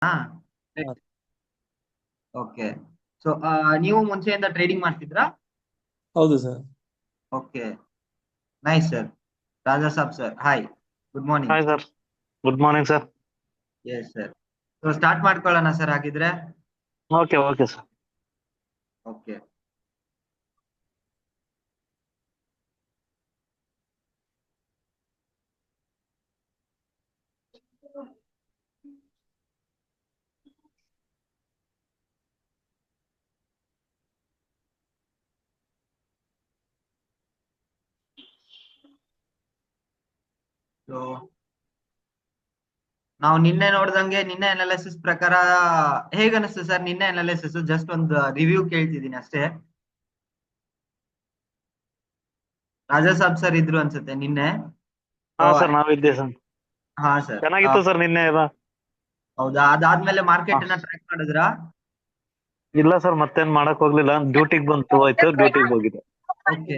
ಹಾ ಹಾ, okay. So ನೀವು ಮುಂಚೆಯಿಂದ ಟ್ರೇಡಿಂಗ್ ಮಾಡ್ತಿದ್ರಾ? ಹೌದು sir. Okay, nice sir. Raja Saab sir, hi, good morning. Hi sir, good morning sir. Yes sir. So start ಮಾಡ್ಕೊಳ್ಳೋಣ sir ಹಾಗಿದ್ರೆ. Okay okay sir. Okay. So ನಾವು ನಿನ್ನೆ ನೋಡ್ದಂಗೆ ನಿನ್ನೆ ಅನಾಲಿಸಿಸ್ ಪ್ರಕಾರ ಹೇಗ ಅನಿಸ್ತು ಸರ್? ನಿನ್ನೆ ಅನಾಲಿಸಿಸ್ ಜಸ್ಟ್ ಒಂದು ರಿವ್ಯೂ ಕೇಳ್ತಿದ್ದೀನಿ ಅಷ್ಟೇ. ರಾಜಾ ಸಾಬ್ ಸರ್ ಇದ್ರು ಅನ್ಸುತ್ತೆ ನಿನ್ನೆ. ಹಾ ಸರ್, ನಾವಿದ್ದೆ ಸರ್. ಹಾ ಸರ್. ಚೆನ್ನಾಗಿತ್ತು ಸರ್ ನಿನ್ನೆ ಎಲ್ಲ. ಹೌದಾ? ಅದಾದ್ಮೇಲೆ ಹಾ. ಮಾರ್ಕೆಟ್ ಅನ್ನ ಟ್ರ್ಯಾಕ್ ಮಾಡಿದ್ರಾ? ಇಲ್ಲ ಸರ್, ಮತ್ತೇನ್ ಮಾಡಕ್ ಹೋಗ್ಲಿಲ್ಲ, ಡ್ಯೂಟಿಗೆ ಬಂತು ಆಯ್ತು, ಡ್ಯೂಟಿಗೆ ಹೋಗಿದೆ. ಓಕೆ.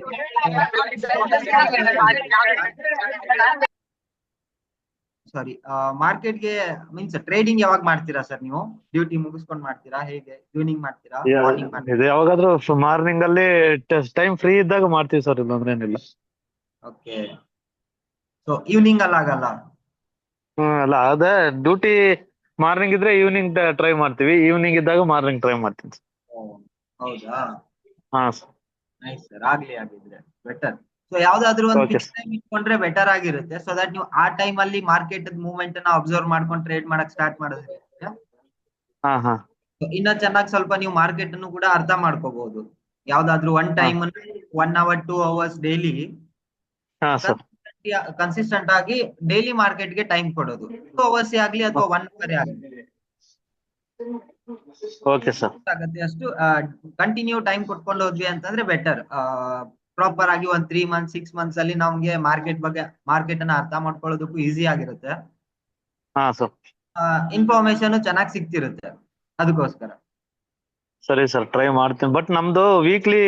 ಸಾರಿ, ಮಾರ್ಕೆಟ್ಗೆ ಮೀನ್ಸ್ ಟ್ರೇಡಿಂಗ್ ಯಾವಾಗ ಮಾಡ್ತೀರಾ ಸರ್ ನೀವು? ಡ್ಯೂಟಿ ಮುಗಿಸ್ಕೊಂಡು ಮಾಡ್ತೀರಾ? ಹೇಗೆ ಈವ್ನಿಂಗ್ ಮಾಡ್ತೀರಾ, ಮಾರ್ನಿಂಗ್ ಮಾಡ್ತೀರಾ? ಇದು ಯಾವಾಗಾದ್ರೂ ಮಾರ್ನಿಂಗ್ ಅಲ್ಲಿ ಟೈಮ್ ಫ್ರೀ ಇದ್ದಾಗ ಮಾಡ್ತೀವಿ ಸರ್, ಇಲ್ಲಾಂದ್ರೆ ಏನಿಲ್ಲ. ಓಕೆ. ಸೊ ಈವ್ನಿಂಗ್ ಅಲ್ಲ ಆಗಲ್ಲ? ಅಲ್ಲ, ಅದೇ ಡ್ಯೂಟಿ ಮಾರ್ನಿಂಗ್ ಇದ್ರೆ ಈವ್ನಿಂಗ್ ಟ್ರೈ ಮಾಡ್ತೀವಿ, ಈವ್ನಿಂಗ್ ಇದ್ದಾಗ ಮಾರ್ನಿಂಗ್ ಟ್ರೈ ಮಾಡ್ತೀನಿ ಸರ್. ಓ, ಹೌದಾ? ಹಾ ಸರ್. ನೈಸ್ ಸರ್, ಆಗ್ಲಿ ಆಗಿದ್ರೆ ಬೆಟರ್. ಸೊ ಯಾವ್ದಾದ್ರು ಒಂದು ಓಕೆ ಫಿಕ್ಸ್ ಸರ್. ಟೈಮ್ ಇಟ್ಕೊಂಡ್ರೆ ಬೆಟರ್ ಆಗಿರುತ್ತೆ, ಸೊ ದಟ್ ನೀವು ಆ ಟೈಮ್ ಅಲ್ಲಿ ಮಾರ್ಕೆಟ್ ಮೂವ್ಮೆಂಟ್ ಅನ್ನ ಅಬ್ಸರ್ವ್ ಮಾಡ್ಕೊಂಡು ಟ್ರೇಡ್ ಮಾಡಕ್ ಸ್ಟಾರ್ಟ್ ಮಾಡಿದ್ರೆ ಹಾ ಹಾ ಇನ್ನ ಚೆನ್ನಾಗಿ ಸ್ವಲ್ಪ ನೀವು ಮಾರ್ಕೆಟ್ ಅನ್ನು ಕೂಡ ಅರ್ಥ ಮಾಡ್ಕೋಬಹುದು. ಯಾವ್ದಾದ್ರು ಒನ್ ಹಾ ಟೈಮ್ 1 hour 2 hours ಡೈಲಿ ಹಾ ಸರ್. ಕನ್ಸಿಸ್ಟೆಂಟ್ ಆಗಿ ಡೈಲಿ ಮಾರ್ಕೆಟ್ಗೆ ಟೈಮ್ ಕೊಡೋದು. 2 hours ಆಗ್ಲಿ ಅಥವಾ 1 hour ಆಗ್ಲಿ ಓಕೆ ಸರ್. ಆಗುತ್ತೆ ಅಷ್ಟು ಕಂಟಿನ್ಯೂ ಟೈಮ್ ಕೊಟ್ಕೊಂಡು ಹೋದ್ವಿ ಅಂತಂದ್ರೆ ಬೆಟರ್. ಪ್ರಾಪರ್ ಆಗಿ ಒಂದ್ 3 months 6 months ಅಲ್ಲಿ ನಮ್ಗೆ ಮಾರ್ಕೆಟ್ ಅನ್ನ ಅರ್ಥ ಮಾಡ್ಕೊಳ್ಳೋದಕ್ಕೂ ಈಸಿ ಆಗಿರುತ್ತೆ. ಹಾ ಸರ್. ಇನ್ಫಾರ್ಮೇಶನ್ ಚೆನ್ನಾಗಿ ಸಿಗ್ತಿರುತ್ತೆ ಅದಕ್ಕೋಸ್ಕರ. ಸರಿ ಸರ್, ಟ್ರೈ ಮಾಡ್ತೀನಿ. ಬಟ್ ನಮ್ದು ವೀಕ್ಲಿ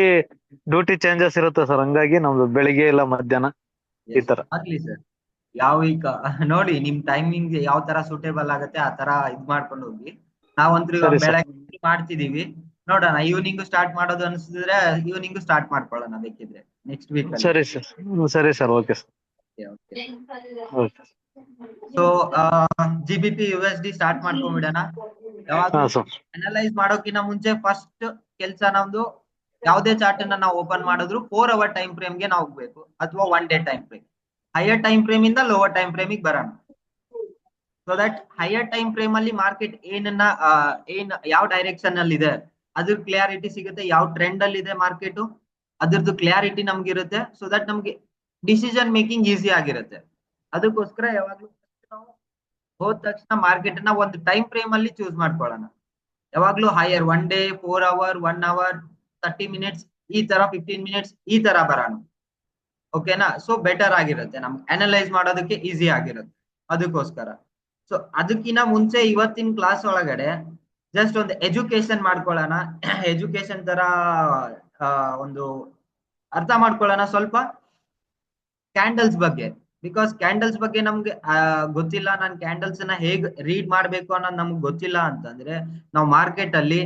ಡ್ಯೂಟಿ ಚೇಂಜಸ್ ಇರುತ್ತೆ ಸರ್, ಹಂಗಾಗಿ ನಮ್ದು ಬೆಳಿಗ್ಗೆ ಇಲ್ಲ ಮಧ್ಯಾಹ್ನ ಈ ತರ. ಆಗ್ಲಿ ಸರ್, ಯಾವ ವೀಕ್ ನೋಡಿ ನಿಮ್ ಟೈಮಿಂಗ್ ಯಾವ ತರ ಸೂಟೇಬಲ್ ಆಗುತ್ತೆ ಆ ತರ ಇದ್ ಮಾಡ್ಕೊಂಡು ಹೋಗಿ. ನಾವಂತೂ ಇವಾಗ ಸರಿ ಸರ್. ಬೆಳಗ್ಗೆ ಮಾಡ್ತಿದೀವಿ, ನೋಡೋಣ ಈವ್ನಿಂಗ್ ಸ್ಟಾರ್ಟ್ ಮಾಡೋದು ಅನ್ಸಿದ್ರೆ ಈವ್ನಿಂಗ್ ಸ್ಟಾರ್ಟ್ ಮಾಡ್ಕೊಳ್ಳೋಣ ಬೇಕಿದ್ರೆ ನೆಕ್ಸ್ಟ್ ವೀಕ್ ಅಲ್ಲಿ. ಸರಿ ಸರ್. ಸರಿ sir, okay sir. Okay. So GBP USD start ಮಾಡ್ಕೊಂಡ್ಬಿಡೋಣ. ಹಾ ಯಾವಾಗ್ಲೂ ಸರ್. ಅನಲೈಸ್ ಮಾಡೋಕಿನ ಮುಂಚೆ ಫಸ್ಟ್ ಕೆಲ್ಸ ನಮ್ದು ಯಾವುದೇ ಚಾರ್ಟ್ ಅನ್ನ ನಾವು ಓಪನ್ ಮಾಡಿದ್ರು 4 hour ಟೈಮ್ ಫ್ರೇಮ್ ಗೆ ನಾವು ಹೋಗ್ಬೇಕು, ಅಥವಾ 1 day time frame. Higher time frame ಇಂದ ಲೋವರ್ ಟೈಮ್ ಫ್ರೇಮ್ ಗೆ ಬರೋಣ. So that higher time frame ಅಲ್ಲಿ ಮಾರ್ಕೆಟ್ ಯಾವ ಡೈರೆಕ್ಷನ್ ಅಲ್ಲಿ ಇದೆ ಅದ್ರ ಕ್ಲಿಯಾರಿಟಿ ಸಿಗುತ್ತೆ. ಯಾವ ಟ್ರೆಂಡ್ ಅಲ್ಲಿ ಇದೆ ಮಾರ್ಕೆಟ್ ಅದ್ರದ್ದು ಕ್ಲಿಯಾರಿಟಿ ನಮ್ಗೆ ಇರುತ್ತೆ. ಸೊ ದಟ್ ನಮ್ಗೆ ಡಿಸಿಷನ್ ಮೇಕಿಂಗ್ ಈಸಿ ಆಗಿರುತ್ತೆ. ಅದಕ್ಕೋಸ್ಕರ ಯಾವಾಗ್ಲೂ ನಾವು ಹೋದ ತಕ್ಷಣ ಮಾರ್ಕೆಟ್ ನ ಒಂದು ಟೈಮ್ ಫ್ರೇಮ್ ಅಲ್ಲಿ ಚೂಸ್ ಮಾಡ್ಕೊಳ್ಳೋಣ. ಯಾವಾಗ್ಲೂ higher 1 day 4 hour 1 hour 30 minutes ಈ ತರ 15 minutes ಈ ತರ ಬರೋಣ. ಓಕೆನಾ? ಸೊ ಬೆಟರ್ ಆಗಿರುತ್ತೆ, ನಮ್ಗೆ ಅನಲೈಸ್ ಮಾಡೋದಕ್ಕೆ ಈಸಿ ಆಗಿರುತ್ತೆ ಅದಕ್ಕೋಸ್ಕರ. ಸೊ ಅದಕ್ಕಿಂತ ಮುಂಚೆ ಇವತ್ತಿನ ಕ್ಲಾಸ್ ಒಳಗಡೆ ಜಸ್ಟ್ ಒಂದು ಎಜುಕೇಶನ್ ಮಾಡ್ಕೊಳ್ಳೋಣ. ಎಜುಕೇಶನ್ ತರ ಒಂದು ಅರ್ಥ ಮಾಡ್ಕೊಳ್ಳೋಣ ಸ್ವಲ್ಪ ಕ್ಯಾಂಡಲ್ಸ್ ಬಗ್ಗೆ. ಬಿಕಾಸ್ ಕ್ಯಾಂಡಲ್ಸ್ ಬಗ್ಗೆ ನಮ್ಗೆ ಗೊತ್ತಿಲ್ಲ, ನಾನು ಕ್ಯಾಂಡಲ್ಸ್ ನ ಹೇಗ್ ರೀಡ್ ಮಾಡ್ಬೇಕು ಅನ್ನೋದು ನಮ್ಗೆ ಗೊತ್ತಿಲ್ಲ ಅಂತಂದ್ರೆ ನಾವು ಮಾರ್ಕೆಟ್ ಅಲ್ಲಿ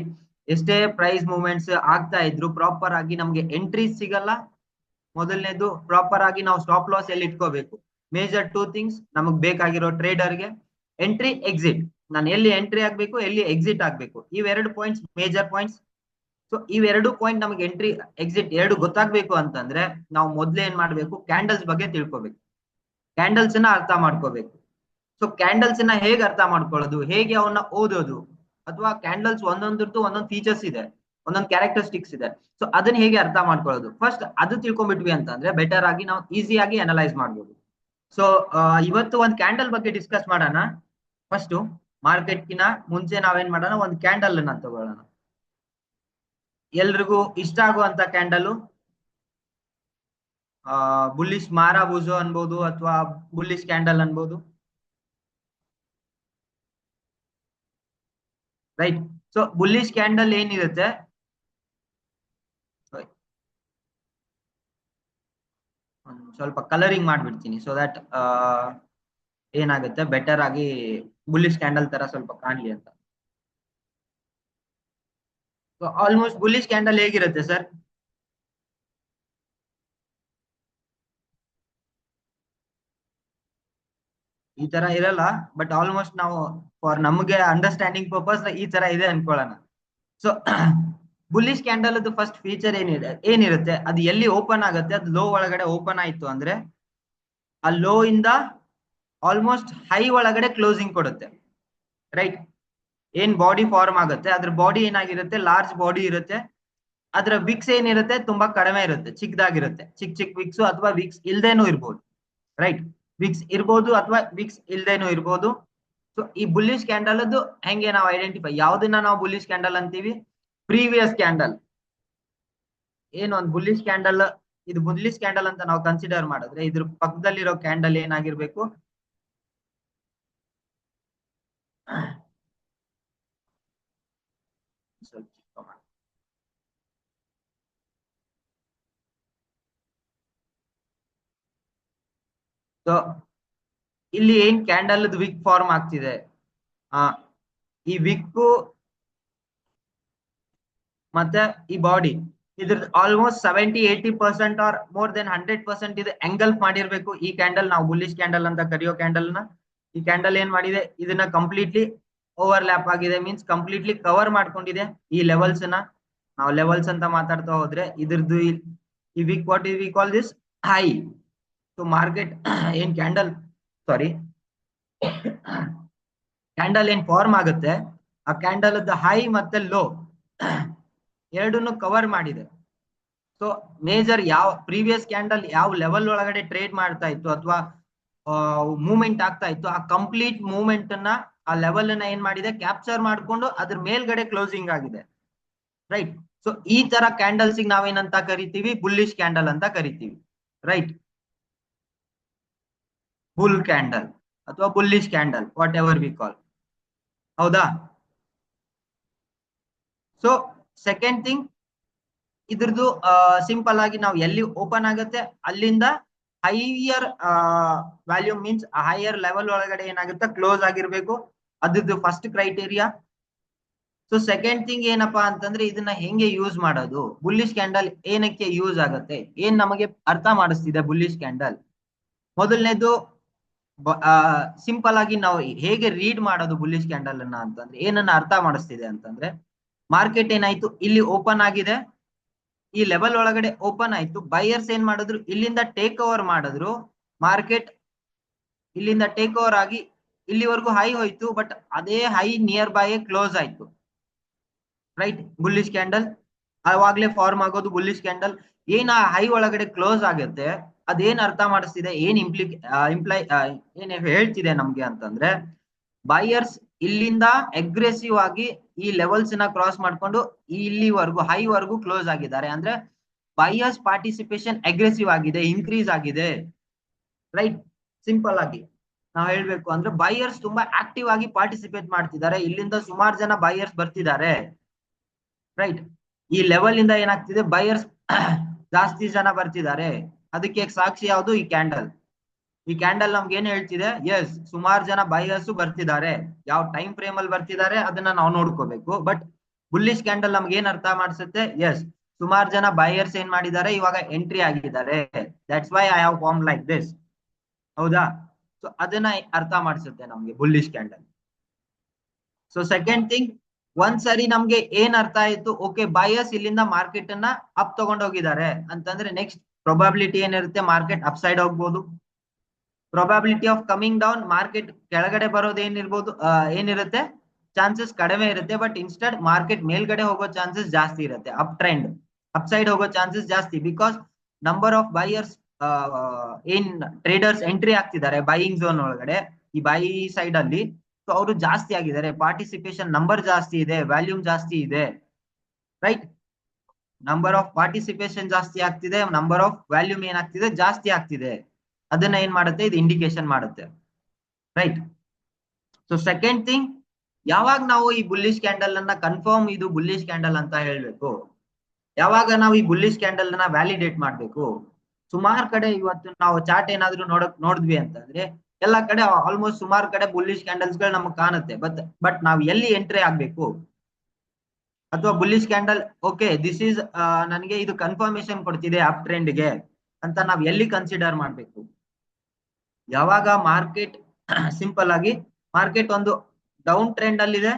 ಎಷ್ಟೇ ಪ್ರೈಸ್ ಮೂವ್ಮೆಂಟ್ಸ್ ಆಗ್ತಾ ಇದ್ರು ಪ್ರಾಪರ್ ಆಗಿ ನಮ್ಗೆ ಎಂಟ್ರಿ ಸಿಗಲ್ಲ. ಮೊದಲನೇದು, ಪ್ರಾಪರ್ ಆಗಿ ನಾವು ಸ್ಟಾಪ್ ಲಾಸ್ ಎಲ್ಲಿ ಇಟ್ಕೋಬೇಕು. ಮೇಜರ್ 2 things ನಮಗ್ ಬೇಕಾಗಿರೋ ಟ್ರೇಡರ್ಗೆ: ಎಂಟ್ರಿ, ಎಕ್ಸಿಟ್. ನಾನು ಎಲ್ಲಿ ಎಂಟ್ರಿ ಆಗ್ಬೇಕು, ಎಲ್ಲಿ ಎಕ್ಸಿಟ್ ಆಗ್ಬೇಕು, ಇವೆರಡು ಪಾಯಿಂಟ್ಸ್ ಮೇಜರ್ ಪಾಯಿಂಟ್ಸ್. ಸೊ ಇವೆರಡು ಪಾಯಿಂಟ್ ನಮಗೆ ಎಂಟ್ರಿ ಎಕ್ಸಿಟ್ ಎರಡು ಗೊತ್ತಾಗ್ಬೇಕು ಅಂತಂದ್ರೆ ನಾವು ಮೊದ್ಲು ಏನ್ ಮಾಡ್ಬೇಕು, ಕ್ಯಾಂಡಲ್ಸ್ ಬಗ್ಗೆ ತಿಳ್ಕೊಬೇಕು, ಕ್ಯಾಂಡಲ್ಸ್ ನ ಅರ್ಥ ಮಾಡ್ಕೋಬೇಕು. ಸೊ ಕ್ಯಾಂಡಲ್ಸ್ ನ ಹೇಗೆ ಅರ್ಥ ಮಾಡ್ಕೊಳ್ಳೋದು, ಹೇಗೆ ಅವನ್ನ ಓದೋದು, ಅಥವಾ ಕ್ಯಾಂಡಲ್ಸ್ ಒಂದೊಂದ್ರದ್ದು ಒಂದೊಂದು ಫೀಚರ್ಸ್ ಇದೆ, ಒಂದೊಂದು ಕ್ಯಾರೆಕ್ಟರಿಸ್ಟಿಕ್ಸ್ ಇದೆ. ಸೊ ಅದನ್ನ ಹೇಗೆ ಅರ್ಥ ಮಾಡ್ಕೊಳ್ಳೋದು, ಫಸ್ಟ್ ಅದು ತಿಳ್ಕೊಂಡ್ಬಿಟ್ವಿ ಅಂತಂದ್ರೆ ಬೆಟರ್ ಆಗಿ ನಾವು ಈಸಿಯಾಗಿ ಅನಲೈಸ್ ಮಾಡ್ಬೋದು. ಸೊ ಇವತ್ತು ಒಂದು ಕ್ಯಾಂಡಲ್ ಬಗ್ಗೆ ಡಿಸ್ಕಸ್ ಮಾಡೋಣ. ಫಸ್ಟ್ ಮಾರ್ಕೆಟ್ಗಿನ ಮುಂಚೆ ನಾವೇನ್ ಮಾಡೋಣ, ಒಂದು ಕ್ಯಾಂಡಲ್ ಅನ್ನ ತಗೊಳ್ಳೋಣ. ಎಲ್ರಿಗೂ ಇಷ್ಟ ಆಗುವಂತ ಕ್ಯಾಂಡಲ್ ಬುಲ್ಲಿಶ್ ಮಾರಾಬೂಜು ಅನ್ಬೋದು ಅಥವಾ ಬುಲ್ಲಿಶ್ ಕ್ಯಾಂಡಲ್ ಅನ್ಬೋದು, ರೈಟ್? ಸೊ ಬುಲ್ಲಿಶ್ ಕ್ಯಾಂಡಲ್ ಏನಿರುತ್ತೆ, ಸ್ವಲ್ಪ ಕಲರಿಂಗ್ ಮಾಡ್ಬಿಡ್ತೀನಿ ಸೊ ದಟ್ ಏನಾಗುತ್ತೆ ಬೆಟರ್ ಆಗಿ ಬುಲ್ಲಿಶ್ ಕ್ಯಾಂಡಲ್ ತರ ಸ್ವಲ್ಪ ಕಾಣ್ಲಿ ಅಂತ. ಆಲ್ಮೋಸ್ಟ್ ಬುಲ್ಲಿಶ್ ಕ್ಯಾಂಡಲ್ ಹೇಗಿರುತ್ತೆ ಸರ್? ಈ ತರ ಇರಲ್ಲ, ಬಟ್ ಆಲ್ಮೋಸ್ಟ್ ನಾವು ಫಾರ್ ನಮಗೆ ಅಂಡರ್ಸ್ಟ್ಯಾಂಡಿಂಗ್ ಪರ್ಪಸ್ ಈ ತರ ಇದೆ ಅನ್ಕೊಳ್ಳೋಣ. So bullish candle first feature ಏನಿರುತ್ತೆ, ಅದು ಎಲ್ಲಿ ಓಪನ್ ಆಗುತ್ತೆ, ಅದು ಲೋ ಒಳಗಡೆ ಓಪನ್ ಆಯ್ತು ಅಂದ್ರೆ ಆ ಲೋ ಇಂದ ಆಲ್ಮೋಸ್ಟ್ ಹೈ ಒಳಗಡೆ ಕ್ಲೋಸಿಂಗ್ ಕೊಡುತ್ತೆ, ರೈಟ್? ಏನ್ ಬಾಡಿ ಫಾರ್ಮ್ ಆಗುತ್ತೆ, ಅದ್ರ ಬಾಡಿ ಏನಾಗಿರುತ್ತೆ, ಲಾರ್ಜ್ ಬಾಡಿ ಇರುತ್ತೆ. ಅದ್ರ ವಿಕ್ಸ್ ಏನಿರುತ್ತೆ ತುಂಬಾ ಕಡಿಮೆ ಇರುತ್ತೆ, ಚಿಕ್ಕದಾಗಿರುತ್ತೆ, ಚಿಕ್ಕ ಚಿಕ್ಕ ವಿಕ್ಸ್ ಅಥವಾ ವಿಕ್ಸ್ ಇಲ್ದೇನೂ ಇರ್ಬೋದು, ರೈಟ್? ವಿಕ್ಸ್ ಇರ್ಬೋದು ಅಥವಾ ವಿಕ್ಸ್ ಇಲ್ದೇನೂ ಇರ್ಬೋದು. ಸೊ ಈ ಬುಲ್ಲಿಶ್ ಕ್ಯಾಂಡಲ್ ಅದು ಹೆಂಗೆ ನಾವು ಐಡೆಂಟಿಫೈ, ಯಾವ್ದನ್ನ ನಾವು ಬುಲ್ಲಿಶ್ ಕ್ಯಾಂಡಲ್ ಅಂತೀವಿ? Previous candle. ಏನು ಒಂದು ಬುಲ್ಲಿಶ್ ಕ್ಯಾಂಡಲ್, ಇದು ಬುಲ್ಲಿಶ್ ಕ್ಯಾಂಡಲ್ ಅಂತ ನಾವು ಕನ್ಸಿಡರ್ ಮಾಡಿದ್ರೆ ಇದ್ರ ಪಕ್ಕದಲ್ಲಿರೋ ಕ್ಯಾಂಡಲ್ ಏನಾಗಿರ್ಬೇಕು? ಸೊ ಇಲ್ಲಿ ಏನ್ ಕ್ಯಾಂಡಲ್ ವಿಕ್ ಫಾರ್ಮ್ ಆಗ್ತಿದೆ, ಈ ವಿಕ್ ಮತ್ತೆ ಈ ಬಾಡಿ, ಇದ್ರ ಆಲ್ಮೋಸ್ಟ್ 70-80% ಆರ್ ಮೋರ್ ದೆನ್ 100% ಇದು ಎಂಗಲ್ಫ್ ಮಾಡಿರ್ಬೇಕು ಈ ಕ್ಯಾಂಡಲ್. ನಾವು ಬುಲ್ಲಿಶ್ ಕ್ಯಾಂಡಲ್ ಅಂತ ಕರೆಯೋ ಕ್ಯಾಂಡಲ್ ನ, ಈ ಕ್ಯಾಂಡಲ್ ಏನ್ ಮಾಡಿದೆ, ಇದನ್ನ ಕಂಪ್ಲೀಟ್ಲಿ ಓವರ್ಲ್ಯಾಪ್ ಆಗಿದೆ, ಮೀನ್ಸ್ ಕಂಪ್ಲೀಟ್ಲಿ ಕವರ್ ಮಾಡ್ಕೊಂಡಿದೆ ಈ ಲೆವೆಲ್ಸ್ ನ. ನಾವು ಲೆವೆಲ್ಸ್ ಅಂತ ಮಾತಾಡ್ತಾ ಹೋದ್ರೆ ಇದ್ರದ್ದು ಈ wick, what we call this high. So market ಏನ್ ಕ್ಯಾಂಡಲ್, ಸಾರಿ ಕ್ಯಾಂಡಲ್ ಏನ್ ಫಾರ್ಮ್ ಆಗುತ್ತೆ, ಆ ಕ್ಯಾಂಡಲ್ ಹೈ ಮತ್ತೆ ಲೋ ಎರಡನ್ನು ಕವರ್ ಮಾಡಿದೆ. ಸೊ ಮೇಜರ್ ಯಾವ ಪ್ರೀವಿಯಸ್ ಕ್ಯಾಂಡಲ್ ಯಾವ ಲೆವೆಲ್ ಒಳಗಡೆ ಟ್ರೇಡ್ ಮಾಡ್ತಾ ಇತ್ತು ಅಥವಾ ಮೂವ್ಮೆಂಟ್ ಆಗ್ತಾ ಇತ್ತು, ಆ ಕಂಪ್ಲೀಟ್ ಮೂವ್ಮೆಂಟ್ ಅನ್ನ, ಆ ಲೆವೆಲ್ ಅನ್ನ ಏನ್ ಮಾಡಿದೆ, ಕ್ಯಾಪ್ಚರ್ ಮಾಡ್ಕೊಂಡು ಅದ್ರ ಮೇಲ್ಗಡೆ ಕ್ಲೋಸಿಂಗ್ ಆಗಿದೆ, ರೈಟ್? ಸೊ ಈ ತರ ಕ್ಯಾಂಡಲ್ಸ್ ನಾವೇನಂತ ಕರಿತೀವಿ? ಬುಲ್ಲಿಶ್ ಕ್ಯಾಂಡಲ್ ಅಂತ ಕರಿತೀವಿ, ರೈಟ್? ಬುಲ್ ಕ್ಯಾಂಡಲ್ ಅಥವಾ bullish candle, what ever we call, ಹೌದಾ? ಸೊ ಸೆಕೆಂಡ್ ಥಿಂಗ್, ಇದ್ರದ್ದು ಸಿಂಪಲ್ ಆಗಿ ನಾವು ಎಲ್ಲಿ ಓಪನ್ ಆಗುತ್ತೆ ಅಲ್ಲಿಂದ higher volume, means higher level ಒಳಗಡೆ ಏನಾಗುತ್ತೆ, ಕ್ಲೋಸ್ ಆಗಿರ್ಬೇಕು. ಅದ್ರದ್ದು first criteria. So second thing ಏನಪ್ಪಾ ಅಂತಂದ್ರೆ, ಇದನ್ನ ಹೆಂಗೆ ಯೂಸ್ ಮಾಡೋದು, ಬುಲ್ಲಿಶ್ ಕ್ಯಾಂಡಲ್ ಏನಕ್ಕೆ ಯೂಸ್ ಆಗುತ್ತೆ, ಏನ್ ನಮಗೆ ಅರ್ಥ ಮಾಡಿಸ್ತಿದೆ ಬುಲ್ಲಿಶ್ ಕ್ಯಾಂಡಲ್? ಮೊದಲನೇದು ಸಿಂಪಲ್ ಆಗಿ ನಾವು ಹೇಗೆ ರೀಡ್ ಮಾಡೋದು ಬುಲ್ಲಿಶ್ ಕ್ಯಾಂಡಲ್ ಅನ್ನ ಅಂತಂದ್ರೆ, ಏನನ್ನ ಅರ್ಥ ಮಾಡಿಸ್ತಿದೆ ಅಂತಂದ್ರೆ, ಮಾರ್ಕೆಟ್ ಏನಾಯ್ತು, ಇಲ್ಲಿ ಓಪನ್ ಆಗಿದೆ, ಈ ಲೆವೆಲ್ ಒಳಗಡೆ ಓಪನ್ ಆಯ್ತು, ಬೈಯರ್ಸ್ ಏನ್ ಮಾಡಿದ್ರು, ಇಲ್ಲಿಂದ ಟೇಕ್ ಓವರ್ ಮಾಡಿದ್ರು. ಮಾರ್ಕೆಟ್ ಇಲ್ಲಿಂದ ಟೇಕ್ ಓವರ್ ಆಗಿ ಇಲ್ಲಿವರೆಗೂ ಹೈ ಹೋಯ್ತು, ಬಟ್ ಅದೇ ಹೈ ನಿಯರ್ ಬೈ ಕ್ಲೋಸ್ ಆಯ್ತು, ರೈಟ್? ಬುಲ್ಲಿಶ್ ಕ್ಯಾಂಡಲ್ ಅವಾಗ್ಲೇ ಫಾರ್ಮ್ ಆಗೋದು ಬುಲ್ಲಿಶ್ ಕ್ಯಾಂಡಲ್. ಏನ್ ಆ ಹೈ ಒಳಗಡೆ ಕ್ಲೋಸ್ ಆಗುತ್ತೆ, ಅದೇನ್ ಅರ್ಥ ಮಾಡಿಸ್ತಿದೆ, ಏನ್ ಏನ್ ಹೇಳ್ತಿದೆ ನಮ್ಗೆ ಅಂತಂದ್ರೆ, ಬೈಯರ್ಸ್ ಇಲ್ಲಿಂದ ಅಗ್ರೆಸಿವ್ ಆಗಿ ಈ ಲೆವೆಲ್ಸ್ ನ ಕ್ರಾಸ್ ಮಾಡ್ಕೊಂಡು ಇಲ್ಲಿವರೆಗೂ ಹೈ ವರೆಗೂ ಕ್ಲೋಸ್ ಆಗಿದ್ದಾರೆ. ಅಂದ್ರೆ ಬೈಯರ್ಸ್ ಪಾರ್ಟಿಸಿಪೇಷನ್ ಅಗ್ರೆಸಿವ್ ಆಗಿದೆ, ಇನ್ಕ್ರೀಸ್ ಆಗಿದೆ, ರೈಟ್? ಸಿಂಪಲ್ ಆಗಿ ನಾವು ಹೇಳ್ಬೇಕು ಅಂದ್ರೆ ಬೈಯರ್ಸ್ ತುಂಬಾ ಆಕ್ಟಿವ್ ಆಗಿ ಪಾರ್ಟಿಸಿಪೇಟ್ ಮಾಡ್ತಿದ್ದಾರೆ. ಇಲ್ಲಿಂದ ಸುಮಾರು ಜನ ಬೈಯರ್ಸ್ ಬರ್ತಿದ್ದಾರೆ, ರೈಟ್? ಈ ಲೆವೆಲ್ ಇಂದ ಏನಾಗ್ತಿದೆ, ಬೈಯರ್ಸ್ ಜಾಸ್ತಿ ಜನ ಬರ್ತಿದ್ದಾರೆ. ಅದಕ್ಕೆ ಸಾಕ್ಷಿ ಯಾವುದು? ಈ ಕ್ಯಾಂಡಲ್. ಈ ಕ್ಯಾಂಡಲ್ ನಮ್ಗೆ ಏನ್ ಹೇಳ್ತಿದೆ? ಎಸ್, ಸುಮಾರು ಜನ ಬೈಯರ್ಸ್ ಬರ್ತಿದ್ದಾರೆ. ಯಾವ ಟೈಮ್ ಫ್ರೇಮ್ ಅಲ್ಲಿ ಬರ್ತಿದ್ದಾರೆ ಅದನ್ನ ನಾವು ನೋಡ್ಕೋಬೇಕು. ಬಟ್ ಬುಲ್ಲಿಶ್ ಕ್ಯಾಂಡಲ್ ನಮ್ಗೆ ಏನ್ ಅರ್ಥ ಮಾಡಿಸುತ್ತೆ? ಎಸ್, ಸುಮಾರು ಜನ ಬೈಯರ್ಸ್ ಏನ್ ಮಾಡಿದ್ದಾರೆ, ಇವಾಗ ಎಂಟ್ರಿ ಆಗಿದ್ದಾರೆ. That's why I have form like this, ಹೌದಾ? ಸೊ ಅದನ್ನ ಅರ್ಥ ಮಾಡಿಸುತ್ತೆ ನಮ್ಗೆ bullish candle. So second thing, ಒಂದ್ಸರಿ ನಮ್ಗೆ ಏನ್ ಅರ್ಥ ಆಯ್ತು, ಓಕೆ ಬೈಯರ್ಸ್ ಇಲ್ಲಿಂದ ಮಾರ್ಕೆಟ್ ಅನ್ನ ಅಪ್ ತಗೊಂಡೋಗಿದ್ದಾರೆ ಅಂತಂದ್ರೆ, ನೆಕ್ಸ್ಟ್ ಪ್ರೊಬಾಬಿಲಿಟಿ ಏನಿರುತ್ತೆ, ಮಾರ್ಕೆಟ್ ಅಪ್ ಸೈಡ್ ಹೋಗ್ಬೋದು. Probability of coming down, market ಕೆಳಗಡೆ ಬರೋದು ಏನಿರುತ್ತೆ, ಚಾನ್ಸಸ್ ಕಡಿಮೆ ಇರುತ್ತೆ. ಬಟ್ ಇನ್ಸ್ಟೆಡ್ ಮಾರ್ಕೆಟ್ ಮೇಲ್ಗಡೆ ಹೋಗೋ ಚಾನ್ಸಸ್ ಜಾಸ್ತಿ ಇರುತ್ತೆ, ಅಪ್ ಟ್ರೆಂಡ್ ಅಪ್ ಸೈಡ್ ಹೋಗೋ ಚಾನ್ಸಸ್ ಜಾಸ್ತಿ. ಬಿಕಾಸ್ ನಂಬರ್ ಆಫ್ ಬೈಯರ್ಸ್, ಏನ್ ಟ್ರೇಡರ್ಸ್ ಎಂಟ್ರಿ ಆಗ್ತಿದ್ದಾರೆ ಬೈಯಿಂಗ್ ಝೋನ್ ಒಳಗಡೆ, ಈ ಬೈ ಸೈಡ್ ಅಲ್ಲಿ, ಸೊ ಅವರು ಜಾಸ್ತಿ ಆಗಿದ್ದಾರೆ, ಪಾರ್ಟಿಸಿಪೇಷನ್ ನಂಬರ್ ಜಾಸ್ತಿ ಇದೆ, ವ್ಯಾಲ್ಯೂಮ್ ಜಾಸ್ತಿ ಇದೆ, ರೈಟ್? ನಂಬರ್ ಆಫ್ ಪಾರ್ಟಿಸಿಪೇಷನ್ ಜಾಸ್ತಿ ಆಗ್ತಿದೆ, ನಂಬರ್ ಆಫ್ ವ್ಯಾಲ್ಯೂಮ್ ಏನಾಗ್ತಿದೆ, ಜಾಸ್ತಿ ಆಗ್ತಿದೆ. ಅದನ್ನ ಏನ್ ಮಾಡುತ್ತೆ, ಇದು ಇಂಡಿಕೇಶನ್ ಮಾಡುತ್ತೆ, ರೈಟ್? ಸೊ ಸೆಕೆಂಡ್ ಥಿಂಗ್, ಯಾವಾಗ ನಾವು ಈ ಬುಲ್ಲಿಶ್ ಕ್ಯಾಂಡಲ್ ಅನ್ನ ಕನ್ಫರ್ಮ್ ಇದು ಬುಲ್ಲಿಶ್ ಕ್ಯಾಂಡಲ್ ಅಂತ ಹೇಳ್ಬೇಕು, ಯಾವಾಗ ನಾವು ಈ ಬುಲ್ಲಿಶ್ ಕ್ಯಾಂಡಲ್ ಅನ್ನ ವ್ಯಾಲಿಡೇಟ್ ಮಾಡ್ಬೇಕು? ಸುಮಾರು ಕಡೆ ಇವತ್ತು ನಾವು ಚಾರ್ಟ್ ಏನಾದ್ರು ನೋಡಿದ್ವಿ ಅಂತಂದ್ರೆ, ಎಲ್ಲಾ ಕಡೆ ಆಲ್ಮೋಸ್ಟ್ ಸುಮಾರು ಕಡೆ ಬುಲ್ಲಿಶ್ ಕ್ಯಾಂಡಲ್ಸ್ ಗಳು ನಮಗೆ ಕಾಣುತ್ತೆ. ಬಟ್ ನಾವ್ ಎಲ್ಲಿ ಎಂಟ್ರಿ ಆಗ್ಬೇಕು? ಅಥವಾ bullish candle okay this is ನನಗೆ ಇದು ಕನ್ಫರ್ಮೇಶನ್ ಕೊಡ್ತಿದೆ ಅಪ್ ಟ್ರೆಂಡ್ಗೆ ಅಂತ ನಾವ್ ಎಲ್ಲಿ ಕನ್ಸಿಡರ್ ಮಾಡ್ಬೇಕು? ಯಾವಾಗ ಮಾರ್ಕೆಟ್ ಸಿಂಪಲ್ ಆಗಿ ಮಾರ್ಕೆಟ್ ಒಂದು ಡೌನ್ ಟ್ರೆಂಡ್ ಅಲ್ಲಿ ಇದೆ,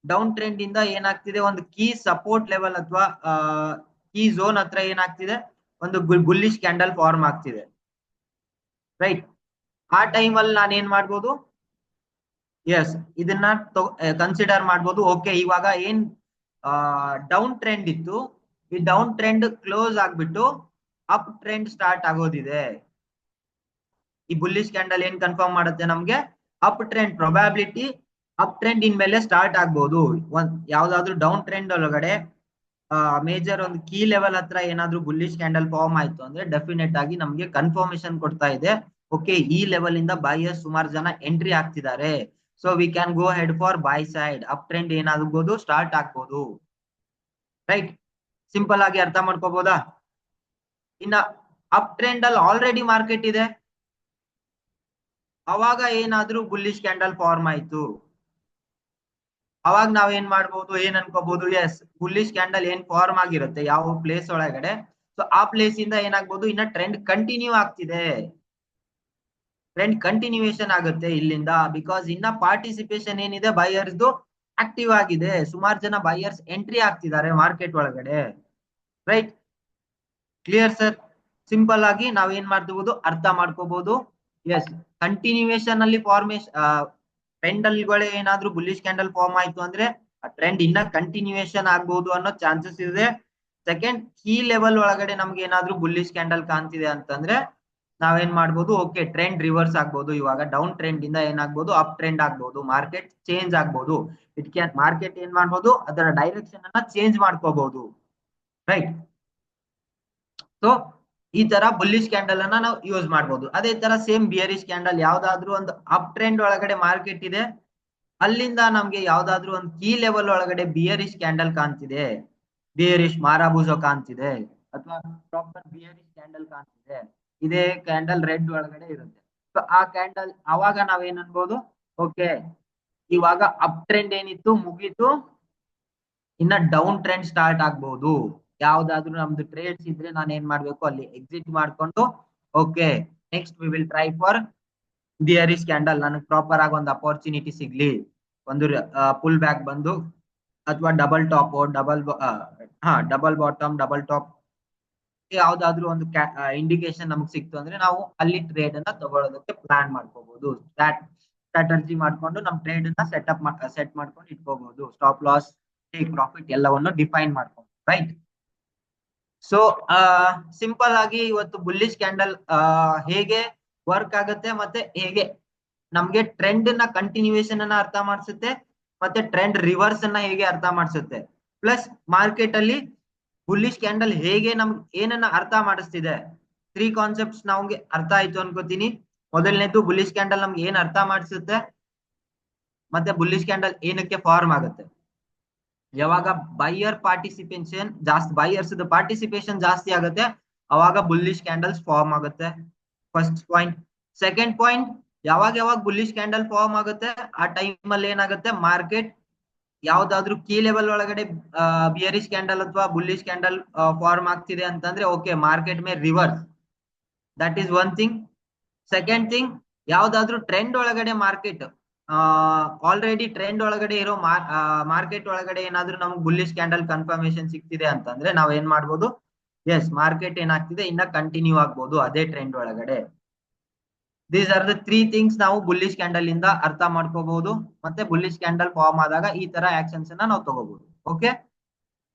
ಡೌನ್ ಟ್ರೆಂಡ್ ಇಂದ ಏನಾಗ್ತಿದೆ ಒಂದು ಕೀ ಸಪೋರ್ಟ್ ಲೆವೆಲ್ ಅಥವಾ ಕೀ ಝೋನ್ ಹತ್ರ ಏನಾಗ್ತಿದೆ ಒಂದು ಬುಲ್ಲಿಶ್ ಕ್ಯಾಂಡಲ್ ಫಾರ್ಮ್ ಆಗ್ತಿದೆ, ರೈಟ್? ಆ ಟೈಮ್ ಅಲ್ಲಿ ನಾನು ಏನ್ ಮಾಡ್ಬೋದು? ಎಸ್, ಇದನ್ನ ಕನ್ಸಿಡರ್ ಮಾಡ್ಬೋದು. ಓಕೆ, ಇವಾಗ ಏನ್ ಡೌನ್ ಟ್ರೆಂಡ್ ಇತ್ತು, ಈ ಡೌನ್ ಟ್ರೆಂಡ್ ಕ್ಲೋಸ್ ಆಗ್ಬಿಟ್ಟು ಅಪ್ ಟ್ರೆಂಡ್ ಸ್ಟಾರ್ಟ್ ಆಗೋದಿದೆ. ಈ ಬುಲ್ಲಿಶ್ ಕ್ಯಾಂಡಲ್ ಏನ್ ಕನ್ಫರ್ಮ್ ಮಾಡುತ್ತೆ ನಮ್ಗೆ? Up trend probability up trend in ಮೇಲೆ ಸ್ಟಾರ್ಟ್ ಆಗ್ಬೋದು. ಯಾವ್ದಾದ್ರು ಡೌನ್ ಟ್ರೆಂಡ್ ಒಳಗಡೆ ಮೇಜರ್ ಒಂದು ಕೀ ಲೆವೆಲ್ ಹತ್ರ ಏನಾದ್ರು ಬುಲ್ಲಿಶ್ ಕ್ಯಾಂಡಲ್ ಫಾರ್ಮ್ ಆಯ್ತು ಅಂದ್ರೆ ಡೆಫಿನೆಟ್ ಆಗಿ ನಮ್ಗೆ ಕನ್ಫರ್ಮೇಶನ್ ಕೊಡ್ತಾ ಇದೆ, ಓಕೆ ಈ ಲೆವೆಲ್ ಇಂದ ಬೈಯರ್ಸ್ ಸುಮಾರು ಜನ ಎಂಟ್ರಿ ಆಗ್ತಿದ್ದಾರೆ, so we can go head for by side, up trend ಏನಾಗಬಹುದು ಸ್ಟಾರ್ಟ್ ಆಗ್ಬೋದು, ರೈಟ್? ಸಿಂಪಲ್ ಆಗಿ ಅರ್ಥ ಮಾಡ್ಕೋಬಹುದಾ? ಇನ್ನ ಅಪ್ ಟ್ರೆಂಡ್ ಅಲ್ಲಿ ಆಲ್ರೆಡಿ ಮಾರ್ಕೆಟ್ ಇದೆ, ಅವಾಗ ಏನಾದ್ರೂ ಬುಲ್ಲಿಶ್ ಕ್ಯಾಂಡಲ್ ಫಾರ್ಮ್ ಆಯ್ತು, ಅವಾಗ ನಾವ್ ಏನ್ ಮಾಡ್ಬೋದು, ಏನ್ ಅನ್ಕೋಬಹುದು? ಎಸ್, ಬುಲ್ಲಿಶ್ ಕ್ಯಾಂಡಲ್ ಏನ್ ಫಾರ್ಮ್ ಆಗಿರುತ್ತೆ ಯಾವ ಪ್ಲೇಸ್ ಒಳಗಡೆ, ಸೊ ಆ ಪ್ಲೇಸ್ ಇಂದ ಏನಾಗ್ಬೋದು, ಇನ್ನ ಟ್ರೆಂಡ್ ಕಂಟಿನ್ಯೂ ಆಗ್ತಿದೆ, ಟ್ರೆಂಡ್ ಕಂಟಿನ್ಯೂಯೇಷನ್ ಆಗುತ್ತೆ ಇಲ್ಲಿಂದ. ಬಿಕಾಸ್ ಇನ್ನ ಪಾರ್ಟಿಸಿಪೇಷನ್ ಏನಿದೆ ಬೈಯರ್ಸ್ ಆಕ್ಟಿವ್ ಆಗಿದೆ, ಸುಮಾರು ಜನ ಬೈಯರ್ಸ್ ಎಂಟ್ರಿ ಆಗ್ತಿದ್ದಾರೆ ಮಾರ್ಕೆಟ್ ಒಳಗಡೆ, ರೈಟ್? Clear sir? ಸಿಂಪಲ್ ಆಗಿ ನಾವ್ ಏನ್ ಮಾಡ್ಬೋದು, ಅರ್ಥ ಮಾಡ್ಕೋಬಹುದು. ಎಸ್, ಕಂಟಿನ್ಯೂಯೇಷನ್ ಅಲ್ಲಿ ಫಾರ್ಮೇಶನ್ ಟ್ರೆಂಡ್ ಅಲ್ಲಿಗಳೇ ಏನಾದ್ರೂ ಬುಲ್ಲಿಶ್ ಕ್ಯಾಂಡಲ್ ಫಾರ್ಮ್ ಆಯ್ತು ಅಂದ್ರೆ ಆ ಟ್ರೆಂಡ್ ಇನ್ನ ಕಂಟಿನ್ಯೂಯೇಷನ್ ಆಗ್ಬಹುದು ಅನ್ನೋ ಚಾನ್ಸಸ್ ಇದೆ. ಸೆಕೆಂಡ್, ಕೀ ಲೆವೆಲ್ ಒಳಗಡೆ ನಮ್ಗೆ ಏನಾದ್ರೂ ಬುಲ್ಲಿಶ್ ಕ್ಯಾಂಡಲ್ ಕಾಣ್ತಿದೆ ಅಂತಂದ್ರೆ ನಾವೇನ್ ಮಾಡ್ಬೋದು, ಓಕೆ ಟ್ರೆಂಡ್ ರಿವರ್ಸ್ ಆಗ್ಬೋದು, ಇವಾಗ ಡೌನ್ ಟ್ರೆಂಡ್ ಇಂದ ಏನಾಗ್ಬೋದು ಅಪ್ ಟ್ರೆಂಡ್ ಆಗ್ಬೋದು, ಮಾರ್ಕೆಟ್ ಚೇಂಜ್ ಆಗ್ಬೋದು. ಇಟ್ ಕ್ಯಾನ್ ಮಾರ್ಕೆಟ್ ಏನ್ ಮಾಡ್ಬೋದು, ಅದರ ಡೈರೆಕ್ಷನ್ ಅನ್ನ ಚೇಂಜ್ ಮಾಡ್ಕೋಬಹುದು, ರೈಟ್? ಸೊ ಈ ತರ ಬುಲ್ಲಿಶ್ ಕ್ಯಾಂಡಲ್ ಅನ್ನ ನಾವು ಯೂಸ್ ಮಾಡ್ಬೋದು. ಅದೇ ತರ ಸೇಮ್ ಬಿಯರಿಶ್ ಕ್ಯಾಂಡಲ್, ಯಾವ್ದಾದ್ರು ಒಂದು ಅಪ್ ಟ್ರೆಂಡ್ ಒಳಗಡೆ ಮಾರ್ಕೆಟ್ ಇದೆ, ಅಲ್ಲಿಂದ ನಮ್ಗೆ ಯಾವ್ದಾದ್ರು ಒಂದು ಕೀ ಲೆವೆಲ್ ಒಳಗಡೆ ಬಿಯರಿಶ್ ಕ್ಯಾಂಡಲ್ ಕಾಣ್ತಿದೆ, ಬಿಯರಿಶ್ ಮಾರಾಬೂಸೋ ಕಾಣ್ತಿದೆ, ಅಥವಾ ಪ್ರಾಪರ್ ಬಿಯರಿಶ್ ಕ್ಯಾಂಡಲ್ ಕಾಣ್ತಿದೆ, ಇದೇ ಕ್ಯಾಂಡಲ್ ರೆಡ್ ಒಳಗಡೆ ಇರುತ್ತೆ, ಸೊ ಆ ಕ್ಯಾಂಡಲ್ ಅವಾಗ ನಾವೇನ್ ಅನ್ಬೋದು, ಓಕೆ ಇವಾಗ ಅಪ್ ಟ್ರೆಂಡ್ ಏನಿತ್ತು ಮುಗೀತು, ಇನ್ನ ಡೌನ್ ಟ್ರೆಂಡ್ ಸ್ಟಾರ್ಟ್ ಆಗ್ಬಹುದು. ಯಾವ್ದಾದ್ರು ನಮ್ದು ಟ್ರೇಡ್ಸ್ ಇದ್ರೆ ನಾನು ಏನ್ ಮಾಡ್ಬೇಕು, ಅಲ್ಲಿ ಎಕ್ಸಿಟ್ ಮಾಡ್ಕೊಂಡು okay next we will try for bearish candle, ನನಗೆ ಪ್ರಾಪರ್ ಆಗಿ ಒಂದು ಅಪರ್ಚುನಿಟಿ ಸಿಗ್ಲಿ, ಒಂದು ಪುಲ್ ಬ್ಯಾಕ್ ಬಂದು ಅಥವಾ double top double bottom double top ಯಾವ್ದಾದ್ರು ಒಂದು ಇಂಡಿಕೇಶನ್ ನಮ್ಗೆ ಸಿಕ್ತು ಅಂದ್ರೆ ನಾವು ಅಲ್ಲಿ ಟ್ರೇಡ್ ಅನ್ನ ತಗೊಳ್ಳೋದಕ್ಕೆ ಪ್ಲಾನ್ ಮಾಡ್ಕೋಬಹುದು, ಸ್ಟ್ರಾಟರ್ಜಿ ಮಾಡ್ಕೊಂಡು ನಮ್ ಟ್ರೇಡ್ ಅನ್ನ ಸೆಟ್ ಮಾಡ್ಕೊಂಡು ಇಟ್ಕೋಬಹುದು, ಸ್ಟಾಪ್ ಲಾಸ್ ಟೇಕ್ ಪ್ರಾಫಿಟ್ ಎಲ್ಲವನ್ನು ಡಿಫೈನ್ ಮಾಡ್ಕೊಂಡು, ರೈಟ್? ಸೊ ಸಿಂಪಲ್ ಆಗಿ ಇವತ್ತು ಬುಲ್ಲಿಶ್ ಕ್ಯಾಂಡಲ್ ಹೇಗೆ ವರ್ಕ್ ಆಗುತ್ತೆ ಮತ್ತೆ ಹೇಗೆ ನಮ್ಗೆ ಟ್ರೆಂಡ್ ನ ಕಂಟಿನ್ಯೂಯೇಷನ್ ಅನ್ನ ಅರ್ಥ ಮಾಡಿಸುತ್ತೆ, ಮತ್ತೆ ಟ್ರೆಂಡ್ ರಿವರ್ಸ್ ಅನ್ನ ಹೇಗೆ ಅರ್ಥ ಮಾಡಿಸುತ್ತೆ, ಪ್ಲಸ್ ಮಾರ್ಕೆಟ್ ಅಲ್ಲಿ ಬುಲ್ಲಿಶ್ ಕ್ಯಾಂಡಲ್ ಹೇಗೆ ನಮ್ಗೆ ಏನನ್ನ ಅರ್ಥ ಮಾಡಿಸ್ತಿದೆ. 3 ಕಾನ್ಸೆಪ್ಟ್ಸ್ ನಮ್ಗೆ ಅರ್ಥ ಆಯ್ತು ಅನ್ಕೋತೀನಿ. ಮೊದಲನೇದು ಬುಲ್ಲಿಶ್ ಕ್ಯಾಂಡಲ್ ನಮ್ಗೆ ಏನ್ ಅರ್ಥ ಮಾಡಿಸುತ್ತೆ, ಮತ್ತೆ ಬುಲ್ಲಿಶ್ ಕ್ಯಾಂಡಲ್ ಏನಕ್ಕೆ ಫಾರ್ಮ್ ಆಗುತ್ತೆ. ಯಾವಾಗ ಬೈಯರ್ ಪಾರ್ಟಿಸಿಪೇಷನ್ ಜಾಸ್ತಿ, ಬೈಯರ್ಸ್ ಪಾರ್ಟಿಸಿಪೇಷನ್ ಜಾಸ್ತಿ ಆಗುತ್ತೆ ಅವಾಗ ಬುಲ್ಲಿಶ್ ಕ್ಯಾಂಡಲ್ಸ್ ಫಾರ್ಮ್ ಆಗುತ್ತೆ, ಫಸ್ಟ್ ಪಾಯಿಂಟ್. ಸೆಕೆಂಡ್ ಪಾಯಿಂಟ್, ಯಾವಾಗ ಬುಲ್ಲಿಶ್ ಕ್ಯಾಂಡಲ್ ಫಾರ್ಮ್ ಆಗುತ್ತೆ ಆ ಟೈಮ್ ಅಲ್ಲಿ ಏನಾಗುತ್ತೆ, ಮಾರ್ಕೆಟ್ ಯಾವ್ದಾದ್ರು ಕೀ ಲೆವೆಲ್ ಒಳಗಡೆ ಬಿಯರಿಶ್ ಕ್ಯಾಂಡಲ್ ಅಥವಾ ಬುಲ್ಲಿಶ್ ಕ್ಯಾಂಡಲ್ ಫಾರ್ಮ್ ಆಗ್ತಿದೆ ಅಂತಂದ್ರೆ okay market may reverse, that is one thing. Second thing, ಯಾವ್ದಾದ್ರು ಟ್ರೆಂಡ್ ಒಳಗಡೆ ಮಾರ್ಕೆಟ್ ಆಲ್ರೆಡಿ ಟ್ರೆಂಡ್ ಒಳಗಡೆ ಇರೋ ಮಾರ್ಕೆಟ್ ಒಳಗಡೆ ಏನಾದ್ರು ನಮ್ಗೆ ಬುಲ್ಲಿಶ್ ಕ್ಯಾಂಡಲ್ ಕನ್ಫರ್ಮೇಶನ್ ಸಿಗ್ತಿದೆ ಅಂತಂದ್ರೆ ನಾವ್ ಏನ್ ಮಾಡ್ಬೋದು, ಎಸ್ ಮಾರ್ಕೆಟ್ ಏನಾಗ್ತಿದೆ ಇನ್ನ ಕಂಟಿನ್ಯೂ ಆಗ್ಬೋದು ಅದೇ ಟ್ರೆಂಡ್ ಒಳಗಡೆ. ದೀಸ್ ಆರ್ ದ 3 ಥಿಂಗ್ಸ್ ನಾವು ಬುಲ್ಲಿಶ್ ಕ್ಯಾಂಡಲ್ ಇಂದ ಅರ್ಥ ಮಾಡ್ಕೋಬಹುದು, ಮತ್ತೆ ಬುಲ್ಲಿಶ್ ಕ್ಯಾಂಡಲ್ ಫಾರ್ಮ್ ಆದಾಗ ಈ ತರ ಆಕ್ಷನ್ಸ್ ಅನ್ನ ನಾವು ತಗೋಬಹುದು. ಓಕೆ,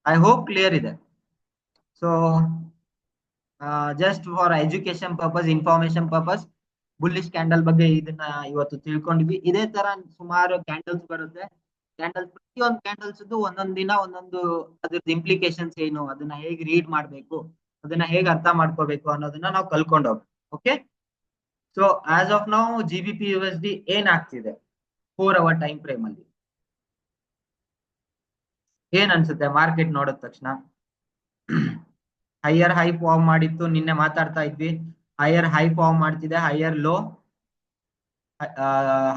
ಐ ಹೋಪ್ ಕ್ಲಿಯರ್ ಇದೆ. So just for education purpose, information purpose bullish candle ಬಗ್ಗೆ ಇದನ್ನ ಇವತ್ತು ತಿಳ್ಕೊಂಡಿದ್ವಿ. ಇದೇ ತರ ಸುಮಾರು ಕ್ಯಾಂಡಲ್ಸ್ ಬರುತ್ತೆ, ಕ್ಯಾಂಡಲ್ಸ್ ಪ್ರತಿಯೊಂದು ಕ್ಯಾಂಡಲ್ಸ್ ಒಂದೊಂದ್ ದಿನ ಒಂದೊಂದು ಅದ್ರದ್ದು ಇಂಪ್ಲಿಕೇಶನ್ಸ್ ಏನು, ಅದನ್ನ ಹೇಗೆ ರೀಡ್ ಮಾಡ್ಬೇಕು, ಅದನ್ನ ಹೇಗೆ ಅರ್ಥ ಮಾಡ್ಕೋಬೇಕು ಅನ್ನೋದನ್ನ ನಾವು ಕಲ್ಕೊಂಡು ಹೋಗ್ಬೇಕು. Okay, so as of now GBP USD ಏನ್ ಆಗ್ತಿದೆ 4 hour ಟೈಮ್ ಫ್ರೇಮ್ ಅಲ್ಲಿ ಏನ್ ಅನ್ಸುತ್ತೆ ಮಾರ್ಕೆಟ್ ನೋಡಿದ ತಕ್ಷಣ? ಹೈಯರ್ ಹೈ ಫಾರ್ಮ್ ಮಾಡಿತ್ತು, ನಿನ್ನೆ ಮಾತಾಡ್ತಾ ಇದ್ವಿ, ಹೈಯರ್ ಹೈ ಫಾರ್ಮ್ ಮಾಡ್ತಿದೆ,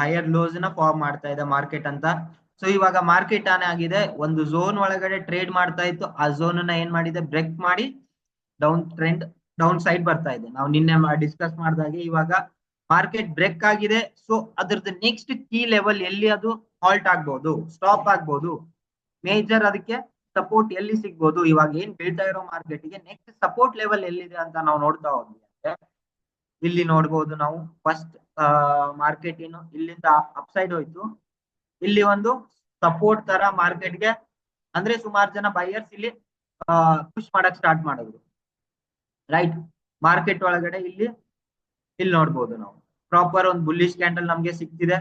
ಹೈಯರ್ ಲೋಸ್ ನ ಫಾರ್ಮ್ ಮಾಡ್ತಾ ಇದೆ ಮಾರ್ಕೆಟ್ ಅಂತ. ಸೊ ಇವಾಗ ಮಾರ್ಕೆಟ್ ಆನ್ ಆಗಿದೆ, ಒಂದು ಝೋನ್ ಒಳಗಡೆ ಟ್ರೇಡ್ ಮಾಡ್ತಾ ಇತ್ತು, ಆ ಝೋನ್ ಅನ್ನ ಏನ್ ಮಾಡಿದೆ, ಬ್ರೇಕ್ ಮಾಡಿ ಡೌನ್ ಸೈಡ್ ಬರ್ತಾ ಇದೆ. ನಾವು ನಿನ್ನೆ ಡಿಸ್ಕಸ್ ಮಾಡಿದಾಗೆ ಇವಾಗ ಮಾರ್ಕೆಟ್ ಬ್ರೇಕ್ ಆಗಿದೆ. ಸೊ ಅದ್ರದ್ದು ನೆಕ್ಸ್ಟ್ ಕೀ ಲೆವೆಲ್ ಎಲ್ಲಿ ಅದು ಹಾಲ್ಟ್ ಆಗ್ಬಹುದು, ಸ್ಟಾಪ್ ಆಗ್ಬಹುದು, ಮೇಜರ್ ಅದಕ್ಕೆ ಸಪೋರ್ಟ್ ಎಲ್ಲಿ ಸಿಗ್ಬೋದು, ಇವಾಗ ಏನ್ ಬೀಳ್ತಾ ಇರೋ ಮಾರ್ಕೆಟ್ಗೆ ನೆಕ್ಸ್ಟ್ ಸಪೋರ್ಟ್ ಲೆವೆಲ್ ಎಲ್ಲಿದೆ ಅಂತ ನಾವು ನೋಡ್ತಾ ಹೋದ್ವಿ. ಇಲ್ಲಿ ನೋಡ್ಬೋದು ನಾವು ಫಸ್ಟ್ ಮಾರ್ಕೆಟ್ ಏನು ಇಲ್ಲಿಂದ ಅಪ್ಸೈಡ್ ಹೋಯ್ತು, ಇಲ್ಲಿ ಒಂದು ಸಪೋರ್ಟ್ ತರ ಮಾರ್ಕೆಟ್ಗೆ, ಅಂದ್ರೆ ಸುಮಾರು ಜನ ಬೈಯರ್ಸ್ ಇಲ್ಲಿ ಪುಷ್ ಮಾಡಕ್ ಸ್ಟಾರ್ಟ್ ಮಾಡಿದ್ರು. ರೈಟ್, ಮಾರ್ಕೆಟ್ ಒಳಗಡೆ ಇಲ್ಲಿ ನೋಡ್ಬೋದು ನಾವು ಪ್ರಾಪರ್ ಒಂದು ಬುಲ್ಲಿಶ್ ಕ್ಯಾಂಡಲ್ ನಮ್ಗೆ ಸಿಕ್ತಿದೆ.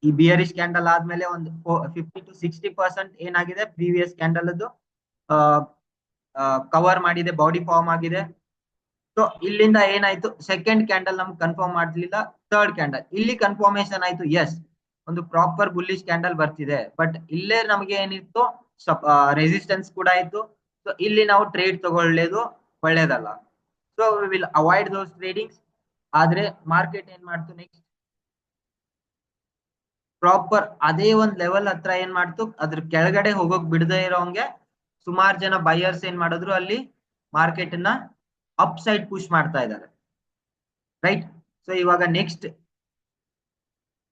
ಈ ಬಿಯರಿಶ್ ಕ್ಯಾಂಡಲ್ ಆದ್ಮೇಲೆ ಒಂದು 50 to 60% ಏನಾಗಿದೆ, ಪ್ರೀವಿಯಸ್ ಕ್ಯಾಂಡಲ್ ಅದು ಕವರ್ ಮಾಡಿದೆ, ಬಾಡಿ ಫಾರ್ಮ್ ಆಗಿದೆ. ಸೊ ಇಲ್ಲಿಂದ ಏನಾಯ್ತು, ಸೆಕೆಂಡ್ ಕ್ಯಾಂಡಲ್ ನಮ್ಗೆ ಕನ್ಫರ್ಮ್ ಮಾಡ್ಲಿಲ್ಲ, ಥರ್ಡ್ ಕ್ಯಾಂಡಲ್ ಇಲ್ಲಿ ಕನ್ಫರ್ಮೇಶನ್ ಆಯ್ತು, ಎಸ್ ಒಂದು ಪ್ರಾಪರ್ ಬುಲ್ಲಿಶ್ ಕ್ಯಾಂಡಲ್ ಬರ್ತಿದೆ. ಬಟ್ ಇಲ್ಲೇ ನಮ್ಗೆ ಏನಿತ್ತು, ರೆಸಿಸ್ಟೆನ್ಸ್ ಕೂಡ ಇತ್ತು. ಸೊ ಇಲ್ಲಿ ನಾವು ಟ್ರೇಡ್ ತಗೊಳ್ಳೋದು ಒಳ್ಳೇದಲ್ಲ. ಸೊ ವಿ ವಿಲ್ ಅವಾಯ್ಡ್ ದೋಸ್ ಟ್ರೇಡಿಂಗ್ಸ್. ಆದ್ರೆ ಮಾರ್ಕೆಟ್ ಏನ್ ಮಾಡ್ತು, ನೆಕ್ಸ್ಟ್ ಪ್ರಾಪರ್ ಅದೇ ಒಂದ್ ಲೆವೆಲ್ ಹತ್ರ ಏನ್ ಮಾಡ್ತು, ಅದ್ರ ಕೆಳಗಡೆ ಹೋಗೋಕ್ ಬಿಡದೇ ಇರೋಂಗೆ ಸುಮಾರು ಜನ ಬೈಯರ್ಸ್ ಏನ್ ಮಾಡಿದ್ರು, ಅಲ್ಲಿ ಮಾರ್ಕೆಟ್ ಅನ್ನ ಅಪ್ ಸೈಡ್ ಪುಷ್ ಮಾಡ್ತಾ ಇದ್ದಾರೆ. ರೈಟ್, ಸೊ ಇವಾಗ ನೆಕ್ಸ್ಟ್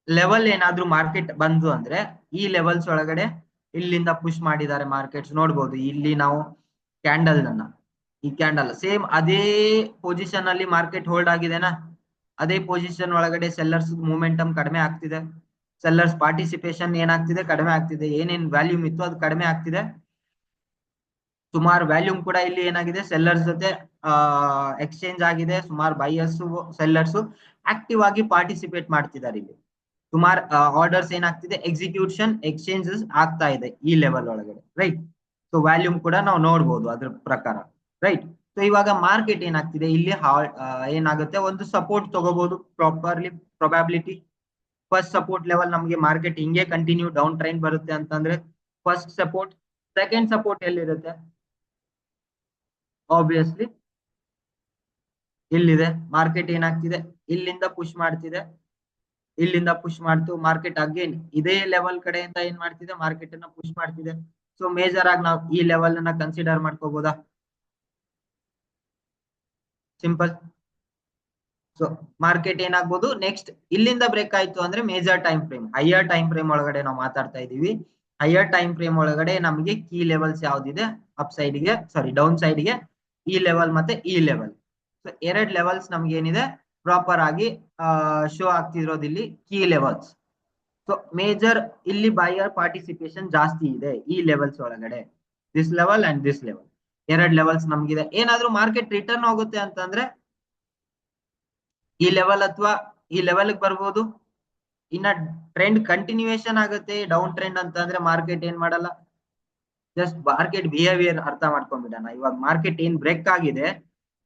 ಲೆವೆಲ್ ಏನಾದ್ರೂ ಮಾರ್ಕೆಟ್ ಬಂದು ಅಂದ್ರೆ ಈ ಲೆವೆಲ್ಸ್ ಒಳಗಡೆ ಇಲ್ಲಿಂದ ಪುಷ್ ಮಾಡಿದ್ದಾರೆ ಮಾರ್ಕೆಟ್ಸ್. ನೋಡ್ಬೋದು ಇಲ್ಲಿ ನಾವು ಕ್ಯಾಂಡಲ್ ಅನ್ನ, ಈ ಕ್ಯಾಂಡಲ್ ಸೇಮ್ ಅದೇ ಪೊಸಿಷನ್ ಅಲ್ಲಿ ಮಾರ್ಕೆಟ್ ಹೋಲ್ಡ್ ಆಗಿದೆನಾ, ಅದೇ ಪೊಸಿಷನ್ ಒಳಗಡೆ ಸೆಲ್ಲರ್ಸ್ ಮೂಮೆಂಟಮ್ ಕಡಿಮೆ ಆಗ್ತಿದೆ, ಸೆಲ್ಲರ್ಸ್ ಪಾರ್ಟಿಸಿಪೇಷನ್ ಏನಾಗ್ತಿದೆ, ಕಡಿಮೆ ಆಗ್ತಿದೆ, ಏನೇನ್ ವ್ಯಾಲ್ಯೂಮ್ ಇತ್ತು ಅದು ಕಡಿಮೆ ಆಗ್ತಿದೆ. ಸುಮಾರು ವ್ಯಾಲ್ಯೂಮ್ ಕೂಡ ಇಲ್ಲಿ ಏನಾಗಿದೆ, ಸೆಲ್ಲರ್ಸ್ ಜೊತೆ ಎಕ್ಸ್ಚೇಂಜ್ ಆಗಿದೆ. ಸುಮಾರು ಬೈಯರ್ಸ್ ಸೆಲ್ಲರ್ಸ್ ಆಕ್ಟಿವ್ ಆಗಿ ಪಾರ್ಟಿಸಿಪೇಟ್ ಮಾಡ್ತಿದ್ದಾರೆ. ಇಲ್ಲಿ ಸುಮಾರು ಆರ್ಡರ್ಸ್ ಏನಾಗ್ತಿದೆ, ಎಕ್ಸಿಕ್ಯೂಷನ್ ಎಕ್ಸ್ಚೇಂಜಸ್ ಆಗ್ತಾ ಇದೆ ಈ ಲೆವೆಲ್ ಒಳಗಡೆ. ರೈಟ್, ಸೊ ವ್ಯಾಲ್ಯೂಮ್ ಕೂಡ ನಾವು ನೋಡ್ಬೋದು ಅದ್ರ ಪ್ರಕಾರ. ರೈಟ್, ಸೊ ಇವಾಗ ಮಾರ್ಕೆಟ್ ಏನಾಗ್ತಿದೆ, ಇಲ್ಲಿ ಏನಾಗುತ್ತೆ, ಒಂದು ಸಪೋರ್ಟ್ ತಗೋಬಹುದು properly. Probability first support level ನಮಗೆ ಮಾರ್ಕೆಟ್ ಹಿಂಗೆ ಕಂಟಿನ್ಯೂ ಡೌನ್ ಟ್ರೆಂಡ್ ಬರುತ್ತೆ ಅಂತಂದ್ರೆ ಫಸ್ಟ್ ಸಪೋರ್ಟ್. ಸೆಕೆಂಡ್ ಸಪೋರ್ಟ್ ಎಲ್ಲಿರುತ್ತೆ, ಆಬ್ವಿಯಸ್ಲಿ ಇಲ್ಲಿದೆ. ಮಾರ್ಕೆಟ್ ಏನಾಗ್ತಿದೆ, ಇಲ್ಲಿಂದ ಪುಷ್ ಮಾಡ್ತಿದೆ, ಇಲ್ಲಿಂದ ಪುಷ್ ಮಾಡ್ತು. ಮಾರ್ಕೆಟ್ ಅಗೇನ್ ಇದೇ ಲೆವೆಲ್ ಕಡೆಯಿಂದ ಏನ್ ಮಾಡ್ತಿದೆ, ಮಾರ್ಕೆಟ್ ಅನ್ನ ಪುಷ್ ಮಾಡ್ತಿದೆ. ಸೊ ಮೇಜರ್ ಆಗಿ ನಾವು ಈ ಲೆವೆಲ್ ಅನ್ನ ಕನ್ಸಿಡರ್ ಮಾಡ್ಕೋಬಹುದಾ, ಸಿಂಪಲ್. ಸೊ ಮಾರ್ಕೆಟ್ ಏನಾಗ್ಬೋದು, ನೆಕ್ಸ್ಟ್ ಇಲ್ಲಿಂದ ಬ್ರೇಕ್ ಆಯ್ತು ಅಂದ್ರೆ major time frame, higher time frame ಒಳಗಡೆ ನಾವು ಮಾತಾಡ್ತಾ ಇದೀವಿ. ಹೈಯರ್ ಟೈಮ್ ಫ್ರೇಮ್ ಒಳಗಡೆ ನಮಗೆ ಕೀ ಲೆವೆಲ್ಸ್ ಯಾವ್ದಿದೆ, ಅಪ್ ಸೈಡ್ ಗೆ, ಸಾರಿ ಡೌನ್ ಸೈಡ್ ಗೆ ಈ ಲೆವೆಲ್ ಮತ್ತೆ ಈ ಲೆವೆಲ್. ಸೊ ಎರಡ್ ಲೆವೆಲ್ಸ್ ನಮ್ಗೆ ಏನಿದೆ ಪ್ರಾಪರ್ ಆಗಿ ಶೋ ಆಗ್ತಿರೋದು ಇಲ್ಲಿ ಕೀ ಲೆವೆಲ್ಸ್. ಸೊ ಮೇಜರ್ ಇಲ್ಲಿ ಬೈಯರ್ ಪಾರ್ಟಿಸಿಪೇಷನ್ ಜಾಸ್ತಿ ಇದೆ ಈ ಲೆವೆಲ್ಸ್ ಒಳಗಡೆ, this level and this level, ಎರಡ್ ಲೆವೆಲ್ಸ್ ನಮ್ಗಿದೆ. ಏನಾದ್ರೂ ಮಾರ್ಕೆಟ್ ರಿಟರ್ನ್ ಹೋಗುತ್ತೆ ಅಂತಂದ್ರೆ ಈ ಲೆವೆಲ್ ಅಥವಾ ಈ ಲೆವೆಲ್ ಬರ್ಬೋದು. ಇನ್ನ ಟ್ರೆಂಡ್ ಕಂಟಿನ್ಯೂಯೇಷನ್ ಆಗುತ್ತೆ ಡೌನ್ ಟ್ರೆಂಡ್ ಅಂತಂದ್ರೆ ಮಾರ್ಕೆಟ್ ಏನ್ ಮಾಡಲ್ಲ, ಜಸ್ಟ್ ಮಾರ್ಕೆಟ್ ಬಿಹೇವಿಯರ್ ಅರ್ಥ ಮಾಡ್ಕೊಂಡ್ಬಿಡೋಣ. ಇವಾಗ ಮಾರ್ಕೆಟ್ ಏನ್ ಬ್ರೇಕ್ ಆಗಿದೆ,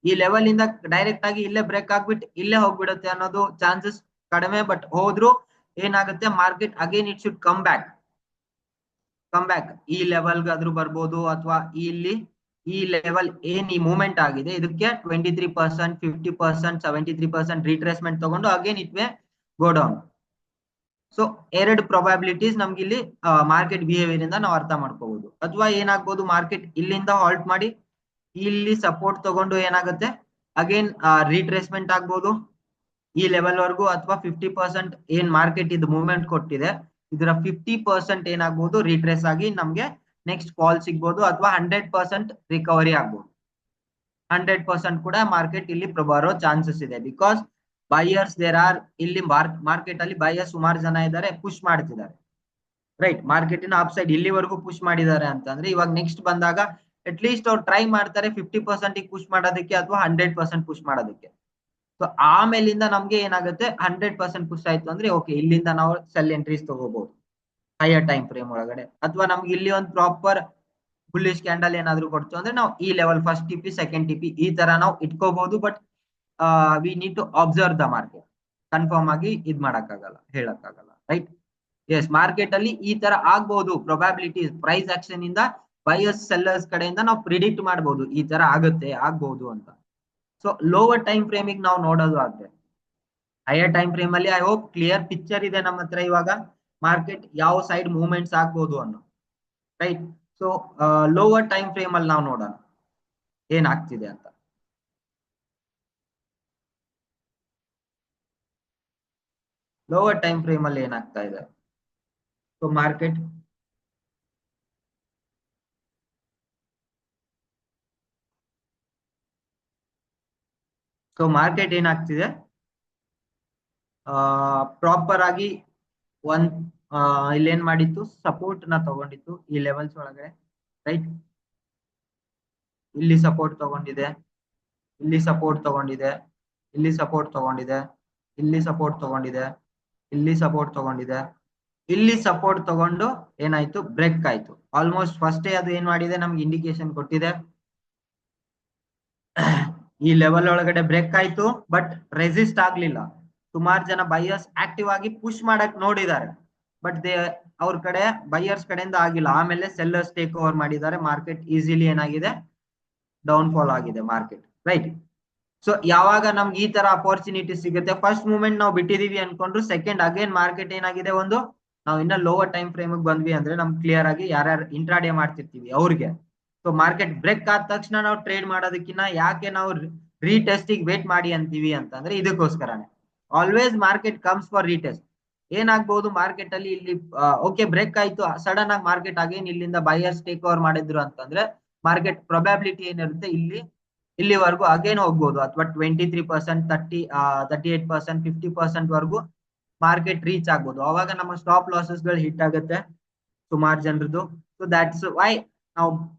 ಈ ಲೆವೆಲ್ ಇಂದ ಡೈರೆಕ್ಟ್ ಆಗಿ ಇಲ್ಲೇ ಬ್ರೇಕ್ ಆಗ್ಬಿಟ್ಟು ಇಲ್ಲೇ ಹೋಗ್ಬಿಡುತ್ತೆ ಅನ್ನೋದು ಚಾನ್ಸಸ್ ಕಡಿಮೆ. ಬಟ್ ಹೋದ್ರು ಏನಾಗುತ್ತೆ, market again it should come back. ಈ ಲೆವೆಲ್ಗಾದ್ರೂ ಬರ್ಬೋದು, ಅಥವಾ ಇಲ್ಲಿ ಈ ಲೆವೆಲ್ ಏನ್ ಈ ಮೂವ್ಮೆಂಟ್ ಆಗಿದೆ ಇದಕ್ಕೆ 23%, 50%, 73% ರಿಟ್ರೇಸ್ಮೆಂಟ್ ತಗೊಂಡು again it may go down. So ಎರಡು ಪ್ರೊಬ್ಯಾಬಿಲಿಟೀಸ್ ನಮ್ಗೆ ಇಲ್ಲಿ ಮಾರ್ಕೆಟ್ ಬಿಹೇವಿಯರ್ ಇಂದ ನಾವು ಅರ್ಥ ಮಾಡ್ಕೋಬಹುದು. ಅಥವಾ ಏನಾಗ್ಬೋದು, ಮಾರ್ಕೆಟ್ ಇಲ್ಲಿಂದ ಹಾಲ್ಟ್ ಮಾಡಿ ಇಲ್ಲಿ ಸಪೋರ್ಟ್ ತಗೊಂಡು ಏನಾಗುತ್ತೆ, ಅಗೇನ್ ರಿಟ್ರೇಸ್ಮೆಂಟ್ ಆಗ್ಬೋದು ಈ ಲೆವೆಲ್ ವರ್ಗೂ. ಅಥವಾ 50% ಏನ್ ಮಾರ್ಕೆಟ್ ಇದು ಮೂವ್ಮೆಂಟ್ ಕೊಟ್ಟಿದೆ ಇದರ 50% ಏನಾಗ್ಬೋದು, ರಿಟ್ರೇಸ್ ಆಗಿ ನಮ್ಗೆ ನೆಕ್ಸ್ಟ್ ಕಾಲ್ ಸಿಗ್ಬೋದು. ಅಥವಾ 100% ರಿಕವರಿ ಆಗ್ಬೋದು. 100% ಕೂಡ ಮಾರ್ಕೆಟ್ ಇಲ್ಲಿ ಬರೋ ಚಾನ್ಸಸ್ ಇದೆ. ಬಿಕಾಸ್ ಬೈಯರ್ಸ್ ದೇರ್ ಆರ್, ಇಲ್ಲಿ ಮಾರ್ಕೆಟ್ ಅಲ್ಲಿ ಬೈಯರ್ಸ್ ಸುಮಾರು ಜನ ಇದ್ದಾರೆ, ಪುಷ್ ಮಾಡ್ತಿದ್ದಾರೆ. ರೈಟ್, ಮಾರ್ಕೆಟಿನ ಅಪ್ ಸೈಡ್ ಇಲ್ಲಿವರೆಗೂ ಪುಷ್ ಮಾಡಿದ್ದಾರೆ ಅಂತಂದ್ರೆ ಇವಾಗ ನೆಕ್ಸ್ಟ್ ಬಂದಾಗ ಅಟ್ ಲೀಸ್ಟ್ ಅವ್ರು ಟ್ರೈ ಮಾಡ್ತಾರೆ 50% ಪುಷ್ ಮಾಡೋದಕ್ಕೆ ಅಥವಾ 100% ಪುಷ್ ಮಾಡೋದಕ್ಕೆ. ಸೊ ಆಮೇಲಿಂದ ನಮ್ಗೆ ಏನಾಗುತ್ತೆ, 100% ಪುಷ್ ಆಯ್ತು ಅಂದ್ರೆ ಓಕೆ, ಇಲ್ಲಿಂದ ನಾವು ಸೆಲ್ ಎಂಟ್ರೀಸ್ ತಗೋಬಹುದು ಹೈಯರ್ ಟೈಮ್ ಫ್ರೇಮ್ ಒಳಗಡೆ. ಅಥವಾ ನಮ್ಗೆ ಇಲ್ಲಿ ಒಂದು ಪ್ರಾಪರ್ ಬುಲ್ಲಿಶ್ ಕ್ಯಾಂಡಲ್ ಏನಾದ್ರು ಕೊಡ್ತು ಅಂದ್ರೆ ನಾವು ಈ level first TP second TP ಈ ತರ ನಾವು ಇಟ್ಕೋಬಹುದು. But we need to observe the market. Confirm ಆಗಿ ಇದ್ ಮಾಡಕ್ಕಾಗಲ್ಲ, ಹೇಳಕ್ಕಾಗಲ್ಲ. ರೈಟ್, ಎಸ್, ಮಾರ್ಕೆಟ್ ಅಲ್ಲಿ ಈ ತರ ಆಗ್ಬಹುದು. ಪ್ರೊಬ್ಯಾಬಿಲಿಟೀಸ್ ಪ್ರೈಸ್ ಆಕ್ಷನ್ ಇಂದ ಬೈಯರ್ಸ್ ಸೆಲ್ಲರ್ಸ್ ಕಡೆಯಿಂದ ನಾವು ಪ್ರಿಡಿಕ್ಟ್ ಮಾಡಬಹುದು ಈ ತರ ಆಗುತ್ತೆ, ಆಗ್ಬಹುದು ಅಂತ. ಸೊ ಲೋವರ್ ಟೈಮ್ ಫ್ರೇಮ್ ನಾವು ನೋಡೋದು ಆದ್ರೆ, ಹೈಯರ್ ಟೈಮ್ ಫ್ರೇಮ್ ಅಲ್ಲಿ ಐ ಹೋಪ್ ಕ್ಲಿಯರ್ ಪಿಕ್ಚರ್ ಇದೆ ನಮ್ಮ ಹತ್ರ. ಇವಾಗ ಮಾರ್ಕೆಟ್ ಯಾವ ಸೈಡ್ ಮೂವ್ಮೆಂಟ್ಸ್ ಆಗ್ಬೋದು ಅನ್ನೋ, right. So lower time frame ಅಲ್ಲಿ ನಾವು ನೋಡೋಣ ಏನಾಗ್ತಿದೆ ಅಂತ. ಲೋವರ್ ಟೈಮ್ ಫ್ರೇಮ್ ಅಲ್ಲಿ ಏನಾಗ್ತಾ ಇದೆ? ಸೊ ಮಾರ್ಕೆಟ್ ಏನಾಗ್ತಿದೆ, ಪ್ರಾಪರ್ ಆಗಿ ಒಂದ್ ಇಲ್ಲೇನ್ ಮಾಡಿತ್ತು, ಸಪೋರ್ಟ್ ನ ತಗೊಂಡಿತ್ತು ಈ ಲೆವೆಲ್ಸ್ ಒಳಗಡೆ, ರೈಟ್. ಇಲ್ಲಿ ಸಪೋರ್ಟ್ ತಗೊಂಡಿದೆ, ಇಲ್ಲಿ ಸಪೋರ್ಟ್ ತಗೊಂಡಿದೆ, ಇಲ್ಲಿ ಸಪೋರ್ಟ್ ತಗೊಂಡಿದೆ, ಇಲ್ಲಿ ಸಪೋರ್ಟ್ ತಗೊಂಡಿದೆ, ಇಲ್ಲಿ ಸಪೋರ್ಟ್ ತಗೊಂಡಿದೆ, ಇಲ್ಲಿ ಸಪೋರ್ಟ್ ತಗೊಂಡು ಏನಾಯ್ತು, ಬ್ರೇಕ್ ಆಯ್ತು. ಆಲ್ಮೋಸ್ಟ್ ಫಸ್ಟೇ ಅದು ಏನ್ ಮಾಡಿದೆ, ನಮ್ಗೆ ಇಂಡಿಕೇಶನ್ ಕೊಟ್ಟಿದೆ. ಈ ಲೆವೆಲ್ ಒಳಗಡೆ ಬ್ರೇಕ್ ಆಯ್ತು, ಬಟ್ ರೆಸಿಸ್ಟ್ ಆಗ್ಲಿಲ್ಲ. ಸುಮಾರು ಜನ ಬೈಯರ್ಸ್ ಆಕ್ಟಿವ್ ಆಗಿ ಪುಷ್ ಮಾಡಕ್ ನೋಡಿದ್ದಾರೆ, ಬಟ್ ಅವ್ರ ಕಡೆ ಬೈಯರ್ಸ್ ಕಡೆಯಿಂದ ಆಗಿಲ್ಲ. ಆಮೇಲೆ ಸೆಲ್ಲರ್ಸ್ ಟೇಕ್ ಓವರ್ ಮಾಡಿದ್ದಾರೆ. ಮಾರ್ಕೆಟ್ ಈಸಿಲಿ ಏನಾಗಿದೆ, ಡೌನ್ ಫಾಲ್ ಆಗಿದೆ ಮಾರ್ಕೆಟ್, ರೈಟ್. ಸೊ ಯಾವಾಗ ನಮ್ಗೆ ಈ ತರ ಅಪರ್ಚುನಿಟಿ ಸಿಗುತ್ತೆ, ಫಸ್ಟ್ ಮೂವ್ಮೆಂಟ್ ನಾವು ಬಿಟ್ಟಿದೀವಿ ಅನ್ಕೊಂಡ್ರು, ಸೆಕೆಂಡ್ ಅಗೇನ್ ಮಾರ್ಕೆಟ್ ಏನಾಗಿದೆ, ನಾವು ಇನ್ನ ಲೋವರ್ ಟೈಮ್ ಫ್ರೇಮ್ ಬಂದ್ವಿ ಅಂದ್ರೆ ನಮ್ಗೆ ಕ್ಲಿಯರ್ ಆಗಿ ಯಾರ್ಯಾರು ಇಂಟ್ರಾಡೇ ಮಾಡ್ತಿರ್ತೀವಿ ಅವ್ರಿಗೆ. ಸೊ ಮಾರ್ಕೆಟ್ ಬ್ರೇಕ್ ಆದ ತಕ್ಷಣ ನಾವು ಟ್ರೇಡ್ ಮಾಡೋದಕ್ಕಿಂತ ಯಾಕೆ ನಾವು ರೀಟೆಸ್ಟಿಗೆ ವೇಟ್ ಮಾಡಿ ಅಂತೀವಿ ಅಂತಂದ್ರೆ ಇದಕ್ಕೋಸ್ಕರನೇ. Always market comes for retest. ಏನಾಗ್ಬಹುದು ಮಾರ್ಕೆಟ್ ಅಲ್ಲಿ, ಇಲ್ಲಿ ಓಕೆ ಬ್ರೇಕ್ ಆಯ್ತು, ಸಡನ್ ಆಗಿ ಮಾರ್ಕೆಟ್ ಅಗೇನ್ ಇಲ್ಲಿಂದ ಬೈಯರ್ಸ್ ಟೇಕ್ ಓವರ್ ಮಾಡಿದ್ರು ಅಂತಂದ್ರೆ ಮಾರ್ಕೆಟ್ ಪ್ರೊಬ್ಯಾಬಿಲಿಟಿ ಏನಿರುತ್ತೆ, ಇಲ್ಲಿವರೆಗೂ ಅಗೇನ್ ಹೋಗ್ಬೋದು, ಅಥವಾ 23%, 38%, 50% ವರೆಗೂ ಮಾರ್ಕೆಟ್ ರೀಚ್ ಆಗ್ಬೋದು. ಅವಾಗ ನಮ್ಮ ಸ್ಟಾಪ್ ಲಾಸಸ್ ಗಳು ಹಿಟ್ ಆಗುತ್ತೆ ಸುಮಾರು ಜನರದು. ಸೊ ದಟ್ಸ್ ವೈ ನಾವು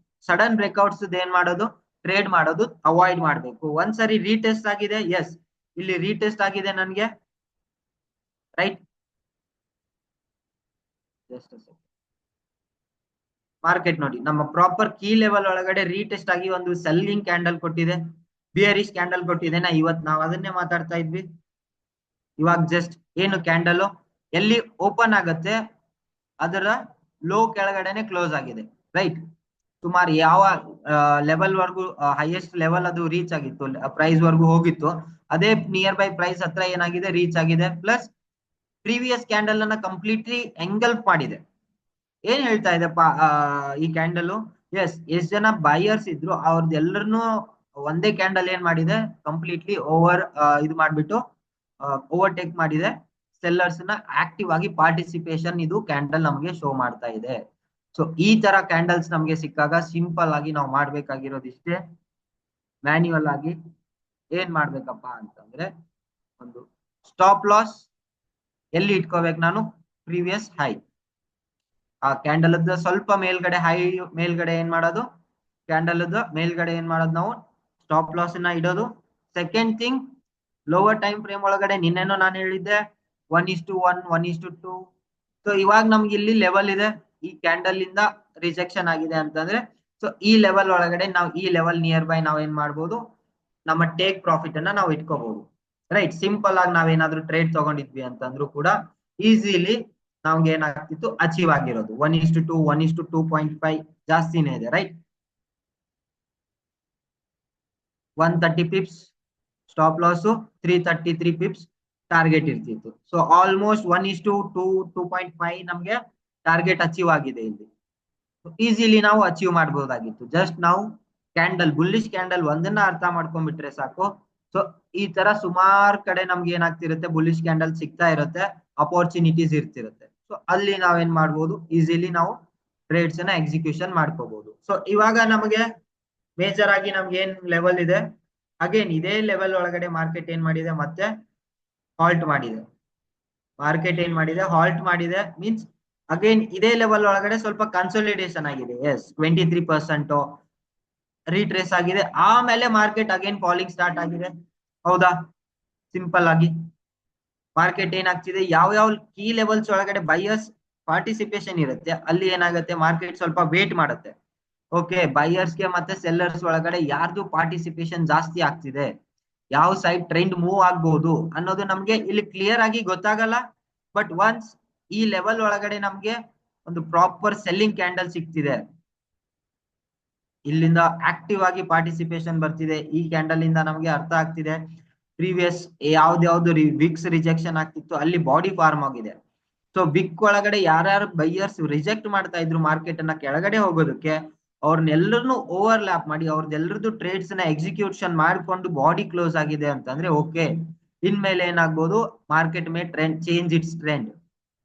ಸಡನ್ ಬ್ರೇಕ್ಔಟ್ಸ್ ಏನ್ ಮಾಡೋದು, ಟ್ರೇಡ್ ಮಾಡೋದು ಅವಾಯ್ಡ್ ಮಾಡ್ಬೇಕು. ಒಂದ್ಸರಿ ರೀಟೆಸ್ಟ್ ಆಗಿದೆ, ಎಸ್ ಇಲ್ಲಿ ರೀಟೆಸ್ಟ್ ಆಗಿದೆ ನನ್ಗೆ, ರೈಟ್. ಮಾರ್ಕೆಟ್ ನೋಡಿ, ನಮ್ಮ ಪ್ರಾಪರ್ ಕೀ ಲೆವೆಲ್ ಒಳಗಡೆ ರೀಟೆಸ್ಟ್ ಆಗಿ ಒಂದು ಸೆಲ್ಲಿಂಗ್ ಕ್ಯಾಂಡಲ್ ಕೊಟ್ಟಿದೆ, ಬಿಯರಿಶ್ ಕ್ಯಾಂಡಲ್ ಕೊಟ್ಟಿದೆ. ನಾವು ಅದನ್ನೇ ಮಾತಾಡ್ತಾ ಇದ್ವಿ. ಇವಾಗ ಜಸ್ಟ್ ಏನು ಕ್ಯಾಂಡಲ್ ಎಲ್ಲಿ ಓಪನ್ ಆಗುತ್ತೆ ಅದರ ಲೋ ಕೆಳಗಡೆನೆ ಕ್ಲೋಸ್ ಆಗಿದೆ, ರೈಟ್. ಸುಮಾರು ಯಾವ ಲೆವೆಲ್ ವರ್ಗು ಹೈಯೆಸ್ಟ್ ಲೆವೆಲ್ ಅದು ರೀಚ್ ಆಗಿತ್ತು, ಪ್ರೈಸ್ ವರ್ಗು ಹೋಗಿತ್ತು, ಅದೇ ನಿಯರ್ ಬೈ ಪ್ರೈಸ್ ಹತ್ರ ಏನಾಗಿದೆ, ರೀಚ್ ಆಗಿದೆ. ಪ್ಲಸ್ ಪ್ರೀವಿಯಸ್ ಕ್ಯಾಂಡಲ್ ಅನ್ನ ಕಂಪ್ಲೀಟ್ಲಿ ಎಂಗಲ್ಫ್ ಮಾಡಿದೆ. ಏನ್ ಹೇಳ್ತಾ ಇದೆ ಈ ಕ್ಯಾಂಡಲ್, ಎಷ್ಟ್ ಜನ ಬೈಯರ್ಸ್ ಇದ್ರು ಅವ್ರದ್ದೆಲ್ಲರನ್ನು ಒಂದೇ ಕ್ಯಾಂಡಲ್ ಏನ್ ಮಾಡಿದೆ, ಕಂಪ್ಲೀಟ್ಲಿ ಇದು ಮಾಡ್ಬಿಟ್ಟು ಓವರ್ಟೇಕ್ ಮಾಡಿದೆ. ಸೆಲ್ಲರ್ಸ್ ನ ಆಕ್ಟಿವ್ ಆಗಿ ಪಾರ್ಟಿಸಿಪೇಷನ್ ಇದು ಕ್ಯಾಂಡಲ್ ನಮಗೆ ಶೋ ಮಾಡ್ತಾ ಇದೆ. ಸೊ ಈ ತರ ಕ್ಯಾಂಡಲ್ಸ್ ನಮ್ಗೆ ಸಿಕ್ಕಾಗ ಸಿಂಪಲ್ ಆಗಿ ನಾವು ಮಾಡ್ಬೇಕಾಗಿರೋದಿಷ್ಟೇ, ಮ್ಯಾನ್ಯುವಲ್ ಆಗಿ ಏನ್ ಮಾಡ್ಬೇಕಪ್ಪ ಅಂತಂದ್ರೆ, ಒಂದು ಸ್ಟಾಪ್ ಲಾಸ್ ಎಲ್ಲಿ ಇಟ್ಕೋಬೇಕು ನಾನು, ಪ್ರೀವಿಯಸ್ ಹೈ. ಆ ಕ್ಯಾಂಡಲ್ ಸ್ವಲ್ಪ ಮೇಲ್ಗಡೆ, ಹೈ ಮೇಲ್ಗಡೆ ಏನ್ ಮಾಡೋದು, ಕ್ಯಾಂಡಲ್ ಮೇಲ್ಗಡೆ ಏನ್ ಮಾಡೋದು, ನಾವು ಸ್ಟಾಪ್ ಲಾಸ್ ನ ಇಡೋದು. Second thing, lower time frame ಒಳಗಡೆ ನಿನ್ನೆನೋ ನಾನು ಹೇಳಿದ್ದೆ 1:1, 1:2. ಸೊ ಇವಾಗ ನಮ್ಗೆ ಇಲ್ಲಿ ಲೆವೆಲ್ ಇದೆ, ಈ ಕ್ಯಾಂಡಲ್ ಇಂದ ರಿಜೆಕ್ಷನ್ ಆಗಿದೆ ಅಂತಂದ್ರೆ, ಸೊ ಈ ಲೆವೆಲ್ ಒಳಗಡೆ ನಾವು ಈ ಲೆವೆಲ್ ನಿಯರ್ ಬೈ ನಾವ್ ಏನ್ ಮಾಡ್ಬೋದು, ನಮ್ಮ ಟೇಕ್ ಪ್ರಾಫಿಟ್ ಅನ್ನ ನಾವು ಇಟ್ಕೋಬಹುದು, ರೈಟ್. ಸಿಂಪಲ್ ಆಗಿ ನಾವೇನಾದ್ರೂ ಟ್ರೇಡ್ ತಗೊಂಡಿದ್ವಿ ಅಂತಂದ್ರೂ ಕೂಡ ಈಸಿಲಿ ನಮ್ಗೆ ಏನಾಗ್ತಿತ್ತು, ಅಚೀವ್ ಆಗಿರೋದು 1:2, 1:2.5 ಜಾಸ್ತಿನೇ ಇದೆ, ರೈಟ್. 130 ಪಿಪ್ಸ್ ಸ್ಟಾಪ್ ಲಾಸ್, 333 ಪಿಪ್ಸ್ ಟಾರ್ಗೆಟ್ ಇರ್ತಿತ್ತು. ಸೊ ಆಲ್ಮೋಸ್ಟ್ 1:2, 2.5 ನಮ್ಗೆ ಟಾರ್ಗೆಟ್ ಅಚೀವ್ ಆಗಿದೆ ಇಲ್ಲಿ. ಈಸಿಲಿ ನಾವು ಅಚೀವ್ ಮಾಡಬಹುದಾಗಿತ್ತು. ಜಸ್ಟ್ ನಾವು ಕ್ಯಾಂಡಲ್, ಬುಲ್ಲಿಶ್ ಕ್ಯಾಂಡಲ್ ಒಂದನ್ನ ಅರ್ಥ ಮಾಡ್ಕೊಂಡ್ಬಿಟ್ರೆ ಸಾಕು. ಸೊ ಈ ತರ ಸುಮಾರು ಕಡೆ ನಮ್ಗೆ ಏನಾಗ್ತಿರುತ್ತೆ, ಬುಲ್ಲಿಶ್ ಕ್ಯಾಂಡಲ್ ಸಿಗ್ತಾ ಇರುತ್ತೆ, ಅಪರ್ಚುನಿಟೀಸ್ ಇರ್ತಿರುತ್ತೆ. ಸೊ ಅಲ್ಲಿ ನಾವೇನ್ ಮಾಡ್ಬೋದು, ಈಸಿಲಿ ನಾವು ಟ್ರೇಡ್ಸ್ ಅನ್ನ ಎಕ್ಸಿಕ್ಯೂಷನ್ ಮಾಡ್ಕೋಬಹುದು. ಸೊ ಇವಾಗ ನಮಗೆ ಮೇಜರ್ ಆಗಿ ನಮ್ಗೆ ಏನ್ ಲೆವೆಲ್ ಇದೆ, ಅಗೇನ್ ಇದೇ ಲೆವೆಲ್ ಒಳಗಡೆ ಮಾರ್ಕೆಟ್ ಏನ್ ಮಾಡಿದೆ, ಮತ್ತೆ ಹಾಲ್ಟ್ ಮಾಡಿದೆ. ಮಾರ್ಕೆಟ್ ಏನ್ ಮಾಡಿದೆ, ಹಾಲ್ಟ್ ಮಾಡಿದೆ, ಮೀನ್ಸ್ ಅಗೇನ್ ಇದೇ ಲೆವೆಲ್ ಒಳಗಡೆ ಸ್ವಲ್ಪ ಕನ್ಸೋಲಿಡೇಷನ್ ಆಗಿದೆ. 23% ರೀಟ್ರೇಸ್ ಆಗಿದೆ. ಆಮೇಲೆ ಮಾರ್ಕೆಟ್ ಅಗೇನ್ ಫಾಲಿಂಗ್ ಸ್ಟಾರ್ಟ್ ಆಗಿದೆ, ಹೌದಾ. ಸಿಂಪಲ್ ಆಗಿ ಮಾರ್ಕೆಟ್ ಏನಾಗ್ತಿದೆ, ಯಾವ ಕೀ ಲೆವೆಲ್ಸ್ ಒಳಗಡೆ ಬೈಯರ್ಸ್ ಪಾರ್ಟಿಸಿಪೇಷನ್ ಇರುತ್ತೆ ಅಲ್ಲಿ ಏನಾಗುತ್ತೆ, ಮಾರ್ಕೆಟ್ ಸ್ವಲ್ಪ ವೇಟ್ ಮಾಡುತ್ತೆ. ಓಕೆ, ಬೈಯರ್ಸ್ಗೆ ಮತ್ತೆ ಸೆಲ್ಲರ್ಸ್ ಒಳಗಡೆ ಯಾರ್ದು ಪಾರ್ಟಿಸಿಪೇಷನ್ ಜಾಸ್ತಿ ಆಗ್ತಿದೆ, ಯಾವ ಸೈಡ್ ಟ್ರೆಂಡ್ ಮೂವ್ ಆಗ್ಬಹುದು ಅನ್ನೋದು ನಮ್ಗೆ ಇಲ್ಲಿ ಕ್ಲಿಯರ್ ಆಗಿ ಗೊತ್ತಾಗಲ್ಲ. ಬಟ್ ಒನ್ಸ್ ಈ ಲೆವೆಲ್ ಒಳಗಡೆ ನಮ್ಗೆ ಒಂದು ಪ್ರಾಪರ್ ಸೆಲ್ಲಿಂಗ್ ಕ್ಯಾಂಡಲ್ ಸಿಗ್ತಿದೆ, ಇಲ್ಲಿಂದ ಆಕ್ಟಿವ್ ಆಗಿ ಪಾರ್ಟಿಸಿಪೇಷನ್ ಬರ್ತಿದೆ, ಈ ಕ್ಯಾಂಡಲ್ ಇಂದ ನಮ್ಗೆ ಅರ್ಥ ಆಗ್ತಿದೆ, ಪ್ರೀವಿಯಸ್ ಯಾವ್ದು ವಿಕ್ಸ್ ರಿಜೆಕ್ಷನ್ ಆಗ್ತಿತ್ತು ಅಲ್ಲಿ ಬಾಡಿ ಫಾರ್ಮ್ ಆಗಿದೆ. ಸೊ ವಿಕ್ ಒಳಗಡೆ ಯಾರ್ಯಾರು ಬೈಯರ್ಸ್ ರಿಜೆಕ್ಟ್ ಮಾಡ್ತಾ ಇದ್ರು ಮಾರ್ಕೆಟ್ ಅನ್ನ ಕೆಳಗಡೆ ಹೋಗೋದಕ್ಕೆ, ಅವ್ರನ್ನೆಲ್ಲರನ್ನು ಓವರ್ಲ್ಯಾಪ್ ಮಾಡಿ ಅವ್ರದ್ದೆಲ್ಲರದ್ದು ಟ್ರೇಡ್ಸ್ ನ ಎಕ್ಸಿಕ್ಯೂಷನ್ ಮಾಡ್ಕೊಂಡು ಬಾಡಿ ಕ್ಲೋಸ್ ಆಗಿದೆ ಅಂತಂದ್ರೆ ಓಕೆ, ಇನ್ಮೇಲೆ ಏನಾಗ್ಬೋದು, market may trend change its trend.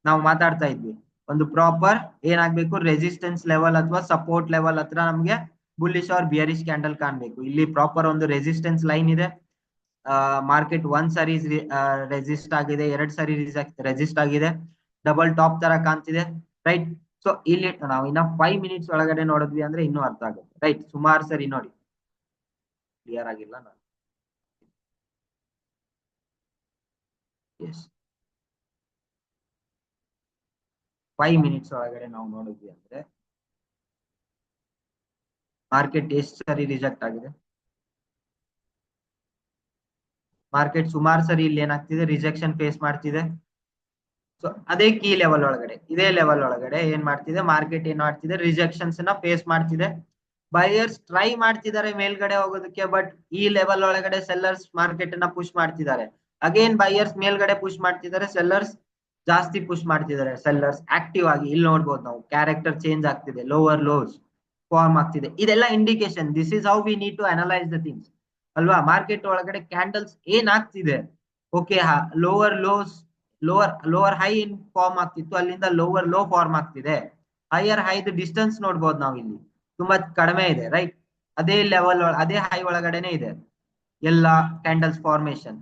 ನಾವು ಮಾತಾಡ್ತಾ ಇದ್ವಿ ಒಂದು ಪ್ರಾಪರ್ ಏನಾಗ್ಬೇಕು, ರೆಸಿಸ್ಟೆನ್ಸ್ ಲೆವೆಲ್ ಅಥವಾ ಸಪೋರ್ಟ್ ಲೆವೆಲ್ ಹತ್ರ ನಮ್ಗೆ ಬುಲ್ಲಿಶ್ ಆರ್ ಬಿಯರಿಶ್ ಕ್ಯಾಂಡಲ್ ಕಾಣ್ಬೇಕು. ಇಲ್ಲಿ ಪ್ರಾಪರ್ ಒಂದು ರೆಸಿಸ್ಟೆನ್ಸ್ ಲೈನ್ ಇದೆ. ಮಾರ್ಕೆಟ್ ಒಂದ್ ಸಾರಿ ರೆಸಿಸ್ಟ್ ಆಗಿದೆ, ಎರಡ್ ಸಾರಿ ರೆಸಿಸ್ಟ್ ಆಗಿದೆ, ಡಬಲ್ ಟಾಪ್ ತರ ಕಾಣ್ತಿದೆ, ರೈಟ್. ಸೊ ಇಲ್ಲಿ ನಾವು ಇನ್ನ 5 ಮಿನಿಟ್ಸ್ ಒಳಗಡೆ ನೋಡಿದ್ವಿ ಅಂದ್ರೆ ಇನ್ನೂ ಅರ್ಥ ಆಗುತ್ತೆ, ರೈಟ್. ಸುಮಾರು ಸರಿ ನೋಡಿ, ಕ್ಲಿಯರ್ ಆಗಿಲ್ಲ ನಾನು. ಎಸ್, 5 ಮಿನಿಟ್ಸ್ ಒಳಗಡೆ ನಾವು ನೋಡಿದ್ವಿ ಅಂದ್ರೆ ಮಾರ್ಕೆಟ್ ಎಷ್ಟು ಸರಿ ರಿಜೆಕ್ಟ್ ಆಗಿದೆ, ಮಾರ್ಕೆಟ್ ಸುಮಾರು ಸರಿ ಇಲ್ಲಿ ಏನಾಗ್ತಿದೆ, ರಿಜೆಕ್ಷನ್ ಫೇಸ್ ಮಾಡ್ತಿದೆ. ಸೊ ಅದೇ ಕೀ ಲೆವೆಲ್ ಒಳಗಡೆ, ಇದೇ ಲೆವೆಲ್ ಒಳಗಡೆ ಏನ್ ಮಾಡ್ತಿದೆ ಮಾರ್ಕೆಟ್, ಏನ್ ಮಾಡ್ತಿದೆ, ರಿಜೆಕ್ಷನ್ಸ್ ನ ಫೇಸ್ ಮಾಡ್ತಿದೆ. ಬೈಯರ್ಸ್ ಟ್ರೈ ಮಾಡ್ತಿದ್ದಾರೆ ಮೇಲ್ಗಡೆ ಹೋಗೋದಕ್ಕೆ, ಬಟ್ ಈ ಲೆವೆಲ್ ಒಳಗಡೆ ಸೆಲ್ಲರ್ಸ್ ಮಾರ್ಕೆಟ್ ನ ಪುಷ್ ಮಾಡ್ತಿದ್ದಾರೆ. ಅಗೇನ್ ಬೈಯರ್ಸ್ ಮೇಲ್ಗಡೆ ಪುಷ್ ಮಾಡ್ತಿದ್ದಾರೆ, ಸೆಲ್ಲರ್ಸ್ ಜಾಸ್ತಿ ಪುಷ್ ಮಾಡ್ತಿದ್ದಾರೆ. ಸೆಲ್ಲರ್ಸ್ ಆಕ್ಟಿವ್ ಆಗಿ ಇಲ್ಲಿ ನೋಡ್ಬೋದು ನಾವು, ಕ್ಯಾರೆಕ್ಟರ್ ಚೇಂಜ್ ಆಗ್ತಿದೆ, ಲೋವರ್ ಲೋಸ್ ಫಾರ್ಮ್ ಆಗ್ತಿದೆ. ಇದೆಲ್ಲ indication. This is how we need to analyse the things ಅಲ್ವಾ. ಮಾರ್ಕೆಟ್ ಒಳಗಡೆ ಕ್ಯಾಂಡಲ್ಸ್ ಏನ್ ಆಗ್ತಿದೆ, okay, lower lows, lower high in form ಆಗ್ತಿತ್ತು, ಅಲ್ಲಿಂದ ಲೋವರ್ ಲೋ ಫಾರ್ಮ್ ಆಗ್ತಿದೆ. ಹೈಯರ್ ಹೈದು ಡಿಸ್ಟೆನ್ಸ್ ನೋಡ್ಬೋದು ನಾವು, ಇಲ್ಲಿ ತುಂಬಾ ಕಡಿಮೆ ಇದೆ, ರೈಟ್. ಅದೇ ಲೆವೆಲ್, ಅದೇ ಹೈ ಒಳಗಡೆನೆ ಇದೆ ಎಲ್ಲ ಕ್ಯಾಂಡಲ್ಸ್ ಫಾರ್ಮೇಶನ್.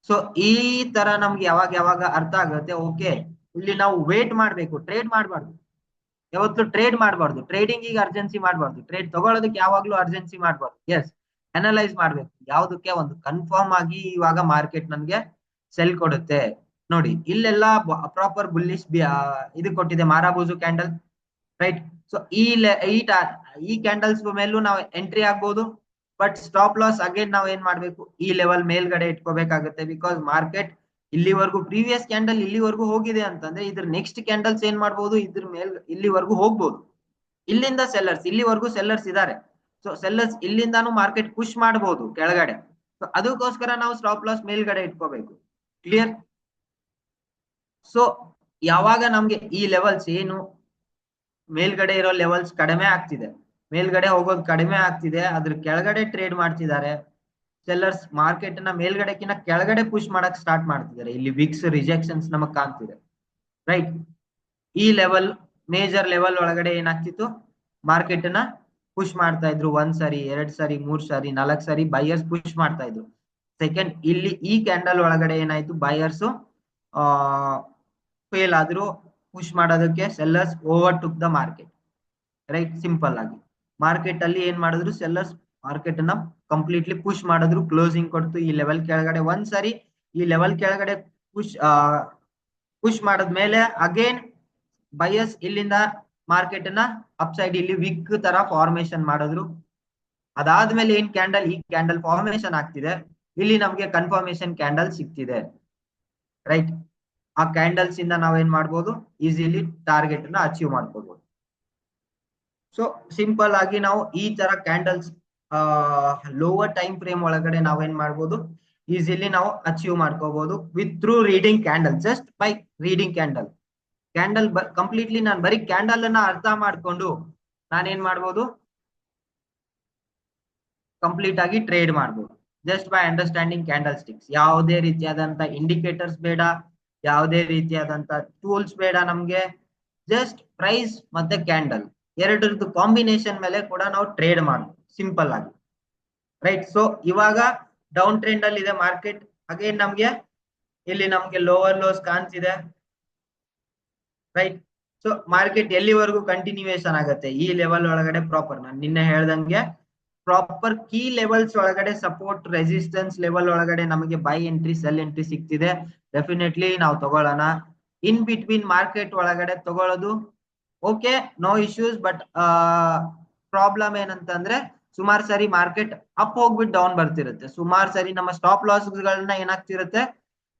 ಸೊ ಈ ತರ ನಮ್ಗೆ ಯಾವಾಗ ಯಾವಾಗ ಅರ್ಥ ಆಗುತ್ತೆ, ಓಕೆ, ಇಲ್ಲಿ ನಾವು ವೇಟ್ ಮಾಡ್ಬೇಕು, ಟ್ರೇಡ್ ಮಾಡಬಾರ್ದು. ಯಾವತ್ತು ಟ್ರೇಡ್ ಮಾಡಬಾರ್ದು, ಟ್ರೇಡಿಂಗ್ ಈಗ ಅರ್ಜೆನ್ಸಿ ಮಾಡಬಾರ್ದು, ಟ್ರೇಡ್ ತಗೊಳ್ಳೋದಕ್ಕೆ ಯಾವಾಗ್ಲೂ ಅರ್ಜೆನ್ಸಿ ಮಾಡಬಾರ್ದು. ಎಸ್, ಅನಲೈಸ್ ಮಾಡ್ಬೇಕು, ಯಾವ್ದಕ್ಕೆ ಒಂದು ಕನ್ಫರ್ಮ್ ಆಗಿ ಇವಾಗ ಮಾರ್ಕೆಟ್ ನನ್ಗೆ ಸೆಲ್ ಕೊಡುತ್ತೆ. ನೋಡಿ ಇಲ್ಲೆಲ್ಲ ಪ್ರಾಪರ್ ಬುಲ್ಲಿಶ್ ಇದು ಕೊಟ್ಟಿದೆ, ಮಾರಾಬೂಜು ಕ್ಯಾಂಡಲ್, ರೈಟ್. ಸೊ ಈ ಕ್ಯಾಂಡಲ್ಸ್ ಮೇಲೂ ನಾವು ಎಂಟ್ರಿ ಆಗ್ಬೋದು, ಬಟ್ ಸ್ಟಾಪ್ ಲಾಸ್ ಅಗೇನ್ ನಾವು ಏನ್ ಮಾಡ್ಬೇಕು, ಈ ಲೆವೆಲ್ ಮೇಲ್ಗಡೆ ಇಟ್ಕೋಬೇಕಾಗುತ್ತೆ. ಬಿಕಾಸ್ ಮಾರ್ಕೆಟ್ ಇಲ್ಲಿವರೆಗೂ ಪ್ರೀವಿಯಸ್ ಕ್ಯಾಂಡಲ್ ಇಲ್ಲಿವರೆಗೂ ಹೋಗಿದೆ ಅಂತಂದ್ರೆ ಇದ್ರ ನೆಕ್ಸ್ಟ್ ಕ್ಯಾಂಡಲ್ಸ್ ಏನ್ ಮಾಡ್ಬೋದು, ಇದ್ರ ಮೇಲ್ ಇಲ್ಲಿವರೆಗೂ ಹೋಗ್ಬೋದು. ಇಲ್ಲಿಂದ ಸೆಲ್ಲರ್ಸ್, ಇಲ್ಲಿವರೆಗೂ ಸೆಲ್ಲರ್ಸ್ ಇದಾರೆ. ಸೊ ಸೆಲ್ಲರ್ಸ್ ಇಲ್ಲಿಂದಾನು ಮಾರ್ಕೆಟ್ ಪುಷ್ ಮಾಡಬಹುದು ಕೆಳಗಡೆ. ಸೊ ಅದಕ್ಕೋಸ್ಕರ ನಾವು ಸ್ಟಾಪ್ ಲಾಸ್ ಮೇಲ್ಗಡೆ ಇಟ್ಕೋಬೇಕು. ಕ್ಲಿಯರ್. ಸೊ ಯಾವಾಗ ನಮ್ಗೆ ಈ ಲೆವೆಲ್ಸ್ ಏನು ಮೇಲ್ಗಡೆ ಇರೋ ಲೆವೆಲ್ಸ್ ಕಡಿಮೆ ಆಗ್ತಿದೆ, ಮೇಲ್ಗಡೆ ಹೋಗೋದು ಕಡಿಮೆ ಆಗ್ತಿದೆ, ಅದ್ರ ಕೆಳಗಡೆ ಟ್ರೇಡ್ ಮಾಡ್ತಿದ್ದಾರೆ ಸೆಲ್ಲರ್ಸ್, ಮಾರ್ಕೆಟ್ ನ ಮೇಲ್ಗಡೆಕಿನ್ನ ಕೆಳಗಡೆ ಪುಷ್ ಮಾಡಕ್ ಸ್ಟಾರ್ಟ್ ಮಾಡ್ತಿದ್ದಾರೆ. ಇಲ್ಲಿ ವಿಕ್ಸ್ ರಿಜೆಕ್ಷನ್ಸ್ ನಮಗ್ ಕಾಣ್ತಿದೆ, ರೈಟ್. ಈ ಲೆವೆಲ್ ಮೇಜರ್ ಲೆವೆಲ್ ಒಳಗಡೆ ಏನಾಗ್ತಿತ್ತು, ಮಾರ್ಕೆಟ್ ನ ಪುಷ್ ಮಾಡ್ತಾ ಇದ್ರು. 1 ಸಾರಿ, 2 ಸಾರಿ, 3 ಸಾರಿ, 4 ಸಾರಿ ಬೈಯರ್ಸ್ ಪುಷ್ ಮಾಡ್ತಾ ಇದ್ರು. ಸೆಕೆಂಡ್, ಇಲ್ಲಿ ಈ ಕ್ಯಾಂಡಲ್ ಒಳಗಡೆ ಏನಾಯ್ತು, ಬೈಯರ್ಸ್ ಫೇಲ್ ಆದ್ರು ಪುಷ್ ಮಾಡೋದಕ್ಕೆ, sellers over took the market, right. Simple ಆಗಿ ಮಾರ್ಕೆಟ್ ಅಲ್ಲಿ ಏನ್ ಮಾಡಿದ್ರು, ಸೆಲ್ಲರ್ಸ್ ಮಾರ್ಕೆಟ್ ಅನ್ನ ಕಂಪ್ಲೀಟ್ಲಿ ಪುಷ್ ಮಾಡಿದ್ರು, ಕ್ಲೋಸಿಂಗ್ ಕೊಡ್ತು ಈ ಲೆವೆಲ್ ಕೆಳಗಡೆ. 1 ಸಾರಿ ಈ ಲೆವೆಲ್ ಕೆಳಗಡೆ ಪುಷ್ ಮಾಡದ್ಮೇಲೆ ಅಗೇನ್ ಬೈಯರ್ಸ್ ಇಲ್ಲಿಂದ ಮಾರ್ಕೆಟ್ ನ ಅಪ್ಸೈಡ್ ಇಲ್ಲಿ ವಿಕ್ ತರ ಫಾರ್ಮೇಶನ್ ಮಾಡಿದ್ರು. ಅದಾದ್ಮೇಲೆ ಏನ್ ಕ್ಯಾಂಡಲ್, ಈ ಕ್ಯಾಂಡಲ್ ಫಾರ್ಮೇಶನ್ ಆಗ್ತಿದೆ, ಇಲ್ಲಿ ನಮ್ಗೆ ಕನ್ಫರ್ಮೇಶನ್ ಕ್ಯಾಂಡಲ್ ಸಿಗ್ತಿದೆ, ರೈಟ್. ಆ ಕ್ಯಾಂಡಲ್ಸ್ ಇಂದ ನಾವೇನ್ ಮಾಡ್ಬೋದು, ಈಸಿಲಿ ಟಾರ್ಗೆಟ್ ನ ಅಚೀವ್ ಮಾಡ್ಕೋಬಹುದು. ಸೊ ಸಿಂಪಲ್ ಆಗಿ ನಾವು ಈ ತರ ಕ್ಯಾಂಡಲ್ಸ್ ಲೋವರ್ ಟೈಮ್ ಫ್ರೇಮ್ ಒಳಗಡೆ ನಾವೇನ್ ಮಾಡ್ಬೋದು, ಈಸಿಲಿ ನಾವು ಅಚೀವ್ ಮಾಡ್ಕೋಬಹುದು with through reading candle. Just by reading candle completely ನಾನು ಬರೀ ಕ್ಯಾಂಡಲ್ ಅನ್ನ ಅರ್ಥ ಮಾಡ್ಕೊಂಡು ನಾನೇನ್ ಮಾಡ್ಬೋದು, ಕಂಪ್ಲೀಟ್ ಆಗಿ ಟ್ರೇಡ್ ಮಾಡ್ಬೋದು. Just by understanding candle sticks. ಯಾವುದೇ ರೀತಿಯಾದಂತ ಇಂಡಿಕೇಟರ್ಸ್ ಬೇಡ, ಯಾವುದೇ ರೀತಿಯಾದಂತ ಟೂಲ್ಸ್ ಬೇಡ ನಮ್ಗೆ. ಜಸ್ಟ್ ಪ್ರೈಸ್ ಮತ್ತೆ ಕ್ಯಾಂಡಲ್ ಎರಡರದ್ದು ಕಾಂಬಿನೇಷನ್ ಮೇಲೆ ಕೂಡ ನಾವು ಟ್ರೇಡ್ ಮಾಡ್ಬೋದು ಸಿಂಪಲ್ ಆಗಿ, ರೈಟ್. ಸೊ ಇವಾಗ ಡೌನ್ ಟ್ರೆಂಡ್ ಅಲ್ಲಿ ಇದೆ ಮಾರ್ಕೆಟ್. ಅಗೇನ್ ನಮ್ಗೆ ಇಲ್ಲಿ ನಮ್ಗೆ ಲೋವರ್ ಲೋಸ್ ಕಾಣ್ತಿದೆ, ರೈಟ್. ಸೊ ಮಾರ್ಕೆಟ್ ಎಲ್ಲಿವರೆಗೂ ಕಂಟಿನ್ಯೂಯೇಷನ್ ಆಗುತ್ತೆ, ಈ ಲೆವೆಲ್ ಒಳಗಡೆ ಪ್ರಾಪರ್ ನಾನು ನಿನ್ನೆ ಹೇಳ್ದಂಗೆ ಪ್ರಾಪರ್ ಕೀ ಲೆವೆಲ್ಸ್ ಒಳಗಡೆ ಸಪೋರ್ಟ್ ರೆಸಿಸ್ಟೆನ್ಸ್ ಲೆವೆಲ್ ಒಳಗಡೆ ನಮಗೆ ಬೈ ಎಂಟ್ರಿ ಸೆಲ್ ಎಂಟ್ರಿ ಸಿಗ್ತಿದೆ, ಡೆಫಿನೆಟ್ಲಿ ನಾವು ತಗೊಳ್ಳೋಣ. ಇನ್ ಬಿಟ್ವೀನ್ ಮಾರ್ಕೆಟ್ ಒಳಗಡೆ ತಗೊಳ್ಳೋದು okay, no issues. But problem ಏನಂತಂದ್ರೆ ಸುಮಾರು ಸರಿ ಮಾರ್ಕೆಟ್ ಅಪ್ ಹೋಗ್ಬಿಟ್ಟು ಡೌನ್ ಬರ್ತಿರುತ್ತೆ. ಸುಮಾರು ಸರಿ ನಮ್ಮ ಸ್ಟಾಪ್ ಲಾಸ್ ಗಳನ್ನ ಏನಾಗ್ತಿರುತ್ತೆ,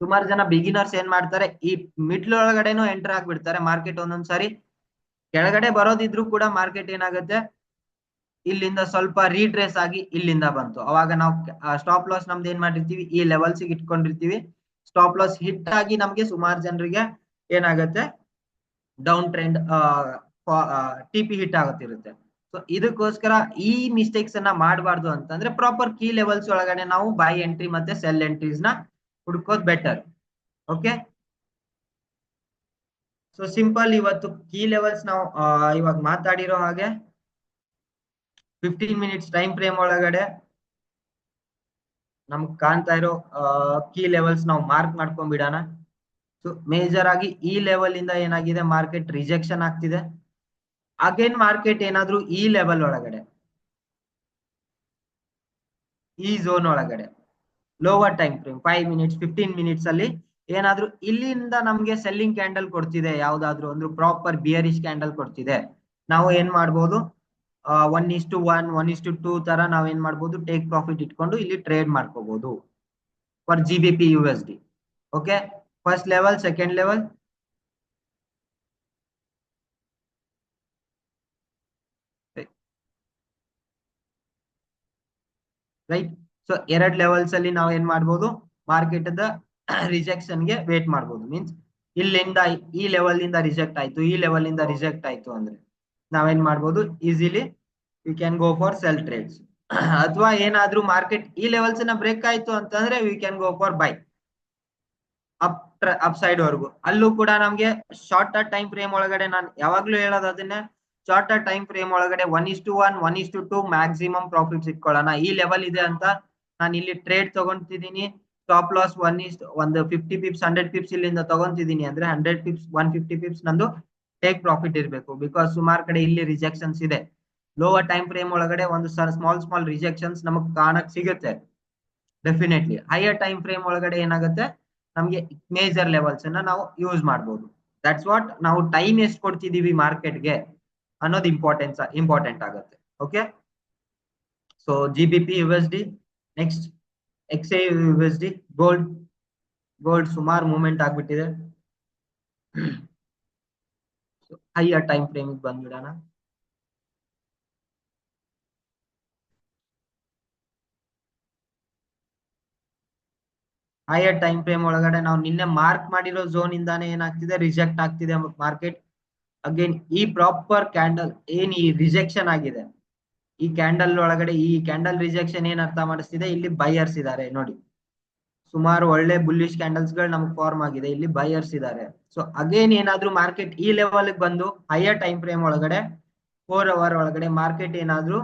ಸುಮಾರು ಜನ ಬಿಗಿನರ್ಸ್ ಏನ್ ಮಾಡ್ತಾರೆ, ಈ ಮಿಡ್ಲ್ ಒಳಗಡೆನೂ ಎಂಟರ್ ಆಗ್ಬಿಡ್ತಾರೆ. ಮಾರ್ಕೆಟ್ ಒಂದೊಂದ್ಸಾರಿ ಕೆಳಗಡೆ ಬರೋದಿದ್ರು ಕೂಡ ಮಾರ್ಕೆಟ್ ಏನಾಗುತ್ತೆ, ಇಲ್ಲಿಂದ ಸ್ವಲ್ಪ ರೀಟ್ರೇಸ್ ಆಗಿ ಇಲ್ಲಿಂದ ಬಂತು. ಅವಾಗ ನಾವು ಸ್ಟಾಪ್ ಲಾಸ್ ನಮ್ದು ಏನ್ ಮಾಡಿರ್ತೀವಿ, ಈ ಲೆವೆಲ್ಸ್ ಇಟ್ಕೊಂಡಿರ್ತೀವಿ. ಸ್ಟಾಪ್ ಲಾಸ್ ಹಿಟ್ ಆಗಿ ನಮ್ಗೆ ಸುಮಾರು ಜನರಿಗೆ ಏನಾಗುತ್ತೆ, down trend T P hit ಆಗುತ್ತಿರುತ್ತೆ. ಸೊ ಇದಕ್ಕೋಸ್ಕರ ಈ ಮಿಸ್ಟೇಕ್ಸ್ ಅನ್ನ ಮಾಡಬಾರ್ದು ಅಂತಂದ್ರೆ ಪ್ರಾಪರ್ ಕೀ ಲೆವೆಲ್ಸ್ ಒಳಗಡೆ ನಾವು ಬೈ ಎಂಟ್ರಿ ಮತ್ತೆ ಸೆಲ್ ಎಂಟ್ರೀಸ್ ನ ಹುಡ್ಕೋದ್ ಬೆಟರ್. ಓಕೆ, ಸೊ ಸಿಂಪಲ್ ಇವತ್ತು ಕೀ ಲೆವೆಲ್ಸ್ ನಾವು ಇವಾಗ ಮಾತಾಡಿರೋ ಹಾಗೆ 15 ಮಿನಿಟ್ಸ್ ಟೈಮ್ ಫ್ರೇಮ್ ಒಳಗಡೆ ನಮ್ಗೆ ಕಾಣ್ತಾ ಇರೋ ಕೀ ಲೆವೆಲ್ಸ್ ನಾವು ಮಾರ್ಕ್ ಮಾಡ್ಕೊಂಡ್ಬಿಡೋಣ. ಸೊ ಮೇಜರ್ ಆಗಿ ಈ ಲೆವೆಲ್ ಇಂದ ಏನಾಗಿದೆ, ಮಾರ್ಕೆಟ್ ರಿಜೆಕ್ಷನ್ ಆಗ್ತಿದೆ. ಅಗೇನ್ ಮಾರ್ಕೆಟ್ ಏನಾದ್ರೂ ಈ ಲೆವೆಲ್ ಒಳಗಡೆ, ಈ ಝೋನ್ ಒಳಗಡೆ lower time frame 5 minutes 15 minutes ಅಲ್ಲಿ ಏನಾದ್ರೂ ಇಲ್ಲಿಂದ ನಮ್ಗೆ ಸೆಲ್ಲಿಂಗ್ ಕ್ಯಾಂಡಲ್ ಕೊಡ್ತಿದೆ, ಯಾವ್ದಾದ್ರು ಒಂದು ಪ್ರಾಪರ್ ಬಿಯರಿಶ್ ಕ್ಯಾಂಡಲ್ ಕೊಡ್ತಿದೆ, ನಾವು ಏನ್ ಮಾಡ್ಬೋದು 1:1 1:2 ತರ ನಾವೇನ್ ಮಾಡ್ಬೋದು, ಟೇಕ್ ಪ್ರಾಫಿಟ್ ಇಟ್ಕೊಂಡು ಇಲ್ಲಿ ಟ್ರೇಡ್ ಮಾಡ್ಕೋಬಹುದು for GBP USD. Okay, first level, second level, right. So ಎರಡ್ ಲೆವೆಲ್ಸ್ ಅಲ್ಲಿ ನಾವ್ ಏನ್ ಮಾಡ್ಬೋದು, ಮಾರ್ಕೆಟ್ ದ ರಿಜೆಕ್ಷನ್ ಗೆ ವೇಟ್ ಮಾಡ್ಬೋದು. ಮೀನ್ಸ್ ಇಲ್ಲಿಂದ ಈ ಲೆವೆಲ್ ಇಂದ ರಿಜೆಕ್ಟ್ ಆಯ್ತು, ಈ ಲೆವೆಲ್ ಇಂದ ರಿಜೆಕ್ಟ್ ಆಯ್ತು ಅಂದ್ರೆ ನಾವೇನ್ ಮಾಡ್ಬೋದು, easily we can go for cell trades. ಅಥವಾ ಏನಾದ್ರೂ ಮಾರ್ಕೆಟ್ ಈ ಲೆವೆಲ್ಸ್ ನ ಬ್ರೇಕ್ ಆಯ್ತು ಅಂತಂದ್ರೆ we can go for by up side ವರ್ಗು. ಅಲ್ಲೂ ಕೂಡ ನಮ್ಗೆ ಶಾರ್ಟರ್ ಟೈಮ್ ಫ್ರೇಮ್ ಒಳಗಡೆ ನಾನು ಯಾವಾಗ್ಲೂ ಹೇಳೋದು ಅದನ್ನೇ, ಶಾರ್ಟರ್ ಟೈಮ್ ಫ್ರೇಮ್ ಒಳಗಡೆ 1:1 1:2 ಮ್ಯಾಕ್ಸಿಮಮ್ ಪ್ರಾಫಿಟ್ಸ್ ಇಟ್ಕೊಳ್ಳೋಣ. ಈ ಲೆವೆಲ್ ಇದೆ ಅಂತ ನಾನು ಇಲ್ಲಿ ಟ್ರೇಡ್ ತಗೊಂತಿದ್ದೀನಿ, ಸ್ಟಾಪ್ ಲಾಸ್ ಒಂದು 50 ಪಿಪ್ಸ್ 100 ಪಿಪ್ಸ್ ಇಲ್ಲಿಂದ ತಗೊಂತಿದ್ದೀನಿ ಅಂದ್ರೆ 100 ಪಿಪ್ಸ್ 150 ಪಿಪ್ಸ್ ನಂದು ಟೇಕ್ ಪ್ರಾಫಿಟ್ ಇರಬೇಕು. ಬಿಕಾಸ್ ಸುಮಾರು ಕಡೆ ಇಲ್ಲಿ ರಿಜೆಕ್ಷನ್ಸ್ ಇದೆ. ಲೋವರ್ ಟೈಮ್ ಫ್ರೇಮ್ ಒಳಗಡೆ ಒಂದು ಸ್ಮಾಲ್ ರಿಜೆಕ್ಷನ್ಸ್ ನಮಗ್ ಕಾಣಕ್ ಸಿಗುತ್ತೆ ಡೆಫಿನೆಟ್ಲಿ. ಹೈಯರ್ ಟೈಮ್ ಫ್ರೇಮ್ ಒಳಗಡೆ ಏನಾಗುತ್ತೆ, ನಮ್ಗೆ ಮೇಜರ್ ಲೆವೆಲ್ಸ್ ಅನ್ನ ನಾವು ಯೂಸ್ ಮಾಡ್ಬೋದು. ದಟ್ಸ್ ವಾಟ್ ನಾವು ಟೈಮ್ ಎಷ್ಟು ಕೊಡ್ತಿದೀವಿ ಮಾರ್ಕೆಟ್ಗೆ ಅನ್ನೋದು ಇಂಪಾರ್ಟೆಂಟ್ ಆಗುತ್ತೆ. Okay, so GBP USD, next XAU USD, gold ಸುಮಾರು ಮೂವ್ಮೆಂಟ್ ಆಗ್ಬಿಟ್ಟಿದೆ. ಹೈಯರ್ ಟೈಮ್ ಫ್ರೇಮ್ ಬಂದ್ಬಿಡೋಣ. ಹೈಯರ್ ಟೈಮ್ ಫ್ರೇಮ್ ಒಳಗಡೆ ನಾವು ನಿನ್ನೆ ಮಾರ್ಕ್ ಮಾಡಿರೋ ಝೋನ್ ಇಂದಾನೆ ಏನಾಗ್ತಿದೆ, ರಿಜೆಕ್ಟ್ ಆಗ್ತಿದೆ ಮಾರ್ಕೆಟ್. ಅಗೇನ್ ಈ ಪ್ರಾಪರ್ ಕ್ಯಾಂಡಲ್ ಏನ್ ಈ ರಿಜೆಕ್ಷನ್ ಆಗಿದೆ, ಈ ಕ್ಯಾಂಡಲ್ ಒಳಗಡೆ ಈ ಕ್ಯಾಂಡಲ್ ರಿಜೆಕ್ಷನ್ ಏನ್ ಅರ್ಥ ಮಾಡಿಸ್ತಿದೆ, ಇಲ್ಲಿ ಬೈಯರ್ಸ್ ಇದಾರೆ ನೋಡಿ. ಸುಮಾರು ಒಳ್ಳೆ ಬುಲ್ಲಿಶ್ ಕ್ಯಾಂಡಲ್ಸ್ ಗಳು ನಮ್ಗೆ ಫಾರ್ಮ್ ಆಗಿದೆ, ಇಲ್ಲಿ ಬೈಯರ್ಸ್ ಇದಾರೆ. ಸೊ ಅಗೇನ್ ಏನಾದ್ರೂ ಮಾರ್ಕೆಟ್ ಈ ಲೆವೆಲ್ ಬಂದು ಹೈಯರ್ ಟೈಮ್ ಫ್ರೇಮ್ ಒಳಗಡೆ 4 ಅವರ್ ಒಳಗಡೆ ಮಾರ್ಕೆಟ್ ಏನಾದ್ರೂ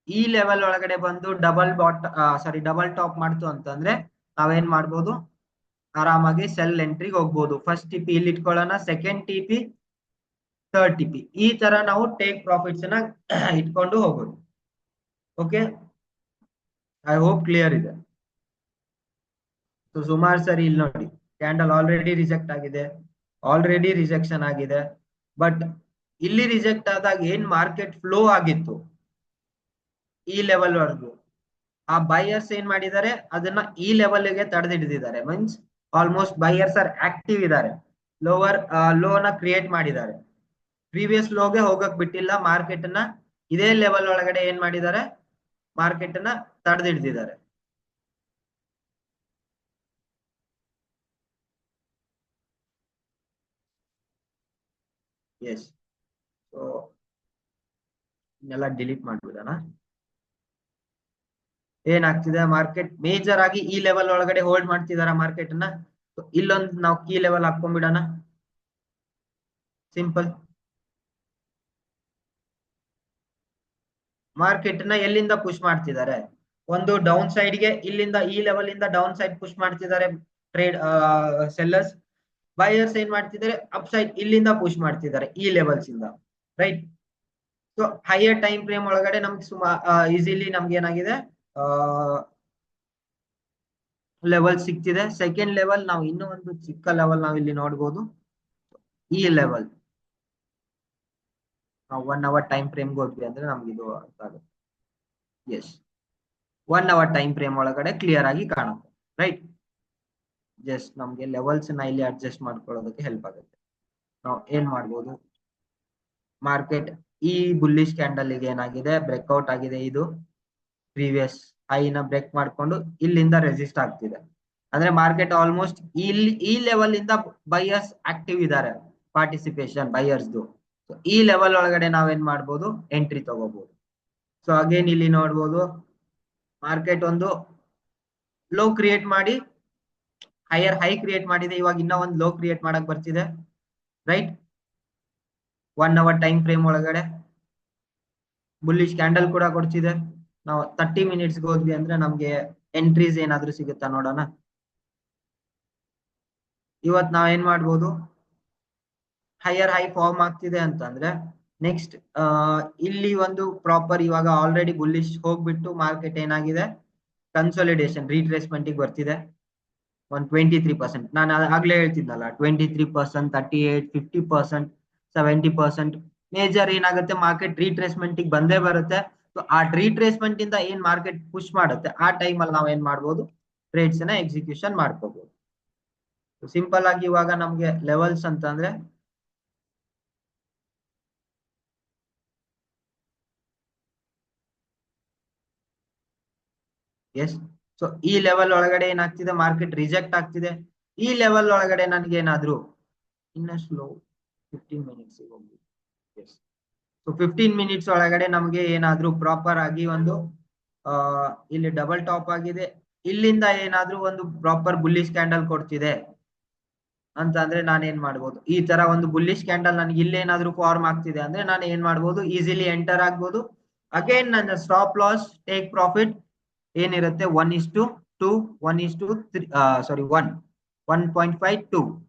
ಈ ಲೆವೆಲ್ ಒಳಗಡೆ ಬಂದು ಡಬಲ್ ಟಾಪ್ ಮಾಡ್ತು ಅಂತಂದ್ರೆ ನಾವೇನ್ ಮಾಡ್ಬೋದು, ಆರಾಮಾಗಿ ಸೆಲ್ ಎಂಟ್ರಿಗೆ ಹೋಗ್ಬೋದು. ಫಸ್ಟ್ TP ಇಲ್ಲಿ ಇಟ್ಕೊಳ್ಳೋಣ, ಸೆಕೆಂಡ್ TP, ಥರ್ಡ್ TP, ಈ ತರ ನಾವು ಟೇಕ್ ಪ್ರಾಫಿಟ್ಸ್ ನ ಇಟ್ಕೊಂಡು ಹೋಗೋದು. ಓಕೆ, ಐ ಹೋಪ್ ಕ್ಲಿಯರ್ ಇದೆ. ಸೊ ಸುಮಾರು ಸರಿ ಇಲ್ಲಿ ನೋಡಿ, ಕ್ಯಾಂಡಲ್ ಆಲ್ರೆಡಿ ರಿಜೆಕ್ಟ್ ಆಗಿದೆ, ಆಲ್ರೆಡಿ ರಿಜೆಕ್ಷನ್ ಆಗಿದೆ. ಬಟ್ ಇಲ್ಲಿ ರಿಜೆಕ್ಟ್ ಆದಾಗ ಏನ್ ಮಾರ್ಕೆಟ್ ಫ್ಲೋ ಆಗಿತ್ತು ಈ ಲೆವೆಲ್ ವರೆಗೂ, ಆ ಬೈಯರ್ಸ್ ಏನ್ ಮಾಡಿದ್ದಾರೆ, ಅದನ್ನ ಈ ಲೆವೆಲ್ ಗೆ ತಡೆದಿಡಿದಿದ್ದಾರೆ. Means almost buyers are active ಇದ್ದಾರೆ, ಲೋವರ್ ಲೋನ ಕ್ರಿಯೇಟ್ ಮಾಡಿದ್ದಾರೆ. ಪ್ರೀವಿಯಸ್ ಲೋಗೆ ಹೋಗಕ್ ಬಿಟ್ಟಿಲ್ಲ ಮಾರ್ಕೆಟ್ ನ. ಇದೇ ಲೆವೆಲ್ ಒಳಗಡೆ ಏನ್ ಮಾಡಿದ್ದಾರೆ, ಮಾರ್ಕೆಟ್ ನ ತಡೆದಿಡ್ದಿದ್ದಾರೆ. ಎಸ್, ಸೊ ಇನ್ನೆಲ್ಲ ಡಿಲೀಟ್ ಮಾಡ್ಬಿಡೋಣ. ಏನಾಗ್ತಿದೆ, ಮಾರ್ಕೆಟ್ ಮೇಜರ್ ಆಗಿ ಈ ಲೆವೆಲ್ ಒಳಗಡೆ ಹೋಲ್ಡ್ ಮಾಡ್ತಿದಾರ ಮಾರ್ಕೆಟ್ ನ. ಇಲ್ಲೊಂದು ನಾವು ಕೀ ಲೆವೆಲ್ ಹಾಕೊಂಡ್ಬಿಡೋಣ, ಸಿಂಪಲ್. ಮಾರ್ಕೆಟ್ ನ ಎಲ್ಲಿಂದ ಪುಷ್ ಮಾಡ್ತಿದ್ದಾರೆ, ಒಂದು ಡೌನ್ ಸೈಡ್ ಗೆ, ಇಲ್ಲಿಂದ ಈ ಲೆವೆಲ್ ಇಂದ ಡೌನ್ ಸೈಡ್ ಪುಷ್ ಮಾಡ್ತಿದ್ದಾರೆ ಟ್ರೇಡ್ ಸೆಲ್ಲರ್ಸ್. ಬೈಯರ್ಸ್ ಏನ್ ಮಾಡ್ತಿದ್ದಾರೆ, ಅಪ್ ಸೈಡ್ ಇಲ್ಲಿಂದ ಪುಷ್ ಮಾಡ್ತಿದ್ದಾರೆ ಈ ಲೆವೆಲ್ಸ್ ಇಂದ, right. So higher time frame ಒಳಗಡೆ ನಮ್ಗೆ ಈಸಿಲಿ ನಮ್ಗೆ ಏನಾಗಿದೆ, ಲೆವೆಲ್ ಸಿಗ್ತಿದೆ. ಸೆಕೆಂಡ್ ಲೆವೆಲ್ ನಾವು ಇನ್ನೂ ಒಂದು ಚಿಕ್ಕ ಲೆವೆಲ್ ನಾವು ಇಲ್ಲಿ ನೋಡ್ಬೋದು, ಈ ಲೆವೆಲ್ ನಾವು 1 ಅವರ್ ಟೈಮ್ ಫ್ರೇಮ್ ಹೋದ್ವಿ ಅಂದ್ರೆ ನಮ್ಗೆ ಇದು ಅರ್ಥ ಆಗುತ್ತೆ. ಎಸ್, 1 ಅವರ್ ಟೈಮ್ ಫ್ರೇಮ್ ಒಳಗಡೆ ಕ್ಲಿಯರ್ ಆಗಿ ಕಾಣುತ್ತೆ, ರೈಟ್. ಜಸ್ಟ್ ನಮ್ಗೆ ಲೆವೆಲ್ಸ್ ನ ಇಲ್ಲಿ ಅಡ್ಜಸ್ಟ್ ಮಾಡ್ಕೊಳ್ಳೋದಕ್ಕೆ ಹೆಲ್ಪ್ ಆಗುತ್ತೆ. ನಾವು ಏನ್ ಮಾಡ್ಬೋದು, ಮಾರ್ಕೆಟ್ ಈ ಬುಲ್ಲಿಶ್ ಕ್ಯಾಂಡಲ್ ಗೆ ಏನಾಗಿದೆ, ಬ್ರೇಕ್ಔಟ್ ಆಗಿದೆ. ಇದು ಪ್ರೀವಿಯಸ್ ಹೈನ ಬ್ರೇಕ್ ಮಾಡ್ಕೊಂಡು ಇಲ್ಲಿಂದ ರೆಸಿಸ್ಟ್ ಆಗ್ತಿದೆ. ಅಂದ್ರೆ ಮಾರ್ಕೆಟ್ ಆಲ್ಮೋಸ್ಟ್ ಈ ಲೆವೆಲ್ ಇಂದ ಬೈಯರ್ಸ್ ಆಕ್ಟಿವ್ ಇದ್ದಾರೆ, ಪಾರ್ಟಿಸಿಪೇಷನ್ ಬೈಯರ್ಸ್ದು. ಸೊ ಈ ಲೆವೆಲ್ ಒಳಗಡೆ ನಾವೇನ್ ಮಾಡ್ಬೋದು, ಎಂಟ್ರಿ ತಗೋಬಹುದು. ಸೊ ಅಗೇನ್ ಇಲ್ಲಿ ನೋಡ್ಬೋದು ಮಾರ್ಕೆಟ್ ಒಂದು ಲೋ ಕ್ರಿಯೇಟ್ ಮಾಡಿ ಹೈಯರ್ ಹೈ ಕ್ರಿಯೇಟ್ ಮಾಡಿದೆ, ಇವಾಗ ಇನ್ನ ಒಂದು ಲೋ ಕ್ರಿಯೇಟ್ ಮಾಡಕ್ ಬರ್ತಿದೆ, ರೈಟ್. 1 hour ಟೈಮ್ ಫ್ರೇಮ್ ಒಳಗಡೆ ಬುಲ್ಲಿಶ್ ಕ್ಯಾಂಡಲ್ ಕೂಡ ಕೊಡ್ತಿದೆ. ನಾವು 30 minutes ಹೋದ್ವಿ ಅಂದ್ರೆ ನಮ್ಗೆ ಎಂಟ್ರೀಸ್ ಏನಾದ್ರೂ ಸಿಗುತ್ತಾ ನೋಡೋಣ. ಇವತ್ ನಾವೇನ್ ಮಾಡ್ಬೋದು, ಹೈಯರ್ ಹೈ ಫಾರ್ಮ್ ಆಗ್ತಿದೆ ಅಂತಂದ್ರೆ ನೆಕ್ಸ್ಟ್ ಇಲ್ಲಿ ಒಂದು ಪ್ರಾಪರ್ ಇವಾಗ ಆಲ್ರೆಡಿ ಬುಲ್ಲಿಶ್ ಹೋಗ್ಬಿಟ್ಟು ಮಾರ್ಕೆಟ್ ಏನಾಗಿದೆ, ಕನ್ಸಾಲಿಡೇಷನ್ ರೀಟ್ರೇಸ್ಮೆಂಟ್ ಬರ್ತಿದೆ. 23%. ನಾನು ಆಗ್ಲೇ ಹೇಳ್ತಿದ್ನಲ್ಲ, 23%, 38%, 50%, 70%. ಮೇಜರ್ ಏನಾಗುತ್ತೆ, ಮಾರ್ಕೆಟ್ ರೀಟ್ರೇಸ್ಮೆಂಟ್ ಬಂದೇ ಬರುತ್ತೆ. ಸೊ ಆ ರೀಟ್ರೇಸ್ಮೆಂಟ್ ಇಂದ ಏನ್ ಮಾರ್ಕೆಟ್ ಪುಷ್ ಮಾಡುತ್ತೆ, ಆ ಟೈಮ್ ಅಲ್ಲಿ ನಾವ್ ಏನ್ ಮಾಡ್ಬೋದು, ಟ್ರೇಡ್ಸ್ ನ ಎಕ್ಸಿಕ್ಯೂಷನ್ ಮಾಡ್ಕೋಬಹುದು. ಸಿಂಪಲ್ ಆಗಿ ಇವಾಗ ನಮ್ಗೆ ಲೆವೆಲ್ಸ್ ಅಂತಂದ್ರೆ ಎಸ್. ಸೊ ಈ ಲೆವೆಲ್ ಒಳಗಡೆ ಏನಾಗ್ತಿದೆ, ಮಾರ್ಕೆಟ್ ರಿಜೆಕ್ಟ್ ಆಗ್ತಿದೆ. ಈ ಲೆವೆಲ್ ಒಳಗಡೆ ನನ್ಗೆ ಏನಾದ್ರು ಇನ್ನಷ್ಟು ಲೋ 15 minutes ಹೋಗಿ, ಎಸ್. ಸೊ 15 minutes ಒಳಗಡೆ ನಮ್ಗೆ ಏನಾದ್ರು ಪ್ರಾಪರ್ ಆಗಿ ಒಂದು ಇಲ್ಲಿ ಡಬಲ್ ಟಾಪ್ ಆಗಿದೆ, ಇಲ್ಲಿಂದ ಏನಾದ್ರೂ ಒಂದು ಪ್ರಾಪರ್ ಬುಲ್ಲಿಶ್ ಕ್ಯಾಂಡಲ್ ಕೊಡ್ತಿದೆ ಅಂತ ಅಂದ್ರೆ ನಾನು ಏನ್ ಮಾಡ್ಬೋದು, ಈ ತರ ಒಂದು ಬುಲ್ಲಿಶ್ ಕ್ಯಾಂಡಲ್ ನನಗೆ ಇಲ್ಲೇನಾದ್ರೂ ಫಾರ್ಮ್ ಆಗ್ತಿದೆ ಅಂದ್ರೆ ನಾನು ಏನ್ ಮಾಡ್ಬೋದು, ಈಸಿಲಿ ಎಂಟರ್ ಆಗ್ಬೋದು. ಅಗೇನ್ ನನ್ನ ಸ್ಟಾಪ್ ಲಾಸ್, ಟೇಕ್ ಪ್ರಾಫಿಟ್ ಏನಿರುತ್ತೆ 1:2, 1:3, ಸಾರಿ 1.5, 2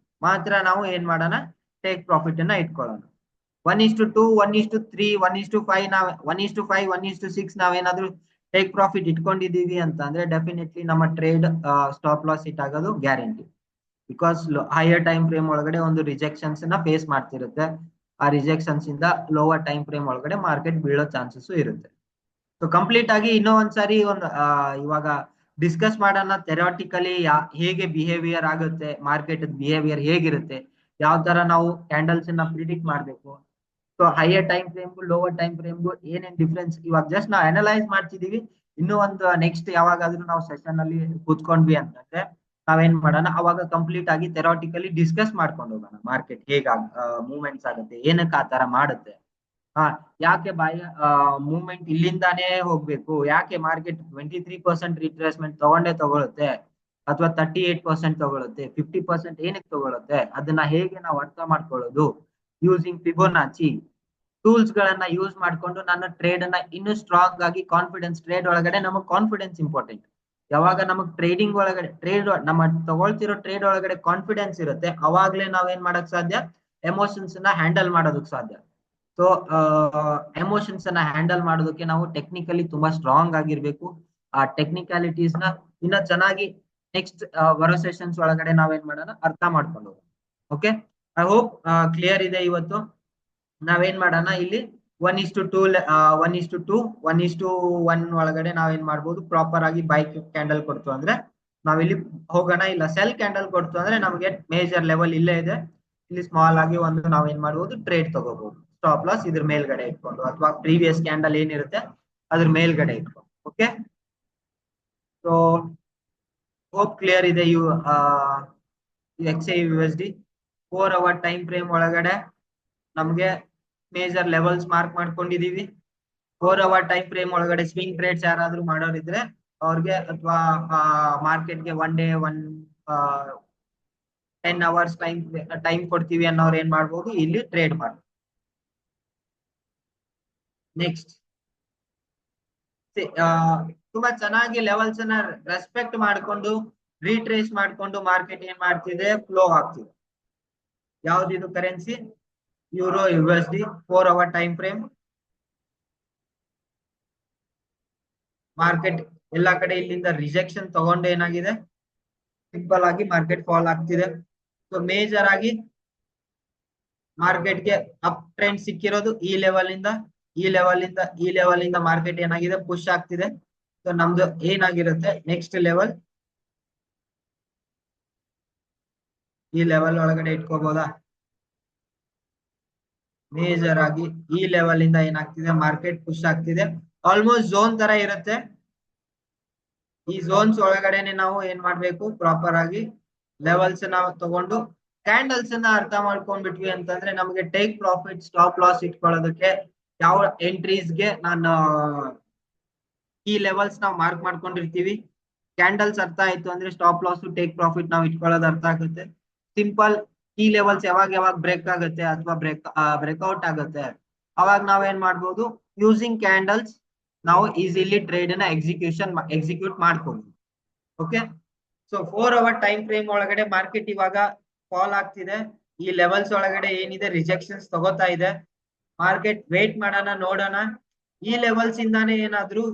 ಮಾತ್ರ ನಾವು ಏನ್ ಮಾಡೋಣ, ಟೇಕ್ ಪ್ರಾಫಿಟ್ ಅನ್ನ ಇಟ್ಕೊಳ್ಳೋಣ. 1:2, 1:3, 1:5 ನಾವ್ 1:5, 1:6 ನಾವೇನಾದ್ರೂ ಟೇಕ್ ಪ್ರಾಫಿಟ್ ಇಟ್ಕೊಂಡಿದೀವಿ ಅಂತ ಅಂದ್ರೆ ಡೆಫಿನೆಟ್ಲಿ ನಮ್ಮ ಟ್ರೇಡ್ ಸ್ಟಾಪ್ ಲಾಸ್ ಹಿಟ್ ಆಗೋದು guarantee. Because higher time frame ಒಳಗಡೆ ಒಂದು ರಿಜೆಕ್ಷನ್ಸ್ ನ ಫೇಸ್ ಮಾಡ್ತಿರುತ್ತೆ. ಆ ರಿಜೆಕ್ಷನ್ಸ್ ಇಂದ ಲೋವರ್ ಟೈಮ್ ಫ್ರೇಮ್ ಒಳಗಡೆ ಮಾರ್ಕೆಟ್ ಬೀಳೋ ಚಾನ್ಸಸ್ ಇರುತ್ತೆ. ಸೊ ಕಂಪ್ಲೀಟ್ ಆಗಿ ಇನ್ನೂ ಒಂದ್ಸಾರಿ ಇವಾಗ ಡಿಸ್ಕಸ್ ಮಾಡೋಣ ಥೆರಾಟಿಕಲಿ ಹೇಗೆ ಬಿಹೇವಿಯರ್ ಆಗುತ್ತೆ, ಮಾರ್ಕೆಟ್ ಬಿಹೇವಿಯರ್ ಹೇಗಿರುತ್ತೆ, ಯಾವ ತರ ನಾವು ಕ್ಯಾಂಡಲ್ಸ್ ನ ಪ್ರಿಡಿಕ್ಟ್ ಮಾಡ್ಬೇಕು. ಸೊ ಹೈಯರ್ ಟೈಮ್ ಫ್ರೇಮ್ಗೂ ಲೋವರ್ ಟೈಮ್ ಫ್ರೇಮ್ಗೂ ಏನೇನ್ ಡಿಫ್ರೆನ್ಸ್, ಇವಾಗ ಜಸ್ಟ್ ನಾವು ಅನಲೈಸ್ ಮಾಡ್ತಿದೀವಿ. ಇನ್ನೂ ಒಂದು ನೆಕ್ಸ್ಟ್ ಯಾವಾಗಾದ್ರೂ ನಾವು ಸೆಷನ್ ಅಲ್ಲಿ ಕೂತ್ಕೊಂಡ್ವಿ ಅಂತಂದ್ರೆ ನಾವೇನ್ ಮಾಡೋಣ, ಅವಾಗ ಕಂಪ್ಲೀಟ್ ಆಗಿ ಥೆರಾಟಿಕಲಿ ಡಿಸ್ಕಸ್ ಮಾಡ್ಕೊಂಡು ಹೋಗೋಣ. ಮಾರ್ಕೆಟ್ ಹೇಗ ಮೂವ್ಮೆಂಟ್ಸ್ ಆಗುತ್ತೆ, ಏನಕ್ಕೆ ಆ ತರ ಮಾಡುತ್ತೆ, ಯಾಕೆ ಮೂವ್ಮೆಂಟ್ ಇಲ್ಲಿಂದಾನೇ ಹೋಗ್ಬೇಕು, ಯಾಕೆ ಮಾರ್ಕೆಟ್ 23% ರಿಟ್ರೇಸ್ಮೆಂಟ್ ತಗೊಳುತ್ತೆ, ಅಥವಾ 38% ತಗೊಳುತ್ತೆ, 50% ಏನಕ್ಕೆ ತಗೊಳುತ್ತೆ, ಅದನ್ನ ಹೇಗೆ ನಾವು ಅರ್ಥ ಮಾಡ್ಕೊಳ್ಳೋದು, ಯೂಸಿಂಗ್ ಫಿಬೋನಾಚಿ ಟೂಲ್ಸ್ ಗಳನ್ನ ಯೂಸ್ ಮಾಡ್ಕೊಂಡು ನನ್ನ ಟ್ರೇಡ್ ಅನ್ನ ಇನ್ನೂ ಸ್ಟ್ರಾಂಗ್ ಆಗಿ ಕಾನ್ಫಿಡೆನ್ಸ್, ಟ್ರೇಡ್ ಒಳಗಡೆ ನಮಗೆ ಕಾನ್ಫಿಡೆನ್ಸ್ ಇಂಪಾರ್ಟೆಂಟ್. ಯಾವಾಗ ನಮಗ್ ಟ್ರೇಡಿಂಗ್ ಒಳಗಡೆ ನಮ್ಮ ತಗೊಳ್ತಿರೋ ಟ್ರೇಡ್ ಒಳಗಡೆ ಕಾನ್ಫಿಡೆನ್ಸ್ ಇರುತ್ತೆ, ಅವಾಗ್ಲೇ ನಾವೇನ್ ಮಾಡಕ್ ಸಾಧ್ಯ, ಎಮೋಷನ್ಸ್ ನ ಹ್ಯಾಂಡಲ್ ಮಾಡೋದಕ್ ಸಾಧ್ಯ. ಸೊ ಎಮೋಷನ್ಸ್ ಅನ್ನ ಹ್ಯಾಂಡಲ್ ಮಾಡೋದಕ್ಕೆ ನಾವು ಟೆಕ್ನಿಕಲಿ ತುಂಬಾ ಸ್ಟ್ರಾಂಗ್ ಆಗಿರ್ಬೇಕು. ಆ ಟೆಕ್ನಿಕಾಲಿಟೀಸ್ ನ ಇನ್ನ ಚೆನ್ನಾಗಿ ನೆಕ್ಸ್ಟ್ ಬರೋ ಸೆಷನ್ಸ್ ಒಳಗಡೆ ನಾವೇನ್ ಮಾಡೋಣ, ಅರ್ಥ ಮಾಡ್ಕೊಂಡು ಹೋಗೋಣ. ಓಕೆ, ಐ ಹೋಪ್ ಕ್ಲಿಯರ್ ಇದೆ. ಇವತ್ತು ನಾವೇನ್ ಮಾಡೋಣ, ಇಲ್ಲಿ 1:2, 1:1 ಒಳಗಡೆ ನಾವೇನ್ ಮಾಡ್ಬೋದು, ಪ್ರಾಪರ್ ಆಗಿ ಬೈ ಕ್ಯಾಂಡಲ್ ಕೊಡ್ತು ಅಂದ್ರೆ ನಾವಿಲ್ಲಿ ಹೋಗೋಣ, ಇಲ್ಲ ಸೆಲ್ ಕ್ಯಾಂಡಲ್ ಕೊಡ್ತು ಅಂದ್ರೆ ನಮ್ಗೆ ಮೇಜರ್ ಲೆವೆಲ್ ಇಲ್ಲೇ ಇದೆ, ಇಲ್ಲಿ ಸ್ಮಾಲ್ ಆಗಿ ಒಂದು ನಾವೇನ್ ಮಾಡ್ಬೋದು, ಟ್ರೇಡ್ ತಗೋಬಹುದು. ಸ್ಟಾಪ್ ಲಾಸ್ ಇದ್ರ ಮೇಲ್ಗಡೆ ಇಟ್ಕೊಂಡು, ಅಥವಾ ಪ್ರೀವಿಯಸ್ ಕ್ಯಾಂಡಲ್ ಏನಿರುತ್ತೆ ಅದ್ರ ಮೇಲ್ಗಡೆ ಇಟ್ಕೊಂಡು. ಓಕೆ, ಸೊ ಹೋಪ್ ಕ್ಲಿಯರ್ ಇದೆ. ಇವು XAUUSD 4 hour ಟೈಮ್ ಫ್ರೇಮ್ ಒಳಗಡೆ ನಮ್ಗೆ ಮೇಜರ್ ಲೆವೆಲ್ಸ್ ಮಾರ್ಕ್ ಮಾಡ್ಕೊಂಡಿದೀವಿ. 4 hour ಟೈಮ್ ಫ್ರೇಮ್ ಒಳಗಡೆ ಸ್ವಿಂಗ್ ಟ್ರೇಡ್ಸ್ ಯಾರಾದ್ರೂ ಮಾಡೋರಿದ್ರೆ ಅವ್ರಿಗೆ, ಅಥವಾ ಮಾರ್ಕೆಟ್ಗೆ 1 day 10 hours ಟೈಮ್ ಕೊಡ್ತೀವಿ ಅನ್ನೋರು ಏನ್ ಮಾಡ್ಬೋದು, ಇಲ್ಲಿ ಟ್ರೇಡ್ ಮಾಡಿ. ನೆಕ್ಸ್ಟ್ ತುಂಬಾ ಚೆನ್ನಾಗಿ ಲೆವೆಲ್ಸ್ ಅನ್ನ ರೆಸ್ಪೆಕ್ಟ್ ಮಾಡ್ಕೊಂಡು ರೀಟ್ರೇಸ್ ಮಾಡ್ಕೊಂಡು ಮಾರ್ಕೆಟ್ ಏನ್ ಮಾಡ್ತಿದೆ, ಫ್ಲೋ ಆಗ್ತಿದೆ. ಯಾವ್ದಿದು currency, EURUSD 4 hour time frame. Market ಎಲ್ಲಾ ಕಡೆ ಇಲ್ಲಿಂದ ರಿಜೆಕ್ಷನ್ ತಗೊಂಡು ಏನಾಗಿದೆ, ಸಿಂಪಲ್ ಆಗಿ ಮಾರ್ಕೆಟ್ ಫಾಲ್ ಆಗ್ತಿದೆ. ಸೊ ಮೇಜರ್ ಆಗಿ ಮಾರ್ಕೆಟ್ಗೆ ಅಪ್ ಟ್ರೆಂಡ್ ಸಿಕ್ಕಿರೋದು ಈ ಲೆವೆಲ್ ಇಂದ, ಈ ಲೆವೆಲ್ ಇಂದ ಮಾರ್ಕೆಟ್ ಏನಾಗಿದೆ, ಪುಷ್ ಆಗ್ತಿದೆ. ಸೊ ನಮ್ದು ಏನಾಗಿರುತ್ತೆ, ನೆಕ್ಸ್ಟ್ ಲೆವೆಲ್ ಈ ಲೆವೆಲ್ ಒಳಗಡೆ ಇಟ್ಕೋಬಹುದಾ. ಮೇಜರ್ ಆಗಿ ಈ ಲೆವೆಲ್ ಇಂದ ಏನಾಗ್ತಿದೆ, ಮಾರ್ಕೆಟ್ ಪುಷ್ ಆಗ್ತಿದೆ. ಆಲ್ಮೋಸ್ಟ್ ಝೋನ್ ತರ ಇರುತ್ತೆ. ಈ ಝೋನ್ಸ್ ಒಳಗಡೆನೆ ನಾವು ಏನ್ ಮಾಡ್ಬೇಕು, ಪ್ರಾಪರ್ ಆಗಿ ಲೆವೆಲ್ಸ್ ನಾವು ತಗೊಂಡು ಕ್ಯಾಂಡಲ್ಸ್ ಅನ್ನ ಅರ್ಥ ಮಾಡ್ಕೊಂಡ್ಬಿಟ್ವಿ ಅಂತಂದ್ರೆ ನಮಗೆ ಟೇಕ್ ಪ್ರಾಫಿಟ್ ಸ್ಟಾಪ್ ಲಾಸ್ ಇಟ್ಕೊಳ್ಳೋದಕ್ಕೆ ಯಾವ ಎಂಟ್ರೀಸ್ಗೆ ನಾನು ಈ ಲೆವೆಲ್ಸ್ ನಾವು ಮಾರ್ಕ್ ಮಾಡ್ಕೊಂಡಿರ್ತೀವಿ. ಕ್ಯಾಂಡಲ್ಸ್ ಅರ್ಥ ಆಯ್ತು ಅಂದ್ರೆ ಸ್ಟಾಪ್ ಲಾಸ್ ಟೇಕ್ ಪ್ರಾಫಿಟ್ ನಾವು ಇಟ್ಕೊಳ್ಳೋದು ಅರ್ಥ ಆಗುತ್ತೆ. ಸಿಂಪಲ್ ಈ ಲೆವೆಲ್ಸ್ ಯಾವಾಗ ಬ್ರೇಕ್ ಆಗುತ್ತೆ ಅಥವಾ ಬ್ರೇಕ್ಔಟ್ ಆಗುತ್ತೆ ಅವಾಗ ನಾವೇನ್ ಮಾಡ್ಬೋದು, ಯೂಸಿಂಗ್ ಕ್ಯಾಂಡಲ್ಸ್ ನಾವು ಈಸಿಲಿ ಟ್ರೇಡ್ ನ ಎಕ್ಸಿಕ್ಯೂಟ್ ಮಾಡ್ಕೋಬಹುದು. Okay, so 4 hour time frame ಒಳಗಡೆ ಮಾರ್ಕೆಟ್ ಇವಾಗ ಫಾಲ್ ಆಗ್ತಿದೆ. ಈ ಲೆವೆಲ್ಸ್ ಒಳಗಡೆ ಏನಿದೆ ರಿಜೆಕ್ಷನ್ಸ್ ತಗೋತಾ ಇದೆ. ಮಾರ್ಕೆಟ್ ವೇಟ್ ಮಾಡೋಣ, ನೋಡೋಣ. ಈ ಲೆವೆಲ್ಸ್ ಇಂದಾನೆ ಏನಾದ್ರು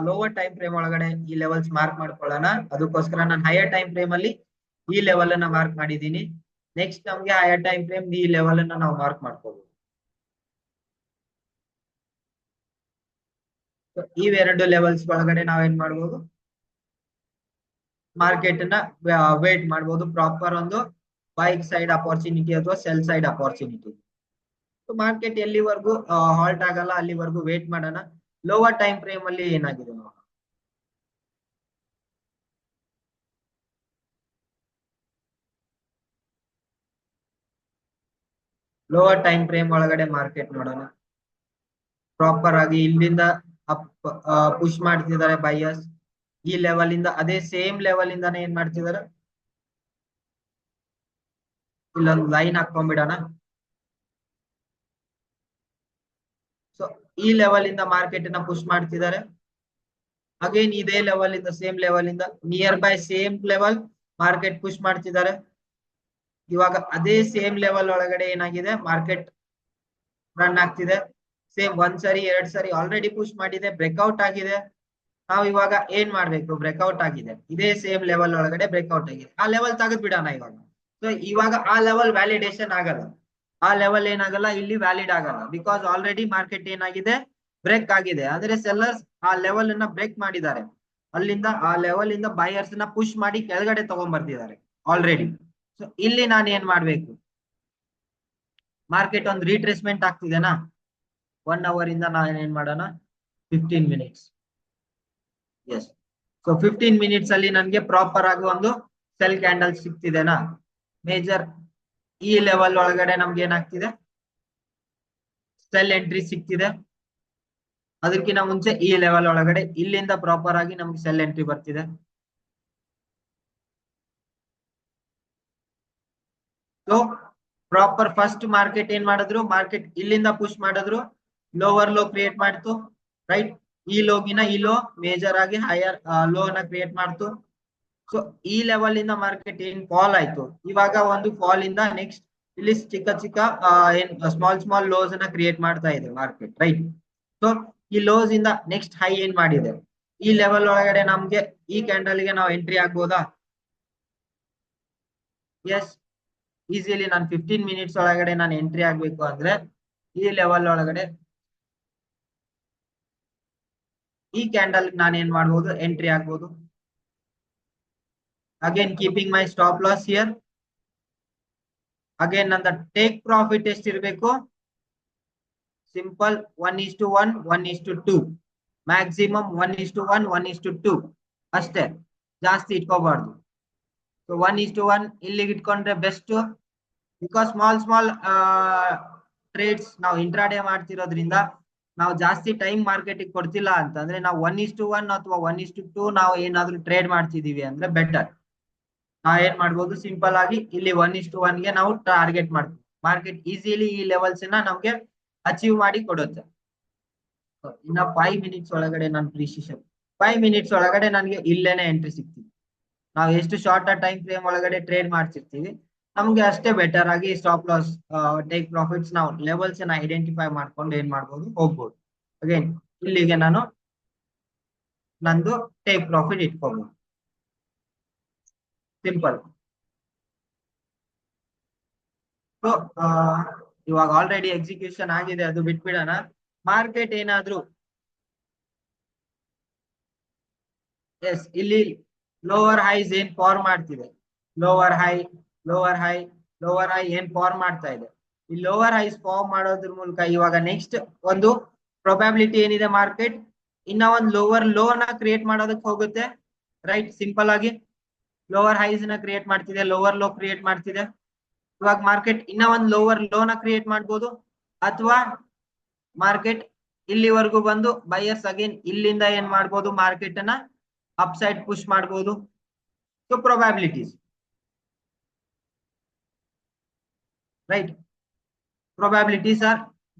ಲೋವರ್ ಟೈಮ್ ಫ್ರೇಮ್ ಒಳಗಡೆ ಈ ಲೆವೆಲ್ಸ್ ಮಾರ್ಕ್ ಮಾಡ್ಕೊಳ್ಳೋಣ. ಅದಕ್ಕೋಸ್ಕರ ನಾನು ಹೈಯರ್ ಟೈಮ್ ಫ್ರೇಮ್ ಅಲ್ಲಿ ಈ ಲೆವೆಲ್ ಅನ್ನ ಮಾರ್ಕ್ ಮಾಡಿದೀನಿ. ನೆಕ್ಸ್ಟ್ ನಮ್ಗೆ ಹೈಯರ್ ಟೈಮ್ ಫ್ರೇಮ್ ಈ ಲೆವೆಲ್ ಅನ್ನ ನಾವು ಮಾರ್ಕ್ ಮಾಡ್ಕೋಬಹುದು. ಇವೆರಡು ಲೆವೆಲ್ಸ್ ಒಳಗಡೆ ನಾವೇನ್ ಮಾಡ್ಬೋದು, ಮಾರ್ಕೆಟ್ ನ ವೇಟ್ ಮಾಡ್ಬೋದು. ಪ್ರಾಪರ್ ಒಂದು ಬೈಕ್ ಸೈಡ್ ಅಪಾರ್ಚುನಿಟಿ ಅಥವಾ ಸೆಲ್ ಸೈಡ್ ಅಪಾರ್ಚುನಿಟಿ. ಮಾರ್ಕೆಟ್ ಎಲ್ಲಿವರೆಗೂ ಹಾಲ್ಟ್ ಆಗಲ್ಲ ಅಲ್ಲಿವರೆಗೂ ವೇಟ್ ಮಾಡೋಣ. ಲೋವರ್ ಟೈಮ್ ಫ್ರೇಮ್ ಅಲ್ಲಿ ಏನಾಗಿದೆ ನೋಡೋಣ. ಲೋವರ್ ಟೈಮ್ ಫ್ರೇಮ್ ಒಳಗಡೆ ಮಾರ್ಕೆಟ್ ನೋಡೋಣ. ಪ್ರಾಪರ್ ಆಗಿ ಇಲ್ಲಿಂದ ಅಪ್ ಪುಷ್ ಮಾಡ್ತಿದ್ದಾರೆ ಬೈಯರ್ಸ್. ಈ ಲೆವೆಲ್ ಇಂದ ಅದೇ ಸೇಮ್ ಲೆವೆಲ್ ಇಂದಾನೆ ಏನ್ ಮಾಡ್ತಿದ್ದಾರೆ, ಇಲ್ಲೊಂದು ಲೈನ್ ಹಾಕೊಂಡ್ಬಿಡೋಣ. ಸೊ ಈ ಲೆವೆಲ್ ಇಂದ ಮಾರ್ಕೆಟ್ ನ ಪುಷ್ ಮಾಡ್ತಿದ್ದಾರೆ. ಅಗೇನ್ ಇದೇ ಲೆವೆಲ್ ಇಂದ ಸೇಮ್ ಲೆವೆಲ್ ಇಂದ near by same level market push ಮಾಡ್ತಿದ್ದಾರೆ. ಇವಾಗ ಅದೇ ಸೇಮ್ ಲೆವೆಲ್ ಒಳಗಡೆ ಏನಾಗಿದೆ, ಮಾರ್ಕೆಟ್ ರನ್ ಆಗ್ತಿದೆ. ಸೇಮ್ ಒಂದ್ ಸರಿ ಎರಡ್ ಸರಿ ಆಲ್ರೆಡಿ ಪುಷ್ ಮಾಡಿದೆ, ಬ್ರೇಕ್ಔಟ್ ಆಗಿದೆ. ನಾವು ಇವಾಗ ಏನ್ ಮಾಡ್ಬೇಕು, ಬ್ರೇಕ್ಔಟ್ ಆಗಿದೆ, ಇದೇ ಸೇಮ್ ಲೆವೆಲ್ ಒಳಗಡೆ ಬ್ರೇಕ್ಔಟ್ ಆಗಿದೆ. ಆ ಲೆವೆಲ್ ತೆಗೆದ್ ಬಿಡೋಣ ಇವಾಗ. ಸೊ ಇವಾಗ ಆ ಲೆವೆಲ್ ವ್ಯಾಲಿಡೇಷನ್ ಆಗಲ್ಲ, ಆ ಲೆವೆಲ್ ಏನಾಗಲ್ಲ, ಇಲ್ಲಿ ವ್ಯಾಲಿಡ್ ಆಗಲ್ಲ. ಬಿಕಾಸ್ ಆಲ್ರೆಡಿ ಮಾರ್ಕೆಟ್ ಏನಾಗಿದೆ, ಬ್ರೇಕ್ ಆಗಿದೆ. ಅಂದ್ರೆ ಸೆಲ್ಲರ್ಸ್ ಆ ಲೆವೆಲ್ ಅನ್ನ ಬ್ರೇಕ್ ಮಾಡಿದ್ದಾರೆ. ಅಲ್ಲಿಂದ ಆ ಲೆವೆಲ್ ಇಂದ ಬೈಯರ್ಸ್ ನ ಪುಷ್ ಮಾಡಿ ಕೆಳಗಡೆ ತಗೊಂಡ್ ಬರ್ತಿದ್ದಾರೆ ಆಲ್ರೆಡಿ. ಸೊ ಇಲ್ಲಿ ನಾನು ಏನ್ ಮಾಡ್ಬೇಕು, ಮಾರ್ಕೆಟ್ ಒಂದು ರೀಟ್ರೇಸ್ಮೆಂಟ್ ಆಗ್ತಿದೆನಾ, 1 hour ಇಂದ ನಾನು ಏನ್ ಮಾಡೋಣ, 15 minutes. ಎಸ್, ಸೊ 15 minutes ಅಲ್ಲಿ ನನ್ಗೆ ಪ್ರಾಪರ್ ಆಗಿ ಒಂದು ಸೆಲ್ ಕ್ಯಾಂಡಲ್ ಸಿಗ್ತಿದೆನಾ. ಮೇಜರ್ ಈ ಲೆವೆಲ್ ಒಳಗಡೆ ನಮ್ಗೆ ಏನಾಗ್ತಿದೆ, ಸೆಲ್ ಎಂಟ್ರಿ ಸಿಗ್ತಿದೆ. ಅದಕ್ಕಿಂತ ಮುಂಚೆ ಈ ಲೆವೆಲ್ ಒಳಗಡೆ ಇಲ್ಲಿಂದ ಪ್ರಾಪರ್ ಆಗಿ ನಮ್ಗೆ ಸೆಲ್ ಎಂಟ್ರಿ ಬರ್ತಿದೆ. ಸೊ ಪ್ರಾಪರ್ ಫಸ್ಟ್ ಮಾರ್ಕೆಟ್ ಏನ್ ಮಾಡಿದ್ರು, ಮಾರ್ಕೆಟ್ ಇಲ್ಲಿಂದ ಪುಷ್ ಮಾಡಿದ್ರು, ಲೋವರ್ ಲೋ ಕ್ರಿಯೇಟ್ ಮಾಡ್ತು, ರೈಟ್. ಈ ಲೋಗಿನ ಈ ಲೋ ಮೇಜರ್ ಆಗಿ ಹೈಯರ್ ಲೋ ನ ಕ್ರಿಯೇಟ್ ಮಾಡ್ತು. ಸೊ ಈ ಲೆವೆಲ್ ಇಂದ ಮಾರ್ಕೆಟ್ ಏನ್ ಫಾಲ್ ಆಯ್ತು, ಇವಾಗ ಒಂದು ಫಾಲ್ ಇಂದ ನೆಕ್ಸ್ಟ್ ಇಲ್ಲಿ ಚಿಕ್ಕ ಚಿಕ್ಕ ಏನ್ ಸ್ಮಾಲ್ ಲೋಸ್ ಅನ್ನ ಕ್ರಿಯೇಟ್ ಮಾಡ್ತಾ ಇದೆ ಮಾರ್ಕೆಟ್, ರೈಟ್. ಸೊ ಈ ಲೋಸ್ ಇಂದ ನೆಕ್ಸ್ಟ್ ಹೈ ಏನ್ ಮಾಡಿದೆ, ಈ ಲೆವೆಲ್ ಒಳಗಡೆ ನಮ್ಗೆ ಈ ಕ್ಯಾಂಡಲ್ ಗೆ ನಾವು ಎಂಟ್ರಿ ಆಗ್ಬೋದಾ? ಎಸ್, ಈಸಿಲಿ ನಾನು 15 minutes ಒಳಗಡೆ ನಾನು ಎಂಟ್ರಿ ಆಗ್ಬೇಕು ಅಂದ್ರೆ ಈ ಲೆವೆಲ್ ಒಳಗಡೆ ಈ ಕ್ಯಾಂಡಲ್ ನಾನು ಏನ್ ಮಾಡ್ಬೋದು, ಎಂಟ್ರಿ ಆಗ್ಬೋದು. Again keeping my stop loss here. Again ನಂದ ಟೇಕ್ ಪ್ರಾಫಿಟ್ ಎಷ್ಟಿರ್ಬೇಕು, ಸಿಂಪಲ್ 1:1 1:2, ಮ್ಯಾಕ್ಸಿಮಮ್ 1:1 1:2 ಅಷ್ಟೇ, ಜಾಸ್ತಿ ಇಟ್ಕೋಬಾರ್ದು. ಸೊ 1:1 ಇಲ್ಲಿಗೆ ಇಟ್ಕೊಂಡ್ರೆ ಬೆಸ್ಟ್. ಬಿಕಾಸ್ ಸ್ಮಾಲ್ ಟ್ರೇಡ್ಸ್ ನಾವು ಇಂಟ್ರಾಡೇ ಮಾಡ್ತಿರೋದ್ರಿಂದ ನಾವು ಜಾಸ್ತಿ ಟೈಮ್ ಮಾರ್ಕೆಟಿಗೆ ಕೊಡ್ತಿಲ್ಲ ಅಂತಂದ್ರೆ ನಾವು 1:1 ಅಥವಾ 1:2 ನಾವು ಏನಾದ್ರೂ ಟ್ರೇಡ್ ಮಾಡ್ತಿದೀವಿ ಅಂದ್ರೆ ಬೆಟರ್. ನಾವ್ ಏನ್ ಮಾಡ್ಬೋದು, ಸಿಂಪಲ್ ಆಗಿ ಇಲ್ಲಿ 1:1 ಗೆ ನಾವು ಟಾರ್ಗೆಟ್ ಮಾಡ್ತೀವಿ. ಮಾರ್ಕೆಟ್ ಈಸಿಲಿ ಈ ಲೆವೆಲ್ಸ್ ನ ನಮ್ಗೆ ಅಚೀವ್ ಮಾಡಿ ಕೊಡುತ್ತೆ. ಇನ್ನ 5 minutes ಒಳಗಡೆ ನಾನು ಪ್ರಿಸಿಷನ್ 5 minutes ಒಳಗಡೆ ನನ್ಗೆ ಇಲ್ಲೇನೆ ಎಂಟ್ರಿ ಸಿಗ್ತೀವಿ. ನಾವು ಎಷ್ಟು ಶಾರ್ಟ್ ಟೈಮ್ ಫ್ರೇಮ್ ಒಳಗಡೆ ಟ್ರೇಡ್ ಮಾಡ್ತಿರ್ತೀವಿ ನಮ್ಗೆ ಅಷ್ಟೇ ಬೆಟರ್ ಆಗಿ ಸ್ಟಾಪ್ ಲಾಸ್ ಟೇಕ್ ಪ್ರಾಫಿಟ್ಸ್ ನಾವು ಲೆವೆಲ್ಸ್ ನ ಐಡೆಂಟಿಫೈ ಮಾಡ್ಕೊಂಡು ಏನ್ ಮಾಡ್ಬೋದು, ಹೋಗ್ಬೋದು. ಅಗೇನ್ ಇಲ್ಲಿಗೆ ನಾನು ನಂದು ಟೇಕ್ ಪ್ರಾಫಿಟ್ ಇಟ್ಕೋಬಹುದು, ಸಿಂಪಲ್. ಸೊ ಇವಾಗ ಆಲ್ರೆಡಿ ಎಕ್ಸಿಕ್ಯೂಷನ್ ಆಗಿದೆ, ಅದು ಬಿಟ್ಬಿಡೋಣ. ಮಾರ್ಕೆಟ್ ಏನಾದ್ರು ಎಸ್ ಇಲ್ಲಿ ಲೋವರ್ ಹೈಸ್ ಏನ್ ಫಾರ್ಮ್ ಮಾಡ್ತಿದೆ, ಲೋವರ್ ಹೈ ಏನ್ ಫಾರ್ಮ್ ಮಾಡ್ತಾ ಇದೆ, ಈ ಲೋವರ್ ಹೈಸ್ ಫಾರ್ಮ್ ಮಾಡೋದ್ರ ಮೂಲಕ ಇವಾಗ ನೆಕ್ಸ್ಟ್ ಒಂದು ಪ್ರೊಬ್ಯಾಬಿಲಿಟಿ ಏನಿದೆ, ಮಾರ್ಕೆಟ್ ಇನ್ನ ಒಂದು ಲೋವರ್ ಲೋ ನ ಕ್ರಿಯೇಟ್ ಮಾಡೋದಕ್ಕೆ ಹೋಗುತ್ತೆ. ರೈಟ್. ಸಿಂಪಲ್ ಆಗಿ ಲೋವರ್ ಹೈಸ್ ನ ಕ್ರಿಯೇಟ್ ಮಾಡ್ತಿದೆ, ಲೋವರ್ ಲೋ ಕ್ರಿಯೇಟ್ ಮಾಡ್ತಿದೆ. ಇವಾಗ ಮಾರ್ಕೆಟ್ ಇನ್ನ ಒಂದು ಲೋವರ್ ಲೋನ ಕ್ರಿಯೇಟ್ ಮಾಡ್ಬೋದು, ಅಥವಾ ಮಾರ್ಕೆಟ್ ಇಲ್ಲಿವರೆಗೂ ಬಂದು ಬೈಯರ್ಸ್ ಅಗೇನ್ ಇಲ್ಲಿಂದ ಏನ್ ಮಾಡ್ಬೋದು, ಮಾರ್ಕೆಟ್ ಅನ್ನ ಅಪ್ ಸೈಡ್ ಪುಷ್ ಮಾಡ್ಬೋದು. ಸೊ ಪ್ರೊಬ್ಯಾಬಿಲಿಟೀಸ್, ರೈಟ್, ಪ್ರೊಬ್ಯಾಬಿಲಿಟೀಸ್ ಆರ್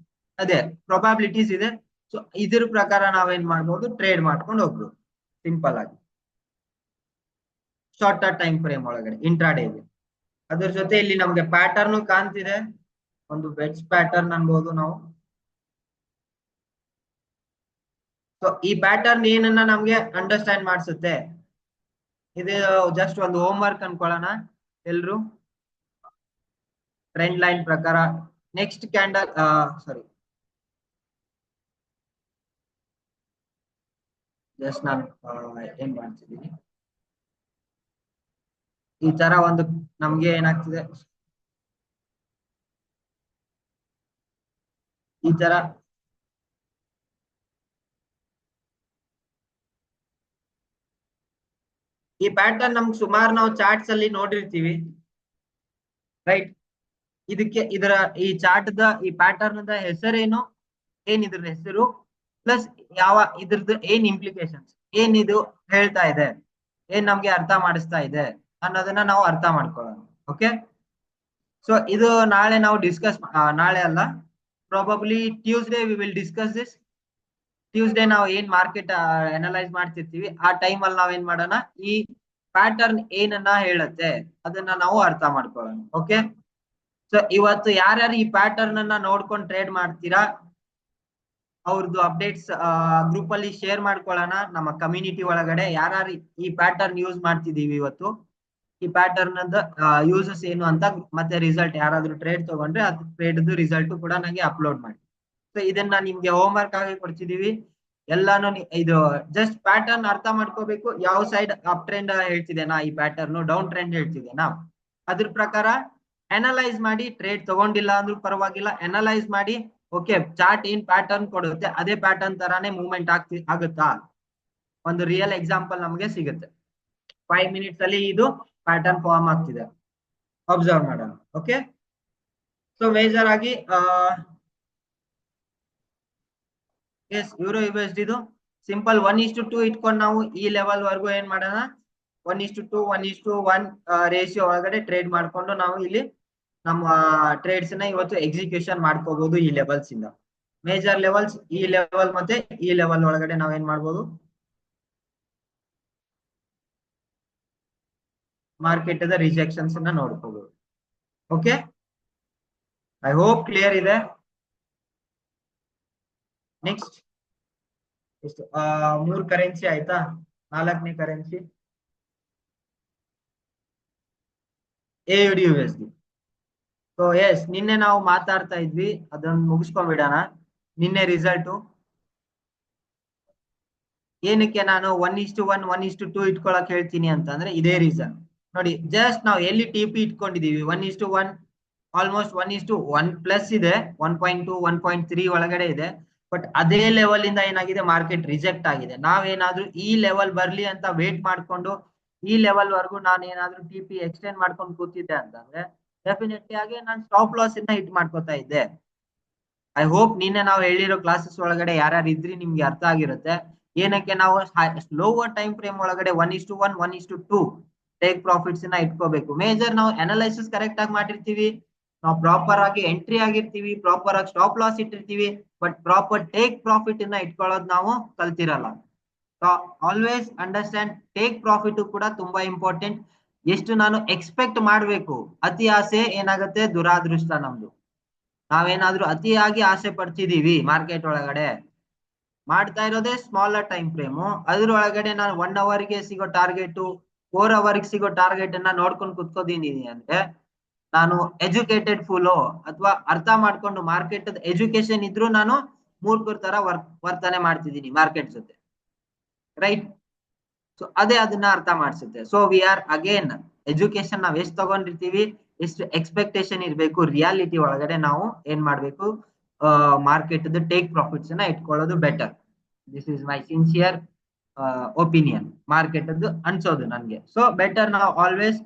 ಅದೇ ಪ್ರೊಬ್ಯಾಬಿಲಿಟೀಸ್ ಇದೆ. ಸೊ ಇದ್ರ ಪ್ರಕಾರ ನಾವೇನ್ ಮಾಡ್ಬೋದು, ಟ್ರೇಡ್ ಮಾಡ್ಕೊಂಡು ಹೋಗ್ಬೋದು ಸಿಂಪಲ್ ಆಗಿ ಶಾರ್ಟರ್ ಟೈಮ್ ಫ್ರೇಮ್ ಒಳಗಡೆ ಇಂಟ್ರಾಡೇ ಇದೆ. ಅದ್ರ ಜೊತೆ ಇಲ್ಲಿ ನಮ್ಗೆ ಪ್ಯಾಟರ್ನ್ ಕಾಣ್ತಿದೆ, ಒಂದು ಬೆಡ್ಸ್ ಪ್ಯಾಟರ್ನ್ ಅನ್ಬೋದು ನಾವು. ಸೊ ಈ ಪ್ಯಾಟರ್ನ್ ಏನನ್ನ ನಮ್ಗೆ ಅಂಡರ್ಸ್ಟ್ಯಾಂಡ್ ಮಾಡಿಸುತ್ತೆ, ಇದು ಜಸ್ಟ್ ಒಂದು ಹೋಮ್ ವರ್ಕ್ ಅನ್ಕೊಳ್ಳೋಣ ಎಲ್ರು. ಟ್ರೆಂಡ್ ಲೈನ್ ಪ್ರಕಾರ ನೆಕ್ಸ್ಟ್ ಕ್ಯಾಂಡಲ್ ಸಾರಿ ಜಸ್ಟ್ ನಾನು ಏನ್ ಮಾಡ್ತಿದ್ದೀನಿ, ಈ ತರ ಒಂದು ನಮ್ಗೆ ಏನಾಗ್ತಿದೆ, ಈ ತರ ಈ ಪ್ಯಾಟರ್ನ್ ನಮ್ಗೆ ಸುಮಾರು ನಾವು ಚಾರ್ಟ್ಸ್ ಅಲ್ಲಿ ನೋಡಿರ್ತೀವಿ, ರೈಟ್. ಇದರ ಈ ಚಾರ್ಟ್ ದ ಈ ಪ್ಯಾಟರ್ನ್ ದ ಹೆಸರೇನು, ಏನ್ ಇದ್ರ ಹೆಸರು, ಪ್ಲಸ್ ಯಾವ ಇದ್ರದ್ದು ಏನ್ ಇಂಪ್ಲಿಕೇಶನ್ಸ್, ಏನ್ ಇದು ಹೇಳ್ತಾ ಇದೆ, ಏನ್ ನಮ್ಗೆ ಅರ್ಥ ಮಾಡಿಸ್ತಾ ಇದೆ ಅನ್ನೋದನ್ನ ನಾವು ಅರ್ಥ ಮಾಡ್ಕೊಳ್ಳೋಣ. ಓಕೆ, ಸೊ ಇದು ನಾಳೆ ನಾವು ಡಿಸ್ಕಸ್, ನಾಳೆ ಅಲ್ಲ, probably Tuesday we will discuss this. Tuesday ನಾವು ಏನ್ ಮಾರ್ಕೆಟ್ ಅನಲೈಸ್ ಮಾಡ್ತಿರ್ತೀವಿ ಆ ಟೈಮ್ ಅಲ್ಲಿ ನಾವ್ ಏನ್ ಮಾಡೋಣ, ಈ ಪ್ಯಾಟರ್ನ್ ಏನನ್ನ ಹೇಳುತ್ತೆ ಅದನ್ನ ನಾವು ಅರ್ಥ ಮಾಡ್ಕೊಳ್ಳೋಣ. ಓಕೆ, ಸೊ ಇವತ್ತು ಯಾರ್ಯಾರು ಈ ಪ್ಯಾಟರ್ನ್ ಅನ್ನ ನೋಡ್ಕೊಂಡು ಟ್ರೇಡ್ ಮಾಡ್ತೀರಾ ಅವ್ರದ್ದು ಅಪ್ಡೇಟ್ಸ್ ಗ್ರೂಪ್ ಅಲ್ಲಿ ಶೇರ್ ಮಾಡ್ಕೊಳ್ಳೋಣ. ನಮ್ಮ ಕಮ್ಯುನಿಟಿ ಒಳಗಡೆ ಯಾರ್ಯಾರು ಈ ಪ್ಯಾಟರ್ನ್ ಯೂಸ್ ಮಾಡ್ತಿದೀವಿ ಇವತ್ತು, ಈ ಪ್ಯಾಟರ್ನ್ ಯೂಸಸ್ ಏನು ಅಂತ, ಮತ್ತೆ ರಿಸಲ್ಟ್ ಯಾರಾದ್ರೂ ಟ್ರೇಡ್ ತಗೊಂಡ್ರೆ ಅದು ಟ್ರೇಡ್ ರಿಸಲ್ಟ್ ಕೂಡ ನಂಗೆ ಅಪ್ಲೋಡ್ ಮಾಡಿ. ಸೊ ಇದನ್ನ ನಿಮ್ಗೆ ಹೋಮ್ ವರ್ಕ್ ಆಗಿ ಕೊಡ್ತಿದೀವಿ ಎಲ್ಲಾನು. ಇದು ಜಸ್ಟ್ ಪ್ಯಾಟರ್ನ್ ಅರ್ಥ ಮಾಡ್ಕೋಬೇಕು, ಯಾವ ಸೈಡ್ ಅಪ್ ಟ್ರೆಂಡ್ ಹೇಳ್ತಿದ್ದೇನಾ, ಈ ಪ್ಯಾಟರ್ನ್ ಡೌನ್ ಟ್ರೆಂಡ್ ಹೇಳ್ತಿದ್ದೇನಾ, ಅದ್ರ ಪ್ರಕಾರ ಅನಲೈಸ್ ಮಾಡಿ. ಟ್ರೇಡ್ ತಗೊಂಡಿಲ್ಲ ಅಂದ್ರೂ ಪರವಾಗಿಲ್ಲ, ಅನಲೈಸ್ ಮಾಡಿ. ಓಕೆ, ಚಾರ್ಟ್ ಏನ್ ಪ್ಯಾಟರ್ನ್ ಕೊಡುತ್ತೆ ಅದೇ ಪ್ಯಾಟರ್ನ್ ತರಾನೇ ಮೂವ್ಮೆಂಟ್ ಆಗುತ್ತಾ, ಒಂದು ರಿಯಲ್ ಎಕ್ಸಾಂಪಲ್ ನಮಗೆ ಸಿಗುತ್ತೆ. 5 ಮಿನಿಟ್ಸ್ ಅಲ್ಲಿ ಇದು ಪ್ಯಾಟರ್ನ್ ಫಾರ್ಮ್ ಆಗ್ತಿದೆ, ಅಬ್ಸರ್ವ್ ಮಾಡೋಣ. ಓಕೆ, ಸೊ ಮೇಜರ್ ಆಗಿ ಎಸ್ ಯೂರೋ USD ಇದು ಸಿಂಪಲ್ 1:2 ಇಟ್ಕೊಂಡು ನಾವು ಈ ಲೆವೆಲ್ ವರೆಗೂ ಏನ್ ಮಾಡೋಣ, 1:2 1:1 ರೇಷಿಯೋ ಒಳಗಡೆ ಟ್ರೇಡ್ ಮಾಡ್ಕೊಂಡು ನಾವು ಇಲ್ಲಿ ನಮ್ಮ ಟ್ರೇಡ್ಸ್ ನ ಇವತ್ತು ಎಕ್ಸಿಕ್ಯೂಷನ್ ಮಾಡ್ಕೋಬಹುದು. ಈ ಲೆವೆಲ್ಸ್ ಇಂದ ಮೇಜರ್ ಲೆವೆಲ್ಸ್, ಈ ಲೆವೆಲ್ ಮತ್ತೆ ಈ ಲೆವೆಲ್ ಒಳಗಡೆ ನಾವ್ ಏನ್ ಮಾಡ್ಬೋದು, ಮಾರ್ಕೆಟ್ ದ ರಿಜೆಕ್ಷನ್ಸ್ ನ ನೋಡ್ಕೋಬಹುದು. ಓಕೆ, ಐ ಹೋಪ್ ಕ್ಲಿಯರ್ ಇದೆ. ನೆಕ್ಸ್ಟ್ ಎಷ್ಟು 3 ಕರೆನ್ಸಿ ಆಯ್ತಾ, 4ನೇ currency AUD USD. So yes, ನಿನ್ನೆ ನಾವು ಮಾತಾಡ್ತಾ ಇದ್ವಿ, ಅದನ್ನ ಮುಗಿಸ್ಕೊಂಡ್ಬಿಡೋಣ. ನಿನ್ನೆ ರಿಸಲ್ಟು ಏನಕ್ಕೆ ನಾನು 1:1 1:2 ಇಟ್ಕೊಳಕ್ ಹೇಳ್ತೀನಿ ಅಂತಂದ್ರೆ ಇದೇ ರೀಸನ್ ನೋಡಿ. ಜಸ್ಟ್ ನಾವು ಎಲ್ಲಿ TP ಇಟ್ಕೊಂಡಿದೀವಿ 1:1, ಆಲ್ಮೋಸ್ಟ್ 1:1 ಪ್ಲಸ್ ಇದೆ, 1.2 1.3 ಒಳಗಡೆ ಇದೆ. ಬಟ್ ಅದೇ ಲೆವೆಲ್ ಇಂದ ಏನಾಗಿದೆ, ಮಾರ್ಕೆಟ್ ರಿಜೆಕ್ಟ್ ಆಗಿದೆ. ನಾವೇನಾದ್ರೂ ಈ ಲೆವೆಲ್ ಬರ್ಲಿ ಅಂತ ವೇಟ್ ಮಾಡ್ಕೊಂಡು ಈ ಲೆವೆಲ್ ವರ್ಗೂ ನಾನು ಏನಾದ್ರೂ TP ಎಕ್ಸ್ಟೆಂಡ್ ಮಾಡ್ಕೊಂಡು ಕೂತಿದ್ದೆ ಅಂತಂದ್ರೆ ಡೆಫಿನೆಟ್ಲಿ ಆಗಿ ನಾನು ಸ್ಟಾಪ್ ಲಾಸ್ ಇಂದ ಹಿಟ್ ಮಾಡ್ಕೋತಾ ಇದ್ದೆ. ಐ ಹೋಪ್ ನಿನ್ನೆ ನಾವು ಹೇಳಿರೋ ಕ್ಲಾಸಸ್ ಒಳಗಡೆ ಯಾರ್ಯಾರು ಇದ್ರಿ ನಿಮ್ಗೆ ಅರ್ಥ ಆಗಿರುತ್ತೆ ಏನಕ್ಕೆ ನಾವು ಲೋವರ್ ಟೈಮ್ ಫ್ರೇಮ್ ಒಳಗಡೆ 1:1 1:2 ಟೇಕ್ ಪ್ರಾಫಿಟ್ಸ್ ನ ಇಟ್ಕೋಬೇಕು. ಮೇಜರ್ ನಾವು ಅನಲೈಸಿಸ್ ಕರೆಕ್ಟ್ ಆಗಿ ಮಾಡಿರ್ತೀವಿ, ನಾವು ಪ್ರಾಪರ್ ಆಗಿ ಎಂಟ್ರಿ ಆಗಿರ್ತೀವಿ, ಪ್ರಾಪರ್ ಆಗಿ ಸ್ಟಾಪ್ ಲಾಸ್ ಇಟ್ಟಿರ್ತೀವಿ, ಬಟ್ ಪ್ರಾಪರ್ ಟೇಕ್ ಪ್ರಾಫಿಟ್ ನ ಇಟ್ಕೊಳ್ಳೋದು ನಾವು ಕಲ್ತಿರಲ್ಲ. ಆಲ್ವೇಸ್ ಅಂಡರ್ಸ್ಟ್ಯಾಂಡ್, ಟೇಕ್ ಪ್ರಾಫಿಟ್ ಕೂಡ ತುಂಬಾ ಇಂಪಾರ್ಟೆಂಟ್. ಎಷ್ಟು ನಾನು ಎಕ್ಸ್ಪೆಕ್ಟ್ ಮಾಡ್ಬೇಕು, ಅತಿ ಆಸೆ ಏನಾಗುತ್ತೆ ದುರಾದೃಷ್ಟ ನಮ್ದು. ನಾವೇನಾದ್ರೂ ಅತಿಯಾಗಿ ಆಸೆ ಪಡ್ತಿದೀವಿ ಮಾರ್ಕೆಟ್ ಒಳಗಡೆ, ಮಾಡ್ತಾ ಇರೋದೇ ಸ್ಮಾಲರ್ ಟೈಮ್ ಫ್ರೇಮು, ಅದ್ರೊಳಗಡೆ ನಾನು 1 ಅವರ್ಗೆ ಸಿಗೋ ಟಾರ್ಗೆಟ್ 4 ಅವರ್ಗೆ ಸಿಗೋ ಟಾರ್ಗೆಟ್ ಅನ್ನ ನೋಡ್ಕೊಂಡು ಕುತ್ಕೋದೀನಿ ಅಂದ್ರೆ ನಾನು ಎಜುಕೇಟೆಡ್ ಫುಲ್ಲೋ ಅಥವಾ ಅರ್ಥ ಮಾಡ್ಕೊಂಡು ಮಾರ್ಕೆಟ್ ಎಜುಕೇಶನ್ ಇದ್ರೂ ನಾನು ಮೂರ್ಖರ ತರ ವರ್ತನೆ ಮಾಡ್ತಿದ್ದೀನಿ ಮಾರ್ಕೆಟ್ ಜೊತೆ, ರೈಟ್. ಸೊ ಅದೇ ಅದನ್ನ ಅರ್ಥ ಮಾಡಿಸುತ್ತೆ. So we are again education ನಾವ್ ಎಷ್ಟು ತಗೊಂಡಿರ್ತೀವಿ, ಎಷ್ಟು ಎಕ್ಸ್ಪೆಕ್ಟೇಷನ್ ಇರ್ಬೇಕು, ರಿಯಾಲಿಟಿ ಒಳಗಡೆ ನಾವು ಏನ್ ಮಾಡ್ಬೇಕು, ಮಾರ್ಕೆಟ್ ಟೇಕ್ ಪ್ರಾಫಿಟ್ಸ್ ನ ಇಟ್ಕೊಳ್ಳೋದು better. This is my sincere opinion market ಅದು ಅನ್ಸೋದು ನನ್ಗೆ. ಸೊ ಬೆಟರ್ ನಾವು ಆಲ್ವೇಸ್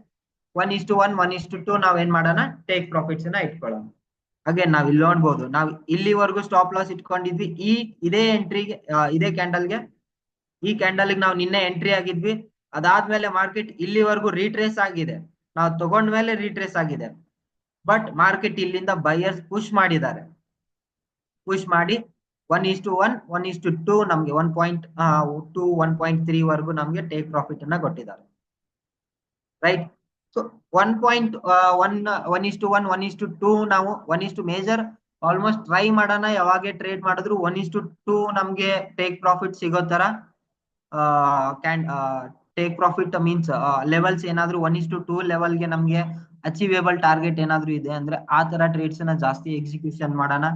1:1 1:2 ನಾವ್ ಏನ್ ಮಾಡೋಣ, ಟೇಕ್ ಪ್ರಾಫಿಟ್ಸ್ ನ ಇಟ್ಕೊಳ್ಳೋಣ. ಅಗೇನ್ ನಾವ್ ಇಲ್ಲಿ ನೋಡ್ಬೋದು, ನಾವ್ ಇಲ್ಲಿವರೆಗೂ ಸ್ಟಾಪ್ ಲಾಸ್ ಇಟ್ಕೊಂಡಿದ್ವಿ. ಇದೇ ಎಂಟ್ರಿಗೆ, ಇದೇ ಕ್ಯಾಂಡಲ್ಗೆ, ಈ ಕ್ಯಾಂಡಲ್ ನಾವು ನಿನ್ನೆ ಎಂಟ್ರಿ ಆಗಿದ್ವಿ. ಅದಾದ್ಮೇಲೆ ಮಾರ್ಕೆಟ್ ಇಲ್ಲಿವರೆಗೂ ರೀಟ್ರೇಸ್ ಆಗಿದೆ, ನಾವು ತಗೊಂಡ್ಮೇಲೆ ರೀಟ್ರೇಸ್ ಆಗಿದೆ. ಬಟ್ ಮಾರ್ಕೆಟ್ ಇಲ್ಲಿಂದ ಬೈಯರ್ಸ್ ಪುಷ್ ಮಾಡಿದ್ದಾರೆ. ಪುಷ್ ಮಾಡಿ 1:1 1:2 ನಮ್ಗೆ 1.2 1.3 ವರೆಗೂ ನಮ್ಗೆ ಟೇಕ್ ಪ್ರಾಫಿಟ್ ಅನ್ನ ಕೊಟ್ಟಿದ್ದಾರೆ. ರೈಟ್. ಸೊ 1.1 1:2 ನಾವು ಮೇಜರ್ ಆಲ್ಮೋಸ್ಟ್ ಟ್ರೈ ಮಾಡೋಣ. ಯಾವಾಗ ಟ್ರೇಡ್ ಮಾಡಿದ್ರು 1:2 ನಮ್ಗೆ ಟೇಕ್ ಪ್ರಾಫಿಟ್ ಸಿಗೋ ತರ ಟೇಕ್ ಪ್ರಾಫಿಟ್ ಮೀನ್ಸ್ ಲೆವೆಲ್ಸ್ ಏನಾದ್ರು 1:2 ಲೆವೆಲ್ಗೆ ನಮ್ಗೆ ಅಚೀವೇಬಲ್ ಟಾರ್ಗೆಟ್ ಏನಾದ್ರು ಇದೆ ಅಂದ್ರೆ ಆ ತರ ಟ್ರೇಡ್ಸ್ ನ ಜಾಸ್ತಿ ಎಕ್ಸಿಕ್ಯೂಷನ್ ಮಾಡೋಣ.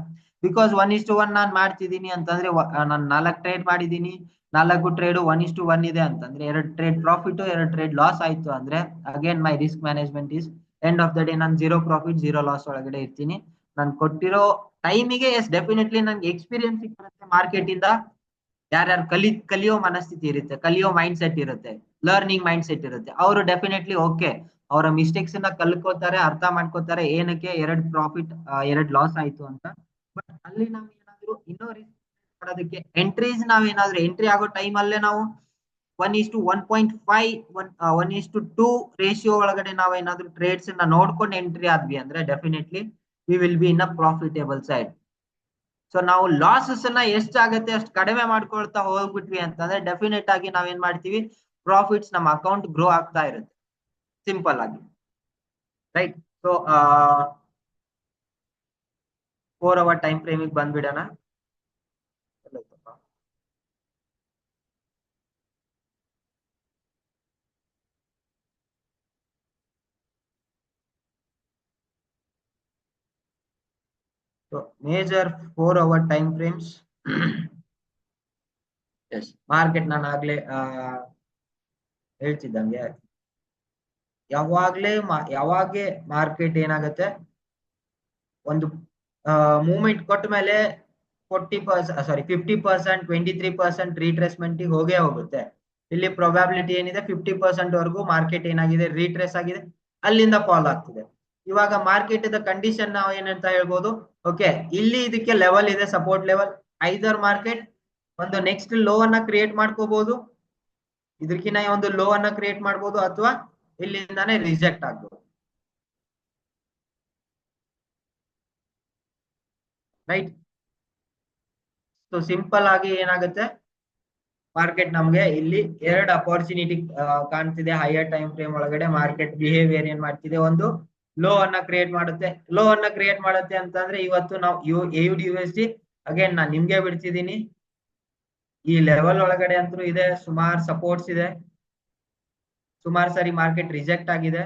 ಬಿಕಾಸ್ 1:1 ನಾನ್ ಮಾಡ್ತಿದ್ದೀನಿ ಅಂತಂದ್ರೆ ನಾನು 4 ಟ್ರೇಡ್ ಮಾಡಿದೀನಿ, 4 ಟ್ರೇಡ್ 1:1 ಇದೆ ಅಂತಂದ್ರೆ 2 ಟ್ರೇಡ್ ಪ್ರಾಫಿಟ್ 2 ಟ್ರೇಡ್ ಲಾಸ್ ಆಯ್ತು ಅಂದ್ರೆ again my risk management is end of the day ನಾನು 0 ಪ್ರಾಫಿಟ್ 0 ಲಾಸ್ ಒಳಗಡೆ ಇರ್ತೀನಿ. ನಾನು ಕೊಟ್ಟಿರೋ ಟೈಮಿಗೆ ಎಸ್ ಡೆಫಿನೆಟ್ಲಿ ನನ್ಗೆ ಎಕ್ಸ್ಪೀರಿಯನ್ಸ್ ಸಿಗುತ್ತೆ. ಮಾರ್ಕೆಟ್ ಇಂದ ಯಾರ್ಯಾರು ಕಲಿಯೋ ಮನಸ್ಥಿತಿ ಇರುತ್ತೆ, ಕಲಿಯೋ ಮೈಂಡ್ ಸೆಟ್ ಇರುತ್ತೆ, ಲರ್ನಿಂಗ್ ಮೈಂಡ್ ಸೆಟ್ ಇರುತ್ತೆ, ಅವರು ಡೆಫಿನೆಟ್ಲಿ ಓಕೆ ಅವರ ಮಿಸ್ಟೇಕ್ಸ್ ನ ಕಲ್ಕೋತಾರೆ, ಅರ್ಥ ಮಾಡ್ಕೋತಾರೆ ಏನಕ್ಕೆ 2 ಪ್ರಾಫಿಟ್ 2 ಲಾಸ್ ಆಯ್ತು ಅಂತ. ಬಟ್ ಅಲ್ಲಿ ನಾವ್ ಏನಾದ್ರು ಇನ್ನೂ ರಿಸ್ಕ್ ಮಾಡೋದಕ್ಕೆ ಎಂಟ್ರೀಸ್ ನಾವೇನಾದ್ರೂ ಎಂಟ್ರಿ ಆಗೋ ಟೈಮ್ ಅಲ್ಲೇ ನಾವು 1:1.5 1:2 ರೇಷಿಯೋ ಒಳಗಡೆ ನಾವೇನಾದ್ರೂ ಟ್ರೇಡ್ಸ್ ನ ನೋಡ್ಕೊಂಡು ಎಂಟ್ರಿ ಆದ್ವಿ ಅಂದ್ರೆ definitely we will be in a profitable side. So ನಾವು ಲಾಸಸ್ ಅನ್ನ ಎಷ್ಟಾಗತ್ತೆ ಅಷ್ಟು ಕಡಿಮೆ ಮಾಡ್ಕೊಳ್ತಾ ಹೋಗ್ಬಿಟ್ವಿ ಅಂತಂದ್ರೆ ಡೆಫಿನೆಟ್ ಆಗಿ ನಾವೇನ್ ಮಾಡ್ತೀವಿ, ಪ್ರಾಫಿಟ್ಸ್ ನಮ್ಮ ಅಕೌಂಟ್ ಗ್ರೋ ಆಗ್ತಾ ಇರುತ್ತೆ, ಸಿಂಪಲ್ ಆಗಿ. ರೈಟ್. ಸೊ 4 hour ಟೈಮ್ ಫ್ರೇಮಿಗೆ ಬಂದ್ಬಿಡೋಣ. So major 4 hour time frames. Yes, market ನಾನು ಆಗ್ಲೇ ಹೇಳ್ತಿದ್ದಂಗೆ ಯಾವಾಗೆ ಮಾರ್ಕೆಟ್ ಏನಾಗುತ್ತೆ, ಒಂದು ಮೂವ್ಮೆಂಟ್ ಕೊಟ್ಟ ಮೇಲೆ 50% 23% ರೀಟ್ರೇಸ್ಮೆಂಟ್ ಹೋಗೇ ಹೋಗುತ್ತೆ. ಇಲ್ಲಿ ಪ್ರೊಬ್ಯಾಬಿಲಿಟಿ ಏನಿದೆ 50% ವರೆಗೂ ಮಾರ್ಕೆಟ್ ಏನಾಗಿದೆ, ರೀಟ್ರೇಸ್ ಆಗಿದೆ, ಅಲ್ಲಿಂದ ಫಾಲ್ ಆಗ್ತಿದೆ. ಇವಾಗ ಮಾರ್ಕೆಟ್ ಕಂಡೀಷನ್ ನಾವು ಏನಂತ ಹೇಳ್ಬೋದು, ಓಕೆ ಇಲ್ಲಿ ಇದಕ್ಕೆ ಲೆವೆಲ್ ಇದೆ, ಸಪೋರ್ಟ್ ಲೆವೆಲ್. ಐದರ್ ಮಾರ್ಕೆಟ್ ಒಂದು ನೆಕ್ಸ್ಟ್ ಲೋ ಅನ್ನ ಕ್ರಿಯೇಟ್ ಮಾಡ್ಕೋಬಹುದು, ಇದಕ್ಕಿಂತ ಒಂದು ಲೋ ಅನ್ನ ಕ್ರಿಯೇಟ್ ಮಾಡಬಹುದು, ಅಥವಾ ಇಲ್ಲಿಂದಾನೇ ರಿಜೆಕ್ಟ್ ಆಗ್ಬೋದು. ರೈಟ್. ಸೊ ಸಿಂಪಲ್ ಆಗಿ ಏನಾಗುತ್ತೆ, ಮಾರ್ಕೆಟ್ ನಮ್ಗೆ ಇಲ್ಲಿ 2 ಅಪರ್ಚುನಿಟಿ ಕಾಣ್ತಿದೆ. ಹೈಯರ್ ಟೈಮ್ ಫ್ರೇಮ್ ಒಳಗಡೆ ಮಾರ್ಕೆಟ್ ಬಿಹೇವಿಯರ್ ಏನ್ ಮಾಡ್ತಿದೆ, ಒಂದು ಲೋ ಅನ್ನ ಕ್ರಿಯೇಟ್ ಮಾಡುತ್ತೆ. ಲೋ ಅನ್ನ ಕ್ರಿಯೇಟ್ ಮಾಡುತ್ತೆ ಅಂತಂದ್ರೆ ಇವತ್ತು ನಾವು AUD ಅಗೇನ್ ನಾನು ನಿಮ್ಗೆ ಬಿಡ್ತಿದ್ದೀನಿ, ಈ ಲೆವೆಲ್ ಒಳಗಡೆ ಅಂತೂ ಇದೆ, ಸುಮಾರು ಸಪೋರ್ಟ್ಸ್ ಇದೆ, ಸುಮಾರು ಸಾರಿ ಮಾರ್ಕೆಟ್ ರಿಜೆಕ್ಟ್ ಆಗಿದೆ.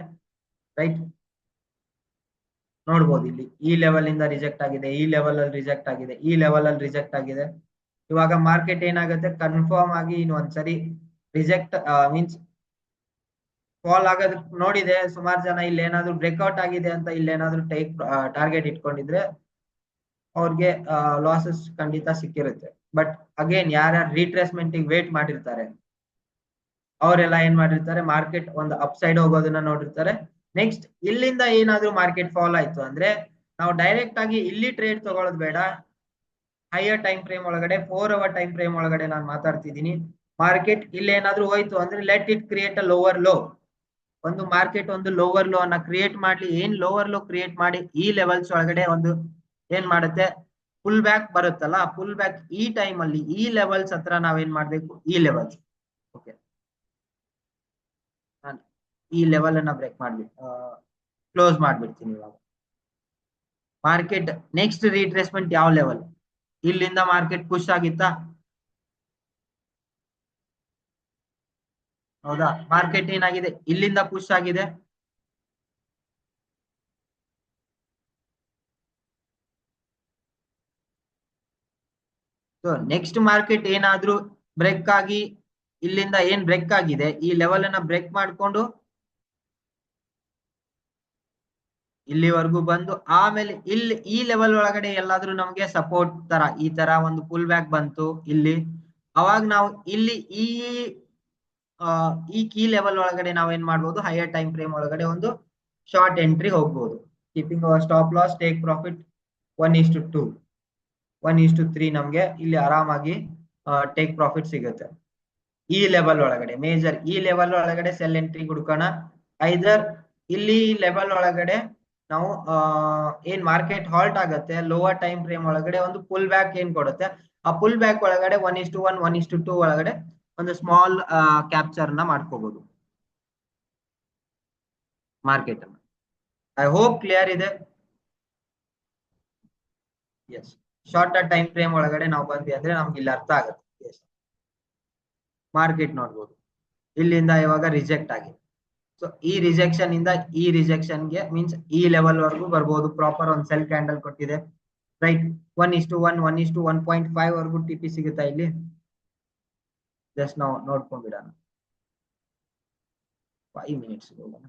ರೈಟ್. ನೋಡ್ಬೋದು ಇಲ್ಲಿ ಈ ಲೆವೆಲ್ ಇಂದ ರಿಜೆಕ್ಟ್ ಆಗಿದೆ, ಈ ಲೆವೆಲ್ ಅಲ್ಲಿ ರಿಜೆಕ್ಟ್ ಆಗಿದೆ, ಈ ಲೆವೆಲ್ ಅಲ್ಲಿ ರಿಜೆಕ್ಟ್ ಆಗಿದೆ. ಇವಾಗ ಮಾರ್ಕೆಟ್ ಏನಾಗುತ್ತೆ, ಕನ್ಫರ್ಮ್ ಆಗಿ ಇನ್ನೊಂದ್ಸರಿ ರಿಜೆಕ್ಟ್ ಮೀನ್ಸ್ ಫಾಲ್ ಆಗೋದ್ ನೋಡಿದೆ. ಸುಮಾರು ಜನ ಇಲ್ಲಿ ಏನಾದ್ರು ಬ್ರೇಕ್ಔಟ್ ಆಗಿದೆ ಅಂತ ಇಲ್ಲೇನಾದ್ರು ಟಾರ್ಗೆಟ್ ಇಟ್ಕೊಂಡಿದ್ರೆ ಅವ್ರಿಗೆ ಲಾಸಸ್ ಖಂಡಿತ ಸಿಕ್ಕಿರುತ್ತೆ. ಬಟ್ ಅಗೇನ್ ಯಾರ್ಯಾರು ರೀಟ್ರೇಸ್ಮೆಂಟ್ ವೇಟ್ ಮಾಡಿರ್ತಾರೆ ಅವರೆಲ್ಲ ಏನ್ ಮಾಡಿರ್ತಾರೆ, ಮಾರ್ಕೆಟ್ ಒಂದು ಅಪ್ ಸೈಡ್ ಹೋಗೋದನ್ನ ನೋಡಿರ್ತಾರೆ. ನೆಕ್ಸ್ಟ್ ಇಲ್ಲಿಂದ ಏನಾದ್ರು ಮಾರ್ಕೆಟ್ ಫಾಲ್ ಆಯ್ತು ಅಂದ್ರೆ ನಾವು ಡೈರೆಕ್ಟ್ ಆಗಿ ಇಲ್ಲಿ ಟ್ರೇಡ್ ತಗೊಳ್ಳೋದು ಬೇಡ. ಹೈಯರ್ ಟೈಮ್ ಫ್ರೇಮ್ ಒಳಗಡೆ 4 hour ಟೈಮ್ ಫ್ರೇಮ್ ಒಳಗಡೆ ನಾನು ಮಾತಾಡ್ತಿದ್ದೀನಿ. ಮಾರ್ಕೆಟ್ ಇಲ್ಲೇನಾದ್ರೂ ಹೋಯ್ತು ಅಂದ್ರೆ let it create a lower low. ಒಂದು ಮಾರ್ಕೆಟ್ ಒಂದು ಲೋವರ್ ಲೋ ಅನ್ನ ಕ್ರಿಯೇಟ್ ಮಾಡ್ಲಿ. ಏನ್ ಲೋವರ್ ಲೋ ಕ್ರಿಯೇಟ್ ಮಾಡಿ ಈ ಲೆವೆಲ್ಸ್ ಒಳಗಡೆ ಒಂದು ಏನ್ ಮಾಡುತ್ತೆ, ಫುಲ್ ಬ್ಯಾಕ್ ಬರುತ್ತಲ್ಲ, ಫುಲ್ ಬ್ಯಾಕ್ ಈ ಟೈಮ್ ಅಲ್ಲಿ ಈ ಲೆವೆಲ್ಸ್ ಹತ್ರ ನಾವೇನ್ ಮಾಡ್ಬೇಕು, ಈ ಲೆವೆಲ್ಸ್ ಓಕೆ ನಾನು ಈ ಲೆವೆಲ್ ಅನ್ನ ಬ್ರೇಕ್ ಮಾಡ್ಬಿಟ್ಟು ಕ್ಲೋಸ್ ಮಾಡ್ಬಿಡ್ತೀನಿ. ಇವಾಗ ಮಾರ್ಕೆಟ್ ನೆಕ್ಸ್ಟ್ ರೀಟ್ರೇಸ್ಮೆಂಟ್ ಯಾವ ಲೆವೆಲ್, ಇಲ್ಲಿಂದ ಮಾರ್ಕೆಟ್ ಪುಷ್ ಆಗಿತ್ತಾ, ಹೌದಾ? ಮಾರ್ಕೆಟ್ ಏನಾಗಿದೆ, ಇಲ್ಲಿಂದ ಪುಷ್ ಆಗಿದೆ. ಸೊ ನೆಕ್ಸ್ಟ್ ಮಾರ್ಕೆಟ್ ಏನಾದ್ರೂ ಬ್ರೇಕ್ ಆಗಿ ಇಲ್ಲಿಂದ ಏನ್ ಬ್ರೇಕ್ ಆಗಿದೆ ಈ ಲೆವೆಲ್ ಅನ್ನ ಬ್ರೇಕ್ ಮಾಡ್ಕೊಂಡು ಇಲ್ಲಿವರೆಗೂ ಬಂದು ಆಮೇಲೆ ಇಲ್ಲಿ ಈ ಲೆವೆಲ್ ಒಳಗಡೆ ಎಲ್ಲಾದ್ರೂ ನಮ್ಗೆ ಸಪೋರ್ಟ್ ತರ ಈ ತರ ಒಂದು ಫುಲ್ ಬ್ಯಾಕ್ ಬಂತು, ಇಲ್ಲಿ ಅವಾಗ ನಾವು ಇಲ್ಲಿ ಈ ಕೀ ಲೆವೆಲ್ ಒಳಗಡೆ ನಾವೇನ್ ಮಾಡ್ಬೋದು, ಹೈಯರ್ ಟೈಮ್ ಫ್ರೇಮ್ ಒಳಗಡೆ ಒಂದು ಶಾರ್ಟ್ ಎಂಟ್ರಿ ಹೋಗ್ಬೋದು. Keeping stop loss take profit 1:2 1:3 ನಮ್ಗೆ ಇಲ್ಲಿ ಆರಾಮಾಗಿ ಟೇಕ್ ಪ್ರಾಫಿಟ್ ಸಿಗುತ್ತೆ. ಈ ಲೆವೆಲ್ ಒಳಗಡೆ ಮೇಜರ್ ಈ ಲೆವೆಲ್ ಒಳಗಡೆ ಸೆಲ್ ಎಂಟ್ರಿ ಹುಡ್ಕೋಣ. ಐದರ್ ಇಲ್ಲಿ ಲೆವೆಲ್ ಒಳಗಡೆ ನಾವು ಏನ್ ಮಾರ್ಕೆಟ್ ಹಾಲ್ಟ್ ಆಗತ್ತೆ ಲೋವರ್ ಟೈಮ್ ಫ್ರೇಮ್ ಒಳಗಡೆ ಒಂದು ಪುಲ್ ಬ್ಯಾಕ್ ಏನ್ ಕೊಡುತ್ತೆ, ಆ ಪುಲ್ ಬ್ಯಾಕ್ ಒಳಗಡೆ 1:1 1:2 ಒಳಗಡೆ ಒಂದು ಸ್ಮಾಲ್ ಕ್ಯಾಪ್ಚರ್ ನ ಮಾಡ್ಕೋಬಹುದು ಮಾರ್ಕೆಟ್ ಅನ್ನ. ಐ ಹೋಪ್ ಕ್ಲಿಯರ್ ಇದೆ. ಎಸ್, ಶಾರ್ಟರ್ ಟೈಮ್ ಫ್ರೇಮ್ ಒಳಗಡೆ ನಾವು ಬಂದ್ವಿ ಅಂದ್ರೆ ನಮ್ಗೆ ಇಲ್ಲಿ ಅರ್ಥ ಆಗುತ್ತೆ. ಎಸ್, ಮಾರ್ಕೆಟ್ ನೋಡ್ಬೋದು ಇಲ್ಲಿಂದ ಇವಾಗ ರಿಜೆಕ್ಟ್ ಆಗಿದೆ. ಸೊ ಈ ರಿಜೆಕ್ಷನ್ ಇಂದ ಈ ರಿಜೆಕ್ಷನ್ ಗೆ ಮೀನ್ಸ್ ಈ ಲೆವೆಲ್ ವರೆಗೂ ಬರ್ಬೋದು. ಪ್ರಾಪರ್ ಒಂದು ಸೆಲ್ ಕ್ಯಾಂಡಲ್ ಕೊಟ್ಟಿದೆ, ರೈಟ್. 1:1 1:1.5 ವರೆಗೂ ಟಿಪಿ ಸಿಗುತ್ತಾ ಇಲ್ಲಿ? ಜಸ್ಟ್ ನಾವು ನೋಡ್ಕೊಂಡ್ಬಿಡೋಣ. 5 ಮಿನಿಟ್ಸ್ ಹೋಗೋಣ.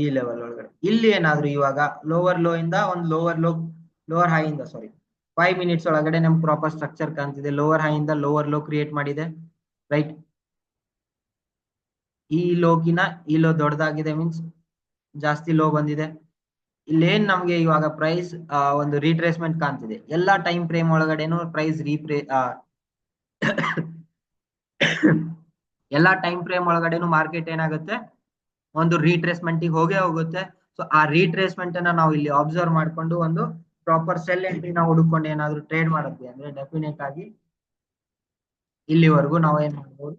ಈ ಲೆವೆಲ್ ಒಳಗಡೆ ಇಲ್ಲಿ ಏನಾದ್ರು ಇವಾಗ ಲೋವರ್ ಲೋ ಇಂದ ಒಂದು ಲೋವರ್ ಹೈ ಇಂದ 5 ಮಿನಿಟ್ಸ್ ಒಳಗಡೆ ನಮ್ ಪ್ರಾಪರ್ ಸ್ಟ್ರಕ್ಚರ್ ಕಾಣ್ತಿದೆ. ಲೋವರ್ ಹೈ ಇಂದ ಲೋವರ್ ಲೋ ಕ್ರಿಯೇಟ್ ಮಾಡಿದೆ, ರೈಟ್. ಈ ಲೋಗಿನ ಈ ಲೋ ದೊಡ್ಡದಾಗಿದೆ, ಮೀನ್ಸ್ ಜಾಸ್ತಿ ಲೋ ಬಂದಿದೆ. ಇಲ್ಲೇನ್ ನಮ್ಗೆ ಇವಾಗ ಪ್ರೈಸ್ ಒಂದು ರೀಟ್ರೇಸ್ಮೆಂಟ್ ಕಾಣ್ತಿದೆ. ಎಲ್ಲಾ ಟೈಮ್ ಫ್ರೇಮ್ ಒಳಗಡೆನು ಪ್ರೈಸ್ ಎಲ್ಲಾ ಟೈಮ್ ಫ್ರೇಮ್ ಒಳಗಡೆನು ಮಾರ್ಕೆಟ್ ಏನಾಗುತ್ತೆ, ಒಂದು ರೀಟ್ರೇಸ್ಮೆಂಟ್ ಹೋಗೇ ಹೋಗುತ್ತೆ. ಸೊ ಆ ರೀಟ್ರೇಸ್ಮೆಂಟ್ ಅನ್ನ ನಾವು ಇಲ್ಲಿ ಅಬ್ಸರ್ವ್ ಮಾಡ್ಕೊಂಡು ಒಂದು ಪ್ರಾಪರ್ ಸೆಲ್ ಎಂಟ್ರಿ ನಾವು ಹುಡುಕೊಂಡು ಏನಾದ್ರು ಟ್ರೇಡ್ ಮಾಡಿದ್ವಿ ಅಂದ್ರೆ ಡೆಫಿನೆಟ್ ಆಗಿ ಇಲ್ಲಿವರೆಗೂ ನಾವು ಏನ್ ಮಾಡ್ಬೋದು,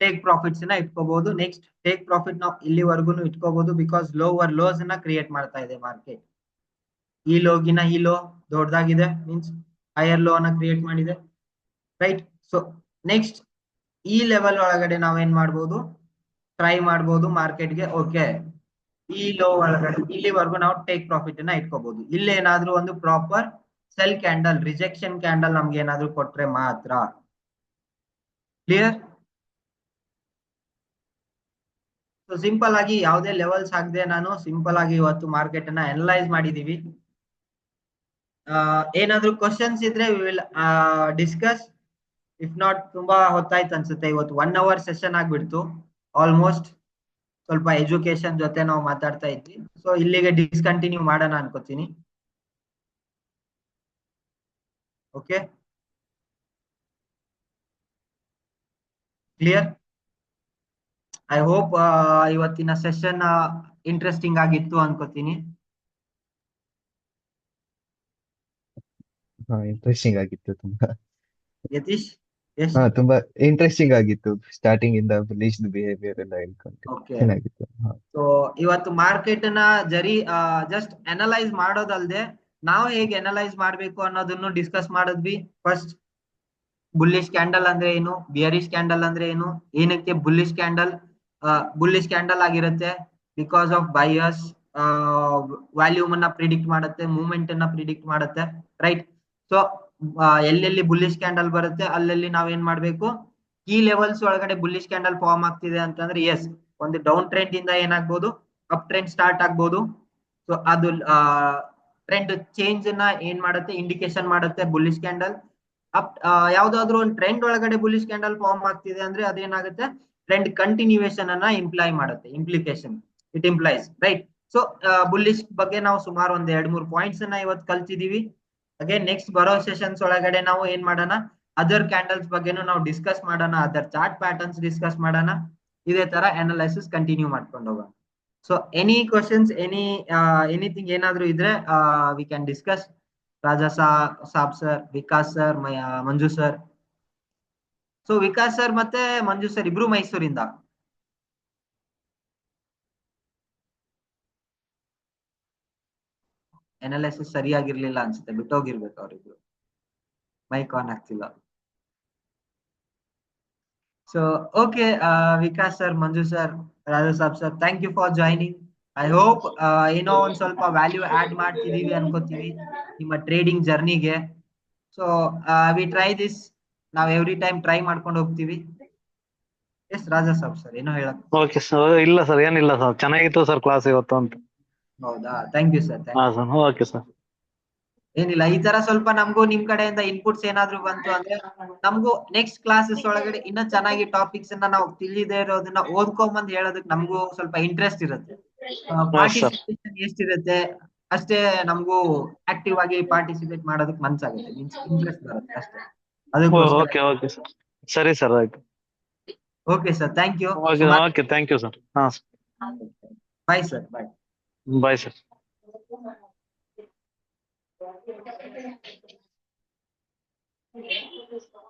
ಟೇಕ್ ಪ್ರಾಫಿಟ್ಸ್ ನ ಇಟ್ಕೋಬಹುದು. ನೆಕ್ಸ್ಟ್ ಟೇಕ್ ಪ್ರಾಫಿಟ್ ನಾವು ಇಲ್ಲಿವರೆಗೂ ಇಟ್ಕೋಬಹುದು, ಬಿಕಾಸ್ ಲೋವರ್ ಲೋಸ್ ನ ಕ್ರಿಯೇಟ್ ಮಾಡ್ತಾ ಇದೆ ಮಾರ್ಕೆಟ್. ಈ ಲೋಗಿನ ಈ ಲೋ ದೊಡ್ಡದಾಗಿದೆ, ಮೀನ್ಸ್ ಹೈಯರ್ ಲೋ ಅನ್ನ ಕ್ರಿಯೇಟ್ ಮಾಡಿದೆ, ರೈಟ್. ಸೊ ನೆಕ್ಸ್ಟ್ ಈ ಲೆವೆಲ್ ಒಳಗಡೆ ನಾವೇನ್ ಮಾಡ್ಬೋದು, ಟ್ರೈ ಮಾಡ್ಬೋದು ಮಾರ್ಕೆಟ್ಗೆ. ಓಕೆ, ಈ ಲೋ ಒಳಗಡೆ ಇಲ್ಲಿವರೆಗೂ ನಾವು ಟೇಕ್ ಪ್ರಾಫಿಟ್ ನ ಇಟ್ಕೋಬಹುದು. ಇಲ್ಲಿ ಏನಾದ್ರೂ ಒಂದು proper cell candle rejection candle ನಮ್ಗೆ ಏನಾದ್ರೂ ಕೊಟ್ರೆ ಮಾತ್ರ. ಕ್ಲಿಯರ್? ಸೊ ಸಿಂಪಲ್ ಆಗಿ ಯಾವುದೇ ಲೆವೆಲ್ಸ್ ಆಗದೆ ನಾನು ಸಿಂಪಲ್ ಆಗಿ ಇವತ್ತು ಮಾರ್ಕೆಟ್ ಅನ್ನ ಅನಲೈಸ್ ಮಾಡಿದೀವಿ. ಏನಾದ್ರೂ ಕ್ವಶನ್ಸ್ ಇದ್ರೆ we will discuss. If not, ತುಂಬಾ ಹೊತ್ತಾಯ್ತು ಅನ್ಸುತ್ತೆ ಇವತ್ತು. 1 hour ಸೆಷನ್ ಆಗ್ಬಿಡ್ತು ಆಲ್ಮೋಸ್ಟ್. ಸ್ವಲ್ಪ ಎಜುಕೇಶನ್ ಜೊತೆ ನಾವು ಮಾತಾಡ್ತಾ ಇದ್ವಿ. ಸೊ ಇಲ್ಲಿಗೆ ಡಿಸ್ಕಂಟಿನ್ಯೂ ಮಾಡೋಣ ಅನ್ಕೋತೀನಿ. Okay, clear? ಐ ಹೋಪ್ ಇವತ್ತಿನ ಸೆಷನ್ ಇಂಟ್ರೆಸ್ಟಿಂಗ್ ಆಗಿತ್ತು ಅನ್ಕೋತೀನಿ. ಇಂಟ್ರೆಸ್ಟಿಂಗ್ ಆಗಿತ್ತು ತುಂಬಾ. ಯತೀಶ್? ಎಸ್, ತುಂಬಾ ಇಂಟ್ರೆಸ್ಟಿಂಗ್ ಆಗಿತ್ತು. ಸ್ಟಾರ್ಟಿಂಗ್ ಇಂದ ಬುಲಿಶ್ ಬಿಹೇವಿಯರ್ ಎಲ್ಲ ಹೇಳ್ಕೊಂಡು ಓಕೆ. ಚೆನ್ನಾಗಿತ್ತು. ಸೊ ಇವತ್ತು ಮಾರ್ಕೆಟ್ ನ ಜಸ್ಟ್ ಅನಲೈಸ್ ಮಾಡೋದಲ್ದೆ ನಾವು ಹೇಗೆ ಅನಲೈಸ್ ಮಾಡ್ಬೇಕು ಅನ್ನೋದನ್ನು ಡಿಸ್ಕಸ್ ಮಾಡಿದ್ವಿ. ಫಸ್ಟ್ ಬುಲ್ಲಿಶ್ ಕ್ಯಾಂಡಲ್ ಅಂದ್ರೆ ಏನು, ಬಿಯರಿಶ್ ಕ್ಯಾಂಡಲ್ ಅಂದ್ರೆ ಏನು, ಏನಕ್ಕೆ ಬುಲ್ಲಿಶ್ ಕ್ಯಾಂಡಲ್ ಆಗಿರುತ್ತೆ, ಬಿಕಾಸ್ ಆಫ್ ಬೈಯರ್ಸ್ ವ್ಯಾಲ್ಯೂಮ್ ಅನ್ನ ಪ್ರಿಡಿಕ್ಟ್ ಮಾಡುತ್ತೆ, ಮೂವ್ಮೆಂಟ್ ಅನ್ನ ಪ್ರಿಡಿಕ್ಟ್ ಮಾಡುತ್ತೆ, ರೈಟ್. ಸೊ ಎಲ್ಲೆಲ್ಲಿ ಬುಲ್ಲಿಶ್ ಕ್ಯಾಂಡಲ್ ಬರುತ್ತೆ ಅಲ್ಲೆಲ್ಲಿ ನಾವೇನ್ ಮಾಡ್ಬೇಕು, ಕೀ ಲೆವೆಲ್ಸ್ ಒಳಗಡೆ ಬುಲ್ಲಿಶ್ ಕ್ಯಾಂಡಲ್ ಫಾರ್ಮ್ ಆಗ್ತಿದೆ ಅಂತಂದ್ರೆ ಎಸ್, ಒಂದು ಡೌನ್ ಟ್ರೆಂಡ್ ಇಂದ ಏನಾಗ್ಬೋದು, ಅಪ್ ಟ್ರೆಂಡ್ ಸ್ಟಾರ್ಟ್ ಆಗ್ಬೋದು. ಸೊ ಅದು ಟ್ರೆಂಡ್ ಚೇಂಜ್ ನ ಏನ್ ಮಾಡುತ್ತೆ, ಇಂಡಿಕೇಶನ್ ಮಾಡುತ್ತೆ ಬುಲ್ಲಿಶ್ ಕ್ಯಾಂಡಲ್. ಅಪ್ ಯಾವ್ದಾದ್ರು ಒಂದು ಟ್ರೆಂಡ್ ಒಳಗಡೆ ಬುಲ್ಲಿಶ್ ಕ್ಯಾಂಡಲ್ ಫಾರ್ಮ್ ಆಗ್ತಿದೆ ಅಂದ್ರೆ ಅದೇನಾಗುತ್ತೆ, ಟ್ರೆಂಡ್ ಕಂಟಿನ್ಯೂಯೇಷನ್ ಅನ್ನ implication it implies, right. So bullish ಬಗ್ಗೆ ನಾವು ಸುಮಾರು ಒಂದ್ 2-3 ಪಾಯಿಂಟ್ಸ್ ಅನ್ನ ಇವತ್ತು ಕಲ್ತಿದೀವಿ. ಅಗೇನ್ ನೆಕ್ಸ್ಟ್ ಬರೋ ಸೆಷನ್ಸ್ ಒಳಗಡೆ ನಾವು ಏನ್ ಮಾಡೋಣ, ಅದರ್ ಕ್ಯಾಂಡಲ್ಸ್ ಬಗ್ಗೆನೂ ನಾವು ಡಿಸ್ಕಸ್ ಮಾಡೋಣ, ಅದರ್ ಚಾರ್ಟ್ ಪ್ಯಾಟರ್ನ್ಸ್ ಡಿಸ್ಕಸ್ ಮಾಡೋಣ. ಇದೇ ತರ ಅನಾಲಿಸಿಸ್ ಕಂಟಿನ್ಯೂ ಮಾಡ್ಕೊಂಡು ಹೋಗೋಣ. ಸೊ ಎನಿ ಕ್ವಶನ್ಸ್, ಎನಿಥಿಂಗ್ ಏನಾದ್ರೂ ಇದ್ರೆ we can discuss. Raja Saab sir, Vikas sir, Manju sir. So Vikas sir ಮತ್ತೆ ಮಂಜು ಸರ್ ಇಬ್ರು ಮೈಸೂರಿಂದ. ಅನಾಲಿಸಿಸ್ ಸರಿಯಾಗಿರ್ಲಿಲ್ಲ ಅನ್ಸುತ್ತೆ, ಬಿಟ್ಟೋಗಿರ್ಬೇಕು ಅವ್ರಿಬ್ರು, ಮೈಕ್ ಆನ್ ಆಗ್ತಿಲ್ಲ. So okay, Vikas sir, Manju sir, Raja Saab sir, thank you for joining. I hope ಏನೋ ಒಂದ್ ಸ್ವಲ್ಪ ವ್ಯಾಲ್ಯೂ ಆಡ್ ಮಾಡ್ತಿದೀವಿ ಅನ್ಕೋತೀವಿ ನಿಮ್ಮ ಟ್ರೇಡಿಂಗ್ ಜರ್ನಿಗೆ. ಸೊ ವಿ ಟ್ರೈ ದಿಸ್, ನಾವ್ ಎವ್ರಿ ಟೈಮ್ ಟ್ರೈ ಮಾಡ್ಕೊಂಡು ಹೋಗ್ತೀವಿ. ಎಸ್ ರಾಜಾ ಸಾಬ್ ಸರ್, ಏನೋ ಹೇಳಕ್? ಓಕೆ ಸರ್, ಇಲ್ಲ ಸರ್, ಏನಿಲ್ಲ ಸರ್, ಚೆನ್ನಾಗಿತ್ತು ಸರ್ ಕ್ಲಾಸ್ ಇವತ್ತು ಅಂತ. ಹೌದಾ, ಥ್ಯಾಂಕ್ ಯು ಸರ್. ಹಾ ಸರ್, ಓಕೆ ಸರ್. ಏನಿಲ್ಲ, ಈ ತರ ಸ್ವಲ್ಪ ನಮಗೂ ನಿಮ್ ಕಡೆಯಿಂದ ಇನ್ಪುಟ್ಸ್ ಏನಾದ್ರು ಬಂತು ಅಂದ್ರೆ ನಮಗೂ ನೆಕ್ಸ್ಟ್ ಕ್ಲಾಸಸ್ ಒಳಗಡೆ ಇನ್ನ ಚೆನ್ನಾಗಿ ಟಾಪಿಕ್ಸ್ ಅನ್ನ ನಾವು ತಿಳಿದೇ ಇರೋದನ್ನ ಓದ್ಕೊಂಬಂದ್ ಹೇಳೋದಕ್ ನಮಗೂ ಸ್ವಲ್ಪ ಇಂಟ್ರೆಸ್ಟ್ ಇರುತ್ತೆ. ಸರ್ ಪಾರ್ಟಿಸಿಪೇಷನ್ ಎಷ್ಟಿರುತ್ತೆ ಅಷ್ಟೇ ನಮಗೂ ಆಕ್ಟಿವ್ ಆಗಿ ಪಾರ್ಟಿಸಿಪೇಟ್ ಮಾಡೋದಕ್ ಮನ್ಸಾಗುತ್ತೆ, ಮೀನ್ಸ್ ಇಂಟ್ರೆಸ್ಟ್ ಬರುತ್ತೆ ಅಷ್ಟೇ. ಅದಕ್ಕೋಸ್ಕರ. ಓಕೆ ಓಕೆ ಸರ್, ಸರಿ ಸರ್, ಆಯ್ತು. Okay sir, thank you. Okay thank you sir. ಹಾ ಬಾಯ್ ಸರ್, ಬಾಯ್. Bye sir.